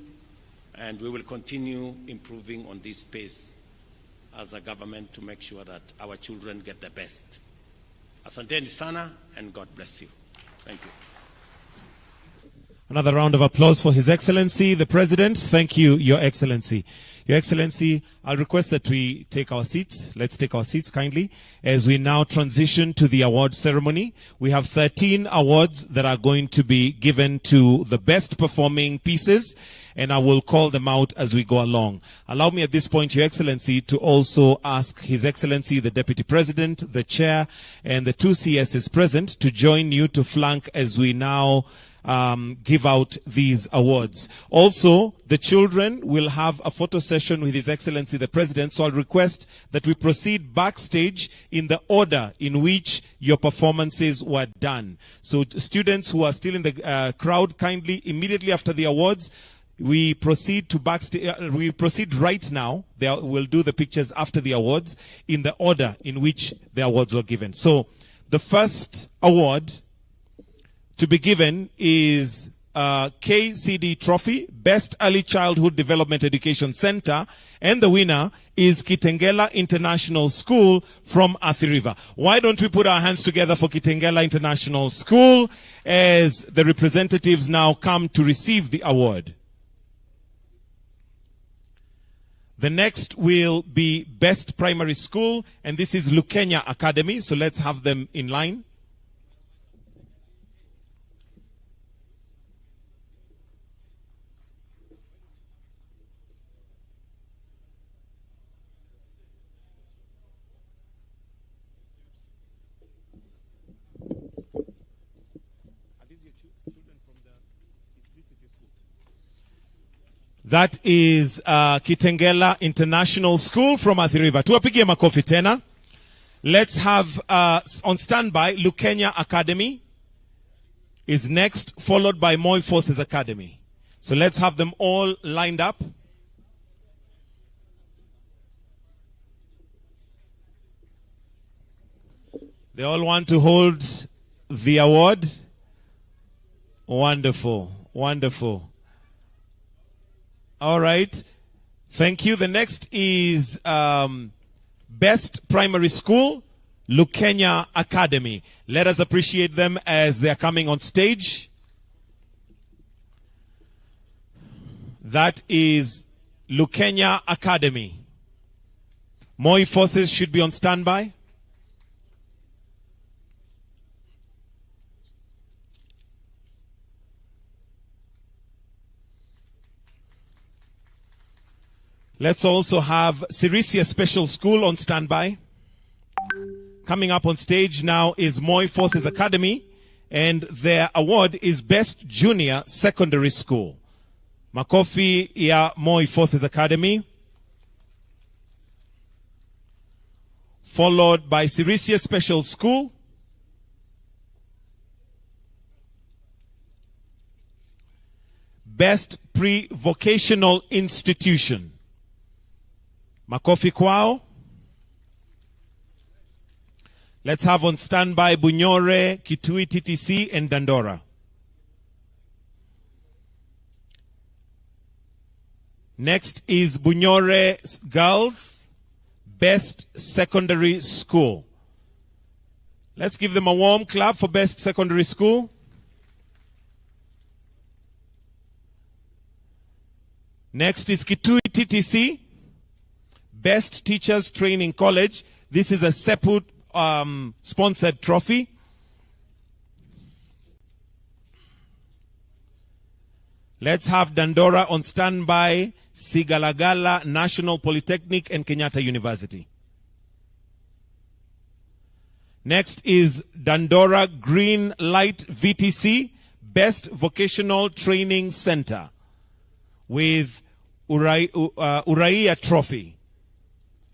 And we will continue improving on this space as a government to make sure that our children get the best. Asanteni sana, and God bless you. Thank you. Another round of applause for His Excellency, the President. Thank you, Your Excellency. Your Excellency, I'll request that we take our seats. Let's take our seats kindly as we now transition to the award ceremony. We have 13 awards that are going to be given to the best performing pieces, and I will call them out as we go along. Allow me at this point, Your Excellency, to also ask His Excellency, the Deputy President, the Chair, and the two CSs present to join you to flank as we now give out these awards. Also, the children will have a photo session with His Excellency the President, so I'll request that we proceed backstage in the order in which your performances were done. So students who are still in the crowd, kindly, immediately after the awards, we proceed to backstage. We proceed right now. We'll do the pictures after the awards in the order in which the awards were given. So the first award to be given is KCD Trophy, Best Early Childhood Development Education Center, and the winner is Kitengela International School from Athi River. Why don't we put our hands together for Kitengela International School as the representatives now come to receive the award. The next will be Best Primary School, and this is Lukenya Academy, so let's have them in line. That is Kitengela International School from Athi River. Tuwapigie makofi tena. Let's have on standby Lukenya Academy is next, followed by Moi Forces Academy. So let's have them all lined up. They all want to hold the award. Wonderful, wonderful. All right. Thank you. The next is Best Primary School, Lukenya Academy. Let us appreciate them as they are coming on stage. That is Lukenya Academy. Moi Forces should be on standby. Let's also have Sirisia Special School on standby. Coming up on stage now is Moi Forces Academy, and their award is Best Junior Secondary School. Makofi ya Moi Forces Academy. Followed by Sirisia Special School. Best Pre-Vocational Institution. Makofi kwao. Let's have on standby Bunyore, Kitui TTC, and Dandora. Next is Bunyore Girls, Best Secondary School. Let's give them a warm clap for Best Secondary School. Next is Kitui TTC, Best Teachers Training College. This is a SEPUT sponsored trophy. Let's have Dandora on standby, Sigalagala National Polytechnic and Kenyatta University. Next is Dandora Green Light VTC, Best Vocational Training Center with Uraia Trophy.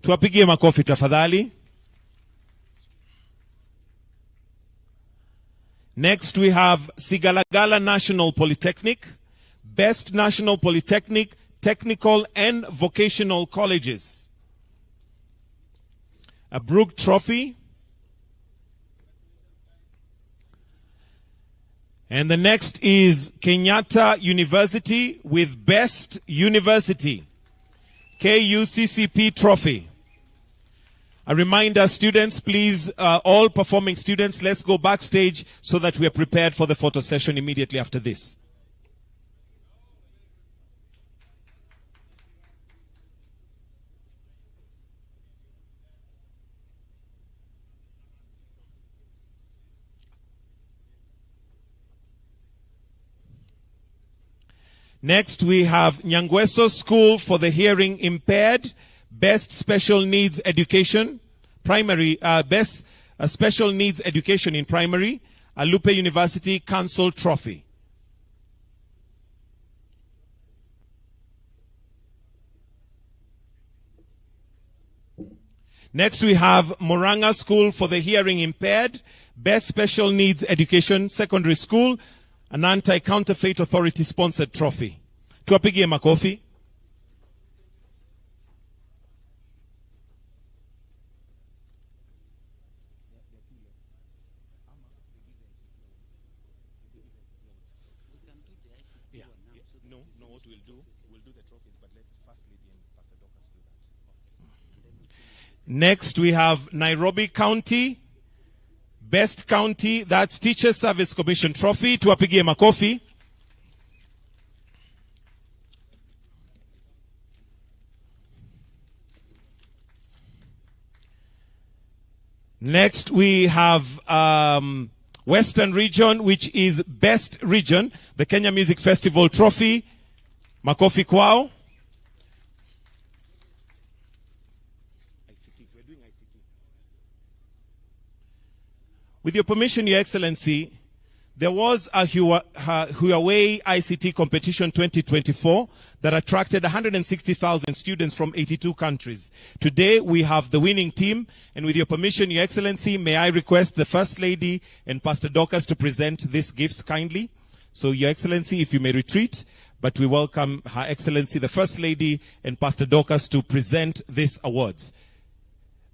Tuwapigie makofi tafadhali. Next we have Sigalagala National Polytechnic, Best National Polytechnic, Technical and Vocational Colleges. A Brook Trophy And the next is Kenyatta University with Best University, KUCCP Trophy. A reminder, students, please, all performing students, let's go backstage so that we are prepared for the photo session immediately after this. Next, we have Nyangweso School for the Hearing Impaired, Best Special Needs Education, Primary, Best Special Needs Education in Primary, Alupe University Council Trophy. Next, we have Moranga School for the Hearing Impaired, Best Special Needs Education, Secondary School, an Anti-Counterfeit Authority sponsored trophy. Tuwapigie makofi. Next, we have Nairobi County, Best County, that's Teacher Service Commission Trophy. Tuwapigie makofi. Next, we have Western Region, which is Best Region, the Kenya Music Festival Trophy. Makofi kwao. With your permission, Your Excellency, there was a Huawei ICT competition 2024 that attracted 160,000 students from 82 countries. Today, we have the winning team, and with your permission, Your Excellency, may I request the First Lady and Pastor Dorcas to present these gifts kindly. So, Your Excellency, if you may retreat, but we welcome Her Excellency, the First Lady and Pastor Dorcas to present these awards.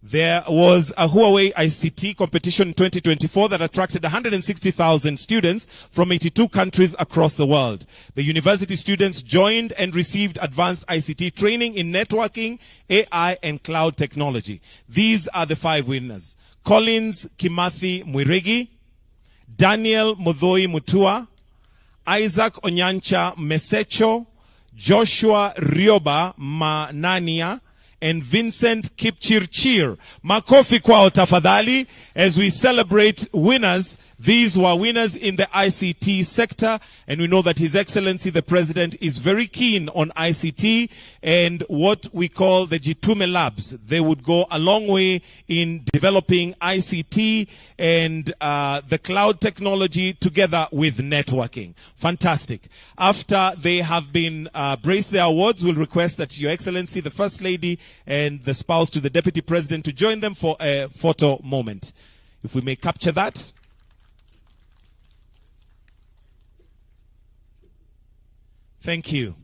There was a Huawei ICT competition in 2024 that attracted 160,000 students from 82 countries across the world. The university students joined and received advanced ICT training in networking, AI, and cloud technology. These are the 5 winners: Collins Kimathi Mwirigi, Daniel Mudhoi Mutua, Isaac Onyancha Mesecho, Joshua Rioba Manania, and Vincent Kipchirchir. Makofi kwao tafadhali as we celebrate winners. These were winners in the ICT sector, and we know that His Excellency the President is very keen on ICT and what we call the Jitume Labs. They would go a long way in developing ICT and the cloud technology together with networking. Fantastic. After they have been braced their awards, we'll request that Your Excellency the First Lady and the spouse to the Deputy President to join them for a photo moment. If we may capture that. Thank you.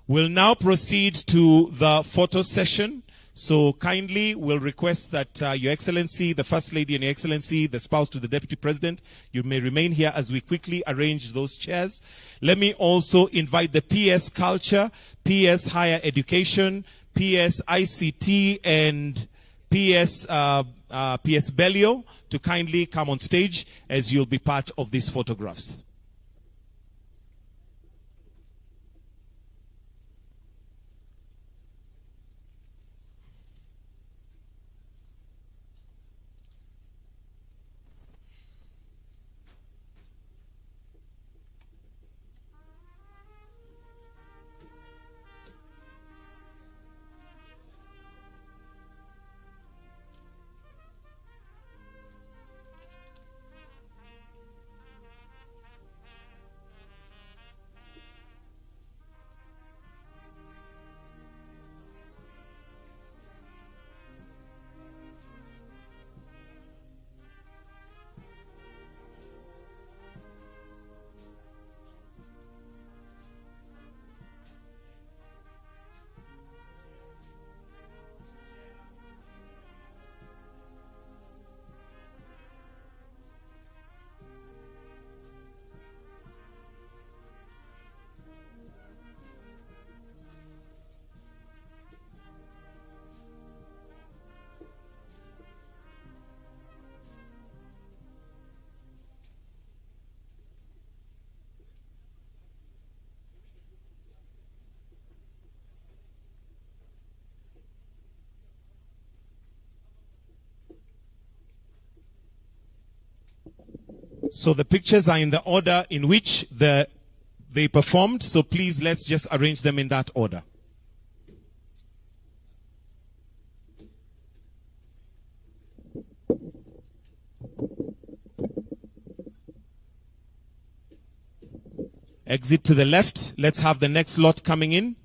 We'll now proceed to the photo session. So kindly, we'll request that Your Excellency, the First Lady, and Your Excellency, the spouse to the Deputy President, you may remain here as we quickly arrange those chairs. Let me also invite the PS Culture, PS Higher Education, PS ICT, and PS Bellio to kindly come on stage as you'll be part of these photographs. So the pictures are in the order in which they performed. So please, let's just arrange them in that order. Exit to the left. Let's have the next lot coming in.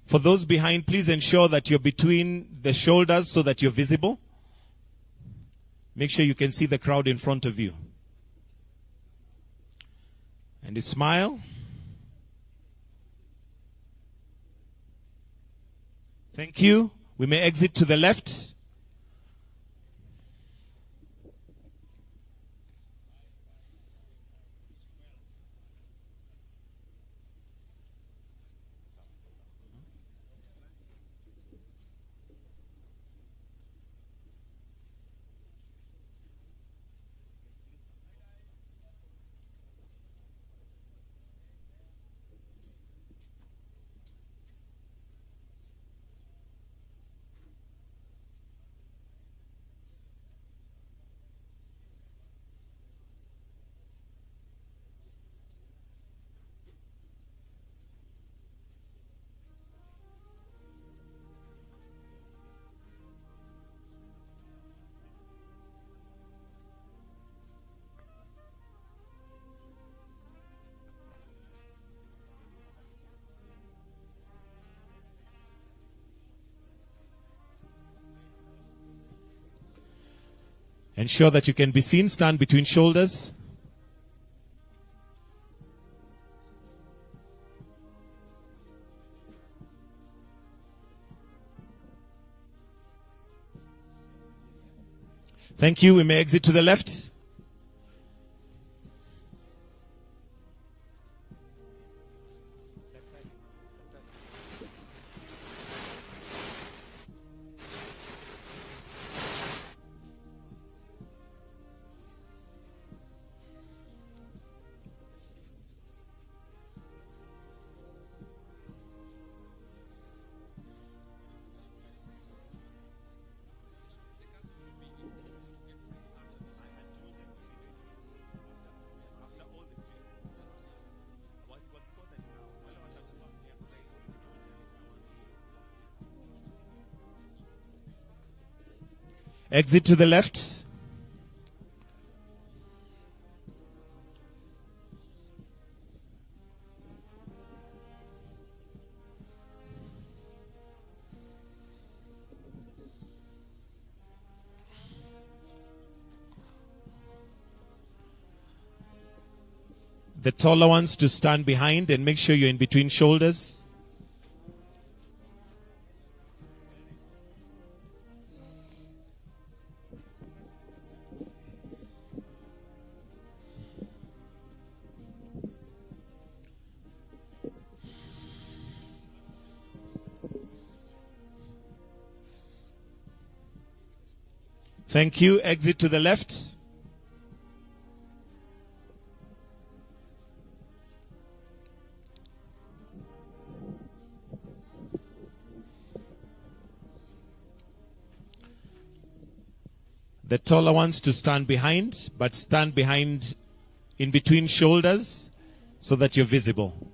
For those behind, please ensure that you're between the shoulders so that you're visible. Make sure you can see the crowd in front of you. And you smile. Thank you. We may exit to the left. Ensure that you can be seen. Stand between shoulders. Thank you. We may exit to the left. Exit to the left. The taller ones to stand behind and make sure you're in between shoulders. Thank you. Exit to the left. The taller ones to stand behind, but stand behind in between shoulders so that you're visible.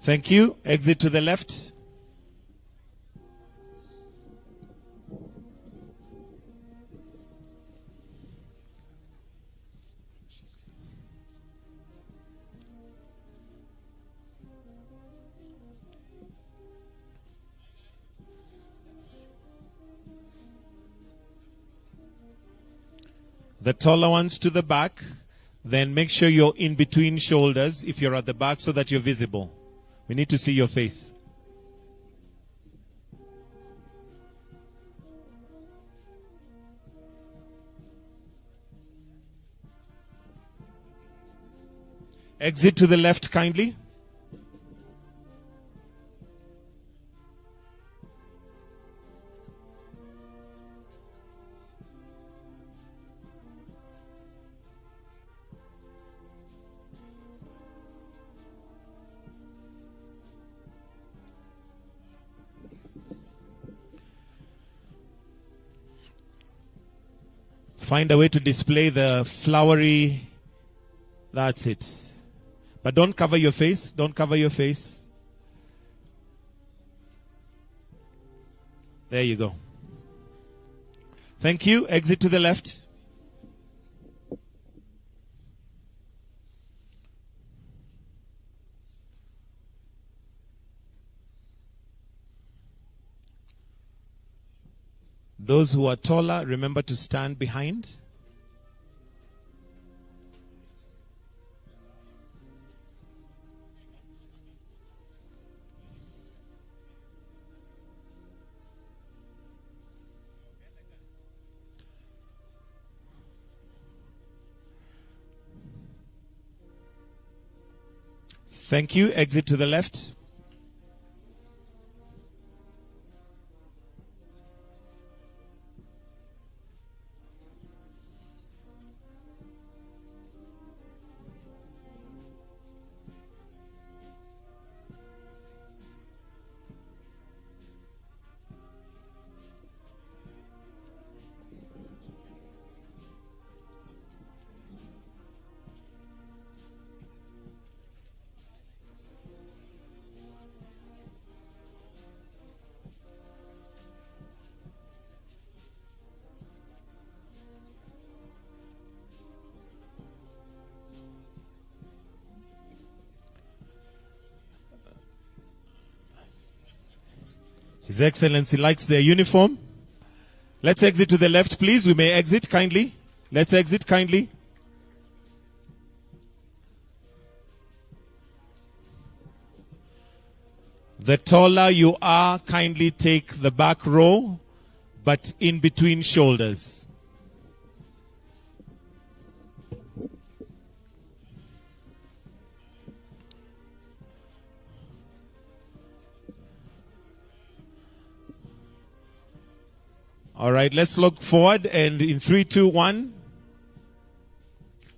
Thank you. Exit to the left. The taller ones to the back. Then make sure you're in between shoulders if you're at the back so that you're visible. We need to see your face. Exit to the left kindly. Find a way to display the flowery. That's it. But don't cover your face. Don't cover your face. There you go. Thank you. Exit to the left. Those who are taller, remember to stand behind. Thank you. Exit to the left. His Excellency likes their uniform. Let's exit to the left, please. We may exit kindly. Let's exit kindly. The taller you are, kindly take the back row, but in between shoulders. All right, let's look forward and in 3, 2, 1.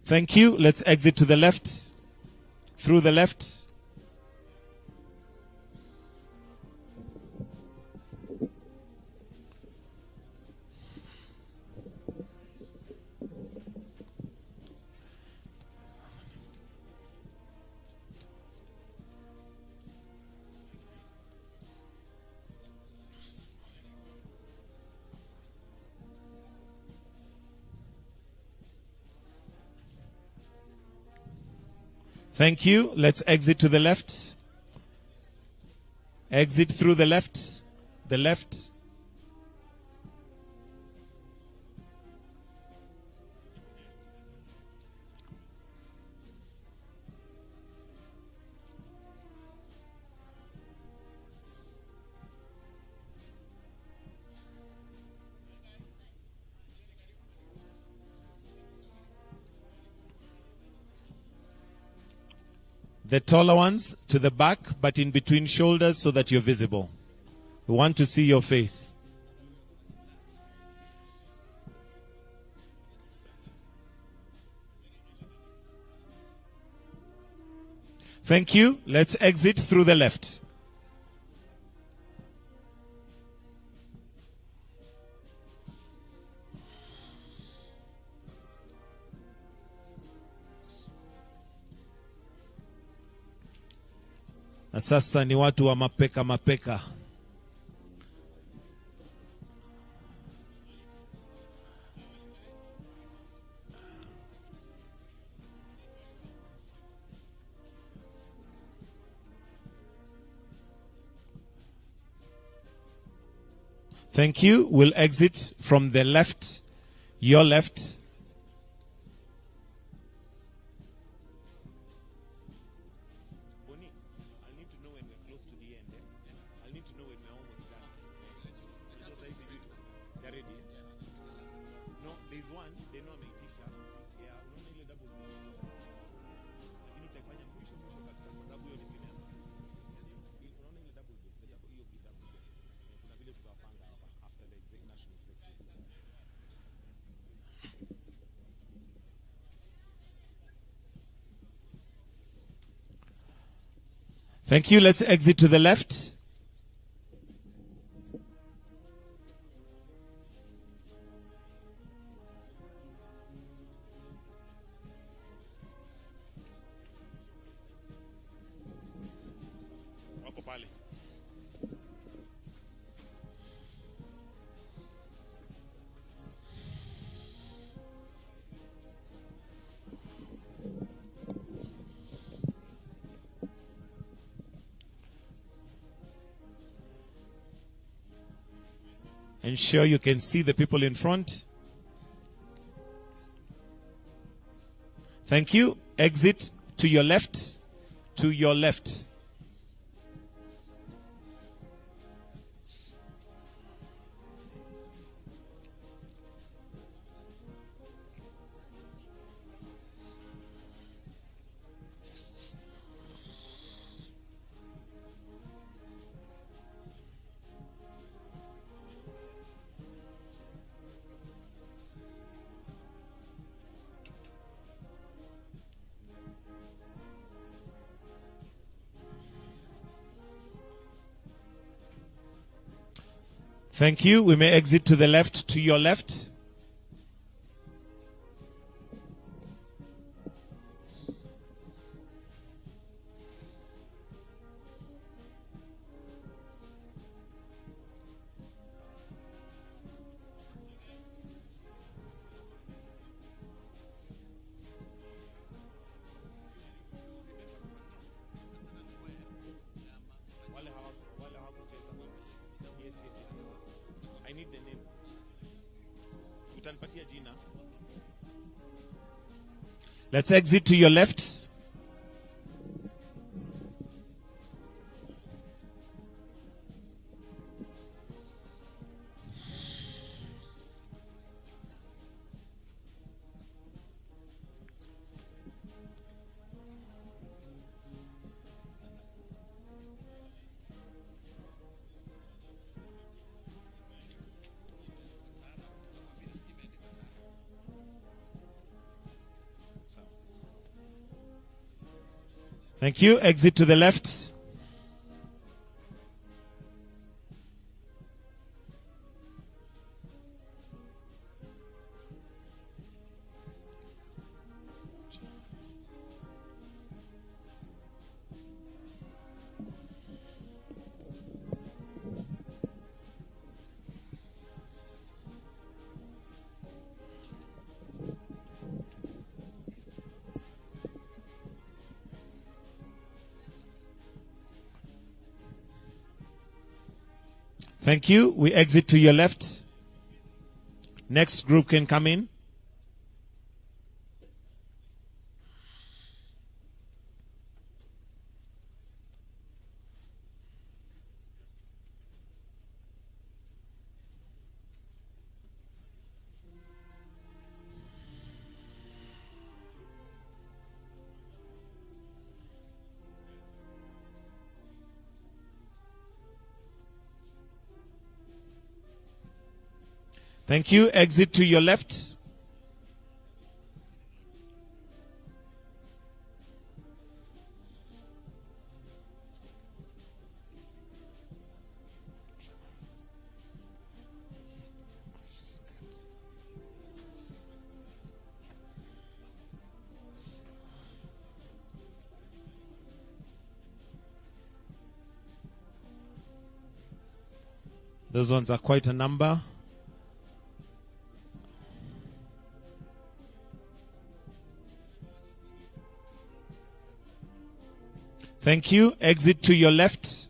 Thank you. Let's exit to the left. Through the left. Thank you. Let's exit to the left. Exit through the left. The left. The taller ones to the back, but in between shoulders so that you're visible. We want to see your face. Thank you. Let's exit through the left. Na sasa ni watu wa mapeka mapeka. Thank you. We'll exit from the left, your left. Thank you. Let's exit to the left. Ensure you can see the people in front. Thank you. Exit to your left. To your left. Thank you. We may exit to the left, to your left. Let's exit to your left. Thank you. Exit to the left. Thank you. We exit to your left. Next group can come in. Thank you. Exit to your left. Those ones are quite a number. Thank you. Exit to your left.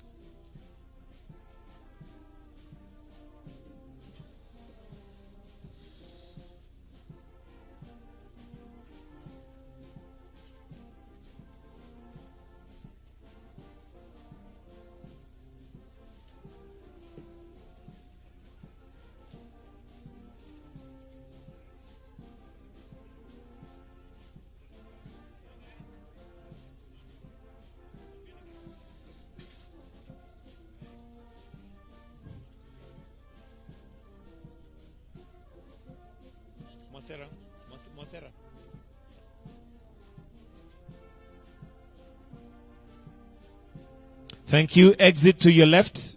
Thank you. Exit to your left.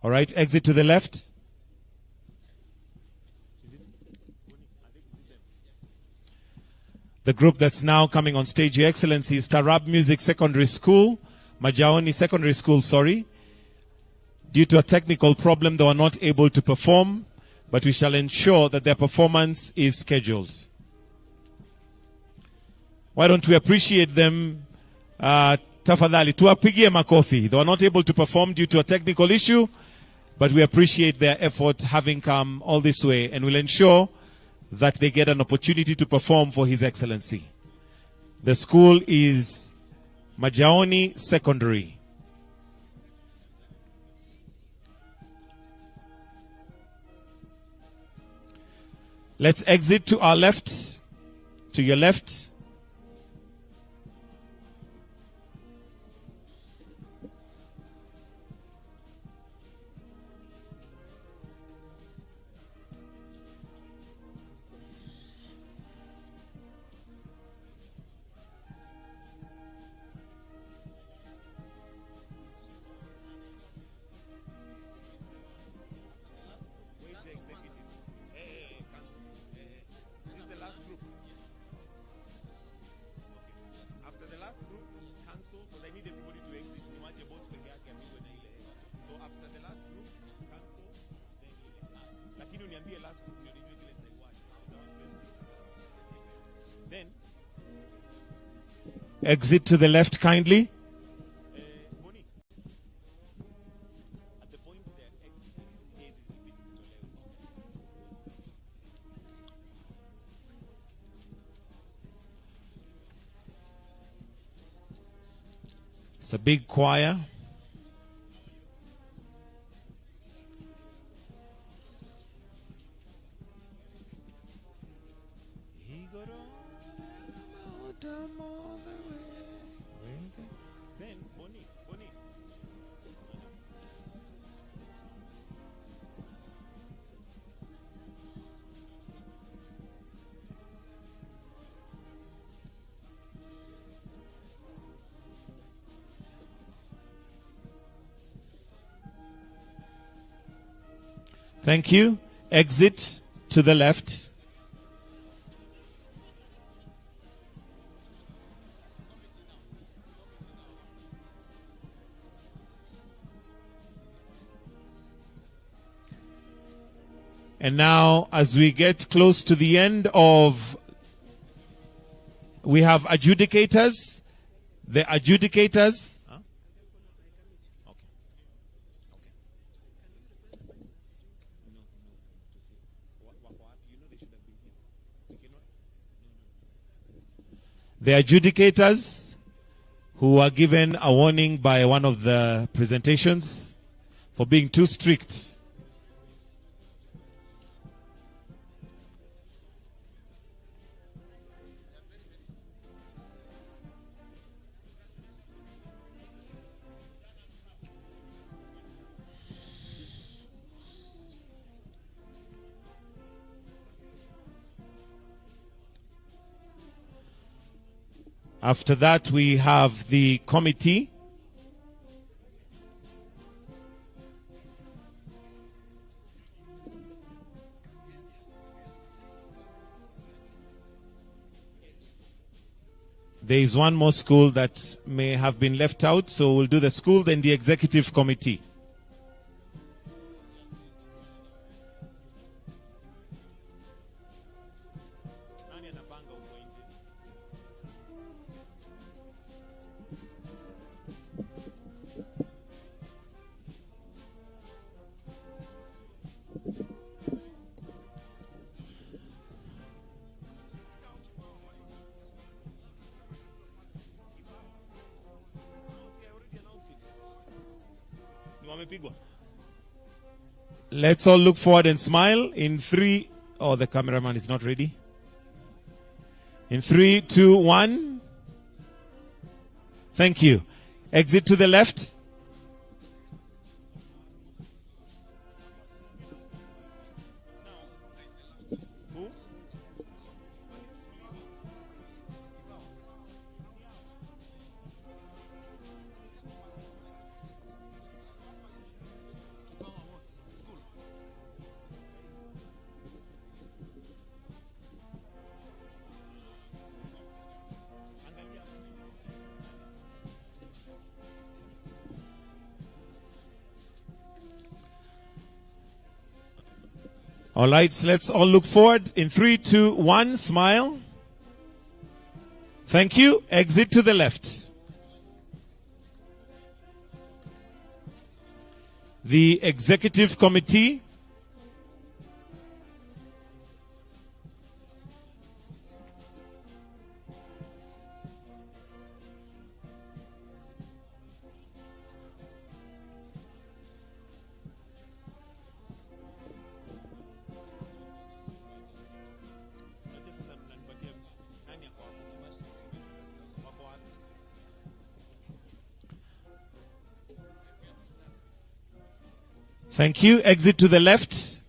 All right, exit to the left. The group that's now coming on stage, Your Excellency, is Tarab Music Secondary School, Majaoni Secondary School, sorry. Due to a technical problem, they were not able to perform, but we shall ensure that their performance is scheduled. Why don't we appreciate them? Tafadhali, tuwapigie makofi. They were not able to perform due to a technical issue, but we appreciate their effort having come all this way, and will ensure that they get an opportunity to perform for His Excellency. The school is Majaoni Secondary. Let's exit to our left, to your left. Exit to the left kindly. It's a big choir. Thank you. Exit to the left. And now, as we get close to the end of, we have adjudicators. The adjudicators. The adjudicators who were given a warning by one of the presentations for being too strict. After that, we have the committee. There is one more school that may have been left out, so we'll do the school, then the executive committee. Let's all look forward and smile in 3. Oh, the cameraman is not ready. In 3, 2, 1. Thank you. Exit to the left. All right, so let's all look forward. In 3, 2, 1, smile. Thank you. Exit to the left. The executive committee. Thank you. Exit to the left.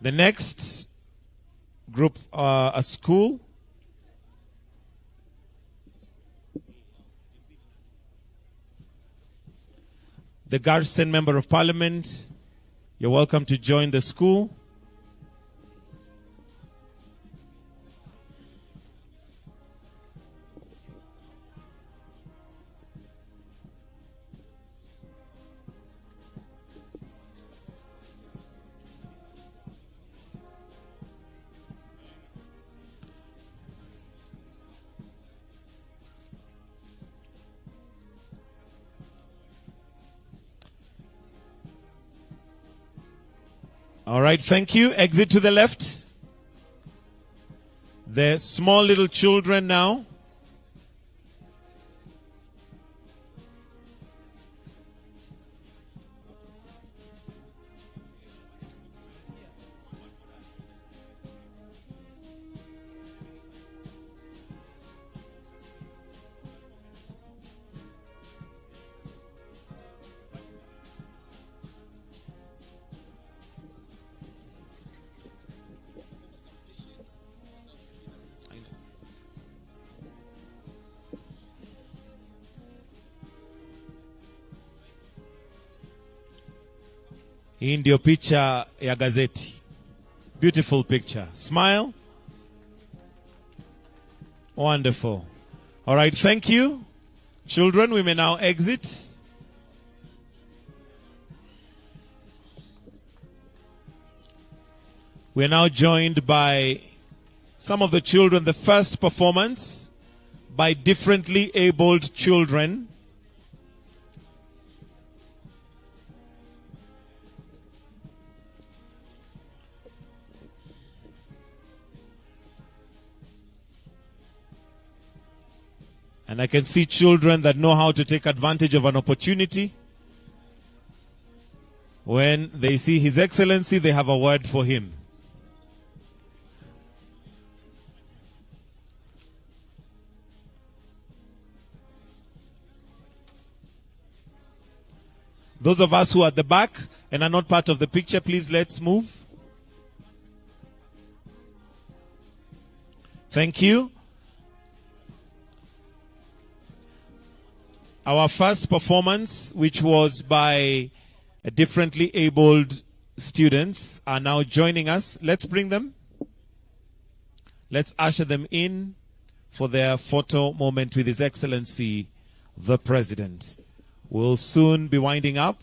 The next group, a school. The Garston Member of Parliament, you're welcome to join the school. All right, thank you. Exit to the left. The small little children now. Hii ndio picha ya gazeti. Beautiful picture. Smile. Wonderful. All right, thank you. Children, we may now exit. We are now joined by some of the children, the first performance by differently abled children. And I can see children that know how to take advantage of an opportunity. When they see His Excellency, they have a word for him. Those of us who are at the back and are not part of the picture, please let's move. Thank you. Our first performance, which was by differently abled students, are now joining us. Let's bring them. Let's usher them in for their photo moment with His Excellency, the President. We'll soon be winding up.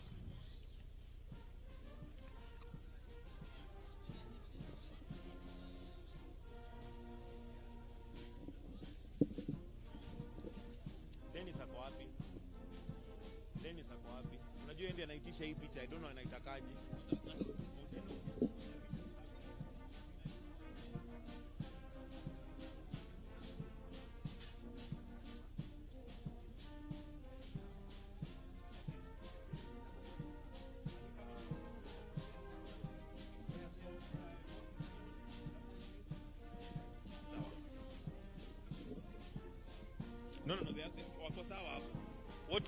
No,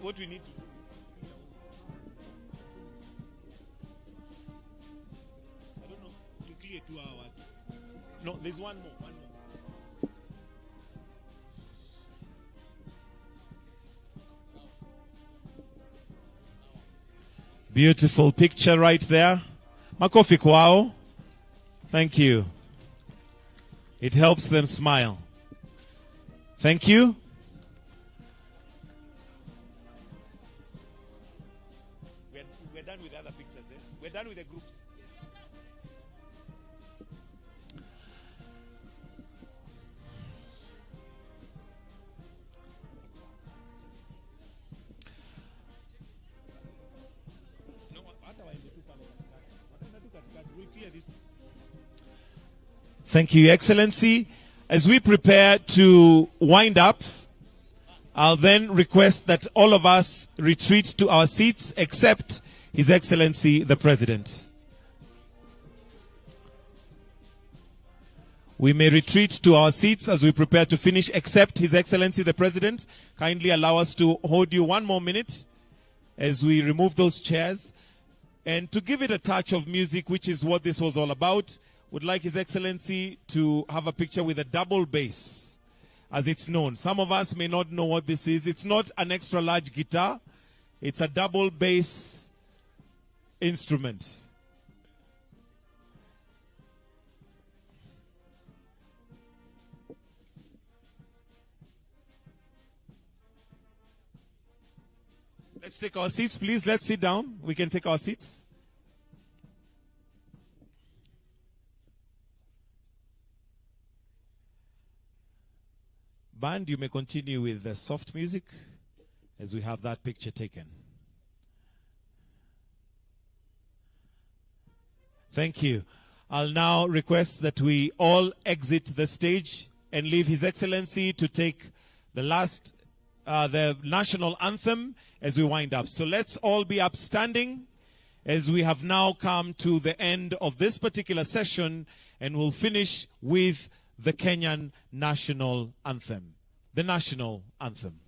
what we need to do. I don't know, to clear 2 hours. No, there's one more. Beautiful picture right there. Makofi kwao. Thank you. It helps them smile. Thank you. We're done with the other pictures. We're done with the groups. Thank you, Your Excellency. As we prepare to wind up, I'll then request that all of us retreat to our seats except His Excellency the President. We may retreat to our seats as we prepare to finish except His Excellency the President. Kindly allow us to hold you 1 more minute as we remove those chairs. And to give it a touch of music, which is what this was all about, would like His Excellency to have a picture with a double bass, as it's known. Some of us may not know what this is. It's not an extra large guitar. It's a double bass instrument. Let's take our seats, please. Let's sit down. We can take our seats. Band, you may continue with the soft music as we have that picture taken. Thank you. I'll now request that we all exit the stage and leave His Excellency to take the last, the national anthem as we wind up. So let's all be upstanding as we have now come to the end of this particular session, and we'll finish with the Kenyan national anthem. The national anthem.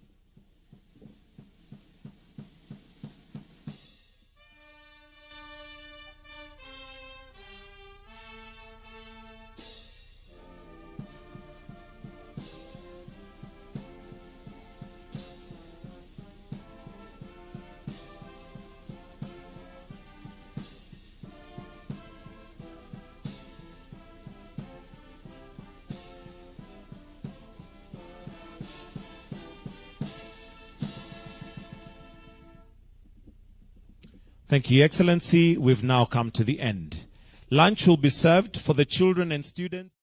Thank you, Excellency. We've now come to the end. Lunch will be served for the children and students.